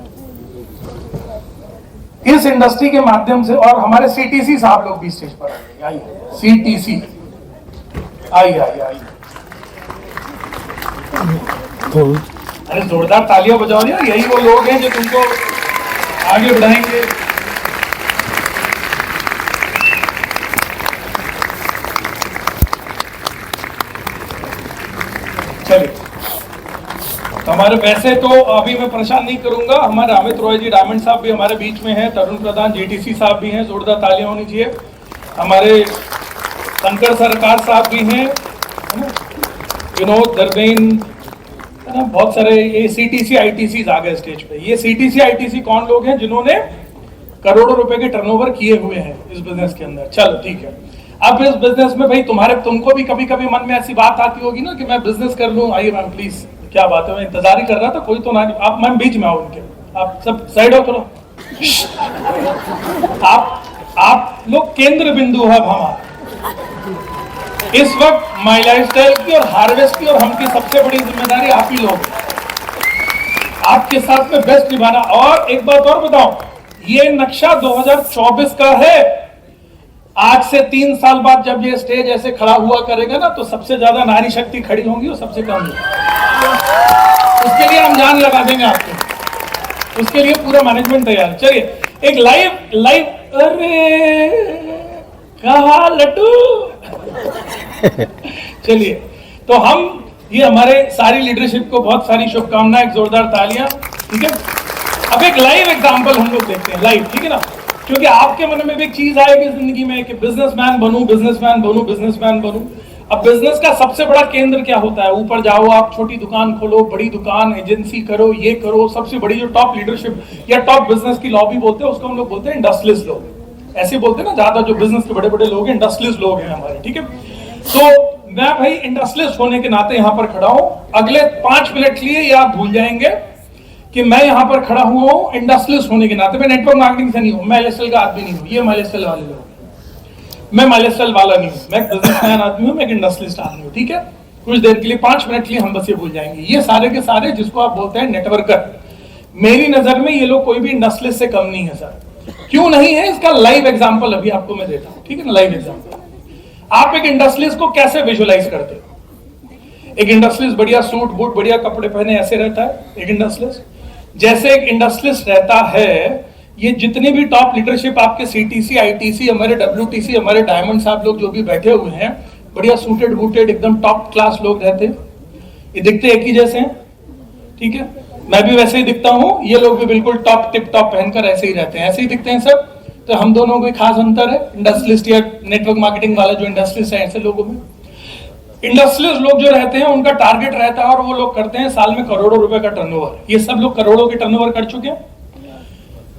इस इंडस्ट्री के माध्यम से, और हमारे सीटीसी साहब लोग भी स्टेज पर आइए, सीटीसी आइए आइए आइए। अरे जोरदार तालियां बजाओ यार, यही वो लोग हैं जो तुमको आगे बढ़ाएंगे। चलिए, तो हमारे वैसे तो अभी मैं परेशान नहीं करूंगा, हमारे अमित रॉय जी डायमंड साहब भी हमारे बीच में हैं, तरुण प्रधान जीटीसी साहब भी हैं, जोरदार तालियां होनी चाहिए। हमारे शंकर सरकार साहब भी हैं, विनोद दरबेन, है ना, बहुत सारे ये सीटीसी आईटीसी आ गए स्टेज पे। ये सीटीसी आईटीसी कौन लोग हैं? जिन्होंने करोड़ों रुपए के टर्नओवर किए हुए हैं इस बिजनेस के अंदर। चलो ठीक है, अब इस बिजनेस में भाई तुमको भी कभी कभी मन में ऐसी बात आती होगी ना कि मैं बिजनेस कर लूं। आइए मैम प्लीज, क्या बात है, मैं इंतजार ही कर रहा था, कोई तो ना, आप मैम बीच में आओ उनके, आप सब साइड हो थोड़ा। आप लोग केंद्र बिंदु है हमारा इस वक्त। माई लाइफस्टाइल की और हार्वेस्ट की और हमकी सबसे बड़ी जिम्मेदारी आप ही लोग, आपके साथ में बेस्ट निभाना। और एक बात और बताओ, ये नक्शा 2024 का है। आज से 3 साल बाद जब ये स्टेज ऐसे खड़ा हुआ करेगा ना, तो सबसे ज्यादा नारी शक्ति खड़ी होंगी और सबसे कम होगी। उसके लिए हम जान लगा देंगे आपको, उसके लिए पूरा मैनेजमेंट तैयार। चलिए एक लाइव अरे कहा लड्डू। चलिए, तो हम ये हमारे सारी लीडरशिप को बहुत सारी शुभकामनाएं, एक जोरदार तालियां। ठीक है, अब एक लाइव एग्जांपल हम लोग देखते हैं, लाइव, ठीक है ना, क्योंकि आपके मन में भी एक चीज आएगी जिंदगी में कि बिजनेसमैन बनूं, बिजनेसमैन बनूं, बिजनेसमैन बनूं। अब बिजनेस का सबसे बड़ा केंद्र क्या होता है? ऊपर जाओ आप, छोटी दुकान खोलो, बड़ी दुकान, एजेंसी करो, ये करो। सबसे बड़ी जो टॉप लीडरशिप या टॉप बिजनेस की लॉबी बोलते हैं, उसको हम लोग बोलते हैं इंडस्ट्रियलिस्ट लोग। ऐसे बोलते हैं ना, ज्यादा जो बिजनेस के बड़े बड़े लोग हैं इंडस्ट्रियलिस्ट लोग हैं हमारे। ठीक है, तो मैं भाई इंडस्ट्रियलिस्ट होने के नाते यहाँ पर खड़ा हूं। अगले 5 मिनट लिए ये आप भूल जाएंगे कि मैं यहाँ पर खड़ा हुआ हूँ इंडस्ट्रियलिस्ट होने के नाते। मैं नेटवर्क मार्केटिंग से नहीं हूँ, मैं एलएसएल का आदमी नहीं हूँ, ये एलएसएल वाले लोग, मैं एलएसएल वाला नहीं हूँ, मैं बिजनेसमैन आदमी हूँ, मैं एक इंडस्ट्रियलिस्ट आदमी हूँ। ठीक है, कुछ देर के लिए 5 मिनट के लिए हम बस ये भूल जाएंगे। ये सारे के सारे जिसको आप बोलते हैं नेटवर्कर, मेरी नजर में ये लोग कोई भी इंडस्ट्रियलिस्ट से कम नहीं है सर। क्यों नहीं है, इसका लाइव एग्जाम्पल अभी आपको मैं देता हूँ। ठीक है ना, लाइव एग्जाम्पल। आप एक इंडस्ट्रियलिस्ट को कैसे विजुअलाइज करते हो? एक इंडस्ट्रियलिस्ट बढ़िया सूट बूट बढ़िया कपड़े पहने ऐसे रहता है एक इंडस्ट्रियलिस्ट। जैसे एक इंडस्ट्रियलिस्ट रहता है, ये जितनी भी टॉप लीडरशिप आपके सीटीसी आईटीसी, हमारे डब्ल्यूटीसी, हमारे डायमंड साहब लोग जो भी बैठे हुए हैं, बढ़िया सूटेड बूटेड एकदम टॉप क्लास लोग रहते हैं। ये दिखते एक ही जैसे हैं, ठीक है, मैं भी वैसे ही दिखता हूँ, ये लोग भी बिल्कुल टॉप टिप टॉप पहनकर ऐसे ही रहते हैं, ऐसे ही दिखते हैं सब। तो हम दोनों कोई खास अंतर है इंडस्ट्रियलिस्ट या नेटवर्क मार्केटिंग वाला जो इंडस्ट्रियलिस्ट है ऐसे लोगों में? इंडस्ट्रियलिस्ट लोग जो रहते हैं उनका टारगेट रहता है और वो लोग करते हैं साल में करोड़ों रुपए का टर्नओवर। ये सब लोग करोड़ों के टर्नओवर कर चुके हैं।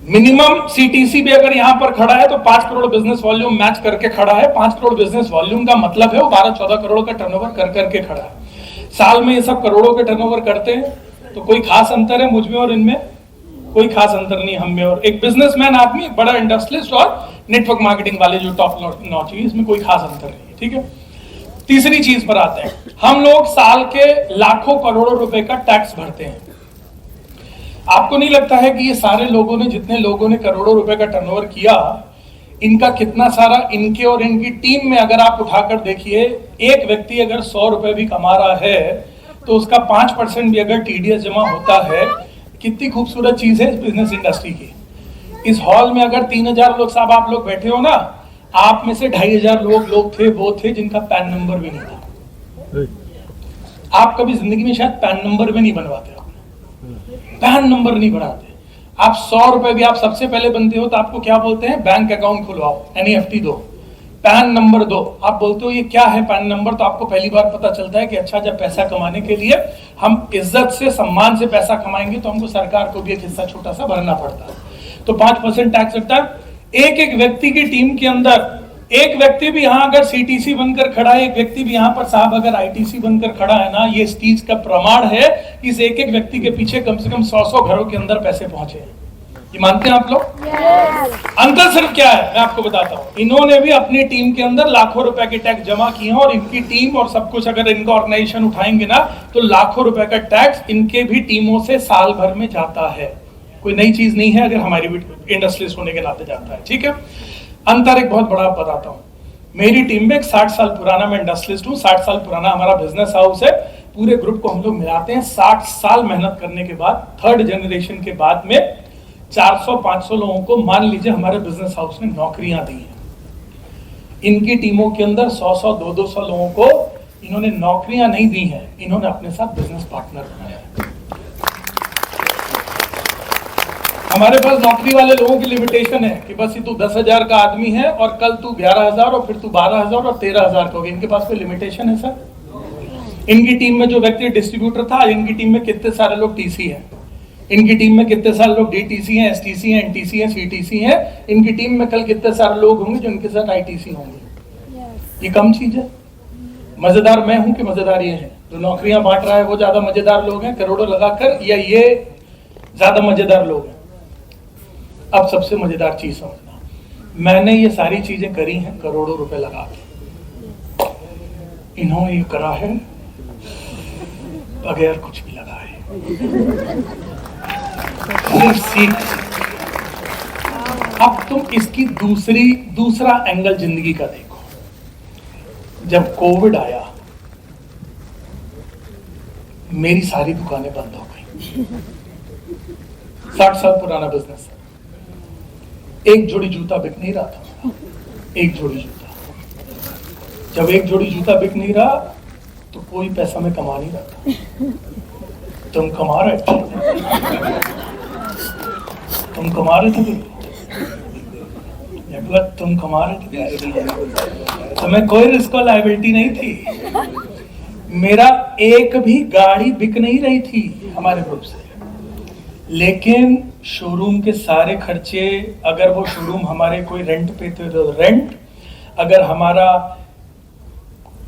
मिनिमम सीटीसी भी अगर यहां पर खड़ा है तो 5 करोड़ बिजनेस वॉल्यूम मैच करके खड़ा है। 5 करोड़ बिजनेस वॉल्यूम का मतलब है वो 12-14 करोड़ का टर्नओवर कर करके खड़ा है। साल में ये सब करोड़ों के टर्नओवर करते हैं। तो कोई खास अंतर है मुझ में और इनमें? कोई खास अंतर नहीं हम में और एक बिजनेसमैन आदमी, बड़ा इंडस्ट्रियलिस्ट और नेटवर्क मार्केटिंग वाले जो टॉप नॉच है, इसमें कोई खास अंतर नहीं है। ठीक है, तीसरी चीज पर आते हैं। हम लोग साल के लाखों करोड़ों रुपए का टैक्स भरते हैं। आपको नहीं लगता है कि ये सारे लोगों ने, जितने लोगों ने करोड़ों रुपए का टर्नओवर किया, इनका कितना सारा इनके और इनकी टीम में अगर आप उठाकर देखिए, एक व्यक्ति अगर 100 रुपए भी कमा रहा है तो उसका 5% भी अगर टीडीएस जमा होता है, कितनी खूबसूरत चीज है इस बिजनेस इंडस्ट्री की। इस हॉल में अगर 3000 लोग साहब आप लोग बैठे हो ना, आप में से 2500 लोग थे वो थे जिनका पैन नंबर भी नहीं था। आप कभी जिंदगी में शायद पैन नंबर भी नहीं बनवाते, पैन नंबर नहीं बनाते। आप 100 रुपए भी आप सबसे पहले बनते हो तो आपको क्या बोलते हैं, बैंक अकाउंट खुलवाओ, NEFT दो, पैन नंबर दो। आप बोलते हो ये क्या है पैन नंबर, तो आपको पहली बार पता चलता है कि अच्छा, जब पैसा कमाने के लिए हम इज्जत से सम्मान से पैसा कमाएंगे तो हमको सरकार को भी एक हिस्सा छोटा सा भरना पड़ता है, तो 5% टैक्स लगता है। एक व्यक्ति की टीम के अंदर एक व्यक्ति भी यहाँ अगर CTC बनकर खड़ा है, एक व्यक्ति भी यहाँ पर साहब अगर ITC बनकर खड़ा है ना, ये इस चीज का प्रमाण है कि इस एक व्यक्ति के पीछे कम से कम 100 घरों के अंदर पैसे पहुंचे हैं। ये मानते हैं आप लोग? अंतर सिर्फ क्या है मैं आपको बताता हूँ, इन्होंने भी अपनी टीम के अंदर लाखों रुपए के टैक्स जमा किए हैं, और इनकी टीम और सब कुछ अगर इनका ऑर्गेनाइजेशन उठाएंगे ना तो लाखों रुपए का टैक्स इनके भी टीमों से साल भर में जाता है। कोई नई चीज नहीं है, अगर हमारी भी इंडस्ट्रियलिस्ट होने के नाते जाता है। ठीक है, अंतर एक बहुत बड़ा बताता हूँ। मेरी टीम में एक 60 साल पुराना, मैं इंडस्ट्रियलिस्ट हूँ, 60 साल पुराना हमारा बिजनेस हाउस है। पूरे ग्रुप को हम लोग मिलाते हैं, 60 साल मेहनत करने के बाद, 3rd जनरेशन के बाद में 400-500 लोगों को मान लीजिए हमारे बिजनेस हाउस ने नौकरियां दी हैं। इनकी टीमों के अंदर 100-100, 200 लोगों को इन्होंने नौकरियां नहीं दी हैं, इन्होंने अपने साथ बिजनेस पार्टनर बनाया है। हमारे पास नौकरी वाले लोगों की लिमिटेशन है कि बस तू 10,000 का आदमी है और कल तू 11,000 और फिर तू 12,000 और 13,000 का होगा। इनके पास कोई लिमिटेशन है सर? इनकी टीम में जो व्यक्ति डिस्ट्रीब्यूटर था, इनकी टीम में कितने सारे लोग TC हैं, इनकी टीम में कितने सारे लोग DTC हैं, STC हैं, NTC हैं, CTC हैं, इनकी टीम में कल कितने सारे लोग होंगे जो इनके साथ ITC होंगे। ये कम चीज है? मजेदार मैं हूं कि मजेदार ये है जो नौकरियां बांट रहा है वो ज्यादा मजेदार लोग हैं करोड़ों लगाकर, या ये ज्यादा मजेदार लोग हैं? अब सबसे मजेदार चीज समझना, मैंने ये सारी चीजें करी हैं करोड़ों रुपए लगा के, इन्होंने ये करा है बगैर कुछ भी लगाए। सीख। अब तुम इसकी दूसरा एंगल जिंदगी का देखो। जब कोविड आया मेरी सारी दुकानें बंद हो गई। 60 साल पुराना बिजनेस है, एक जोड़ी जूता बिक नहीं रहा था, एक जोड़ी जूता। जब एक जोड़ी जूता बिक नहीं रहा तो कोई पैसा मैं कमा नहीं रहा था। तुम कमा रहे थे, तुम कमा रहे थे, तुम कमा रहे थे, तुम्हें कोई रिस्क और लायबिलिटी नहीं थी। मेरा एक भी गाड़ी बिक नहीं रही थी हमारे ग्रुप से, लेकिन शोरूम के सारे खर्चे, अगर वो शोरूम हमारे कोई रेंट पे थे तो रेंट, अगर हमारा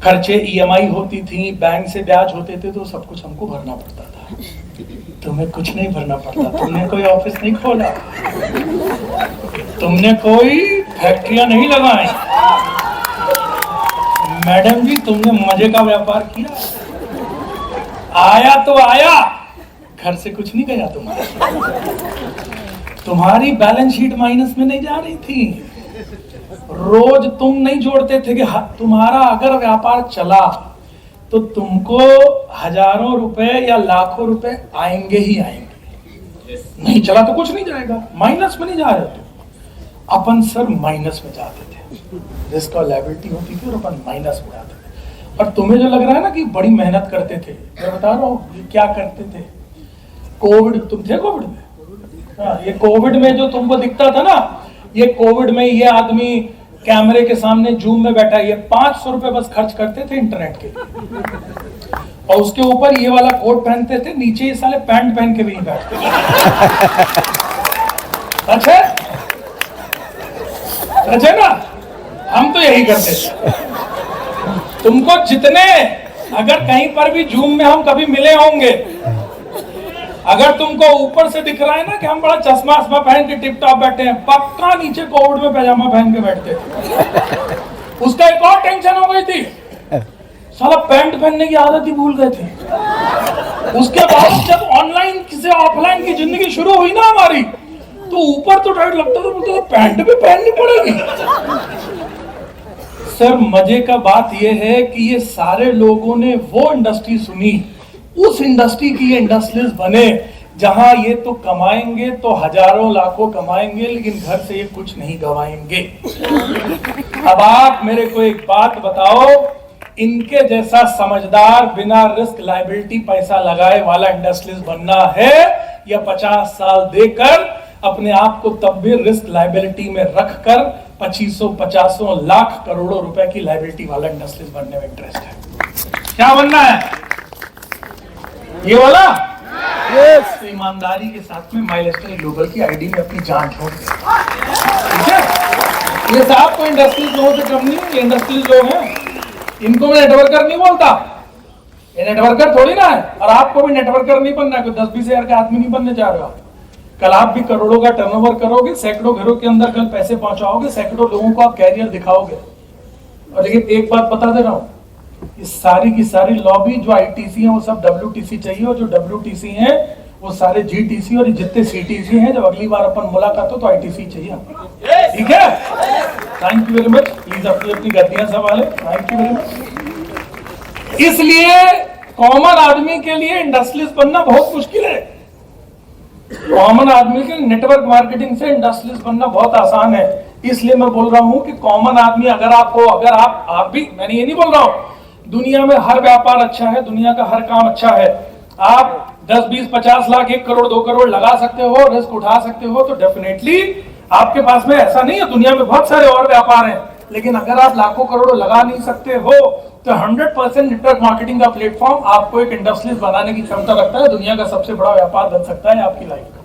खर्चे EMI होती थी, बैंक से ब्याज होते थे, तो सब कुछ हमको भरना पड़ता था। तुम्हें कुछ नहीं भरना पड़ता, तुमने कोई ऑफिस नहीं खोला, तुमने कोई फैक्ट्रियां नहीं लगाई, मैडम जी तुमने मजे का व्यापार किया। आया तो आया, घर से कुछ नहीं गया तुम्हारी बैलेंस शीट माइनस में नहीं जा रही थी। रोज तुम नहीं जोड़ते थे कि तुम्हारा अगर व्यापार चला तो तुमको हजारों रुपए या लाखों रुपए आएंगे ही आएंगे, नहीं चला तो कुछ नहीं जाएगा, माइनस में नहीं जा रहे तुम। अपन सर माइनस में जाते थे, रिस्क और लायबिलिटी होती थी और अपन माइनस में जाते थे। और तुम्हें जो लग रहा है ना कि बड़ी मेहनत करते थे, मैं बता रहा हूँ क्या करते थे। कोविड, तुम थे कोविड में? हाँ, ये कोविड में जो तुमको दिखता था ना, ये कोविड में ये आदमी कैमरे के सामने जूम में बैठा है, ये 500 रुपए बस खर्च करते थे इंटरनेट के लिए, और उसके ऊपर ये वाला कोट पहनते थे, नीचे ये साले पैंट पहन के भी नहीं बैठते। अच्छा अच्छा ना, हम तो यही करते थे। तुमको जितने, अगर कहीं पर भी जूम में हम कभी मिले होंगे, अगर तुमको ऊपर से दिख रहा है ना कि हम बड़ा चश्मा पहन के टिप टॉप बैठे हैं, पक्का नीचे कोविड में पैजामा पहन के बैठते थे। उसका एक और टेंशन हो गई थी, साला पैंट पहनने की आदत ही भूल गए थे। उसके बाद जब ऑनलाइन से ऑफलाइन की जिंदगी शुरू हुई ना हमारी, तो ऊपर तो टाइट लगता था, बोलते पैंट भी पहननी पड़ेगी। सर मजे का बात यह है कि ये सारे लोगों ने वो इंडस्ट्री सुनी, उस इंडस्ट्री की ये इंडस्ट्रियलिस्ट बने जहां ये तो कमाएंगे तो हजारों लाखों कमाएंगे, लेकिन घर से ये कुछ नहीं गवाएंगे। अब आप मेरे को एक बात बताओ, इनके जैसा समझदार बिना रिस्क लायबिलिटी पैसा लगाए वाला इंडस्ट्रियलिस्ट बनना है, या 50 साल देकर अपने आप को तब भी रिस्क लायबिलिटी में रखकर 2500-50 लाख करोड़ों रुपए की लायबिलिटी वाला इंडस्ट्रियलिस्ट बनने में इंटरेस्ट है? क्या बनना है? ये वाला? यस। तो ईमानदारी के साथ में माइलस्टोन ग्लोबल की आईडी में अपनी जान छोड़ दे, ठीक है? ये साहब को इंडस्ट्रीज लोगों से कम नहीं है, ये इंडस्ट्रीज लोग हैं, इनको मैं नेटवर्कर नहीं बोलता, ये नेटवर्कर थोड़ी ना है। और आपको भी नेटवर्कर नहीं बनना है, कोई 10-20 हजार का आदमी नहीं बनने जा रहा। कल आप भी करोड़ों का टर्नओवर करोगे, सैकड़ों घरों के अंदर कल पैसे पहुंचाओगे, सैकड़ों लोगों को आप कैरियर दिखाओगे। और लेकिन एक बात बता दे रहा हूं, ये सारी की सारी लॉबी जो आईटीसी है वो सब डब्ल्यूटीसी चाहिए, और जो डब्ल्यूटीसी है वो सारे जीटीसी, और जितने सीटीसी हैं जब अगली बार अपन मुलाकात हो तो आईटीसी चाहिए, ठीक है? Thank you very much. Please अपनी अपनी गद्दियां संभालें। Thank you very much. इसलिए कॉमन आदमी के लिए इंडस्ट्रियलिस्ट बनना बहुत मुश्किल है। कॉमन आदमी के नेटवर्क मार्केटिंग से इंडस्ट्रियलिस्ट बनना बहुत आसान है। इसलिए मैं बोल रहा हूं कि कॉमन आदमी अगर आप हो, अगर आप भी, मैंने ये नहीं बोल रहा हूं दुनिया में हर व्यापार अच्छा है, दुनिया का हर काम अच्छा है, आप 10, 20, 50 लाख, 1 करोड़, 2 करोड़ लगा सकते हो, रिस्क उठा सकते हो, तो डेफिनेटली आपके पास में ऐसा नहीं है, दुनिया में बहुत सारे और व्यापार हैं, लेकिन अगर आप लाखों करोड़ों लगा नहीं सकते हो तो 100% नेटवर्क मार्केटिंग का प्लेटफॉर्म आपको एक इंडस्ट्रियलिस्ट बनाने की क्षमता रखता है। दुनिया का सबसे बड़ा व्यापार बन सकता है आपकी लाइफ का।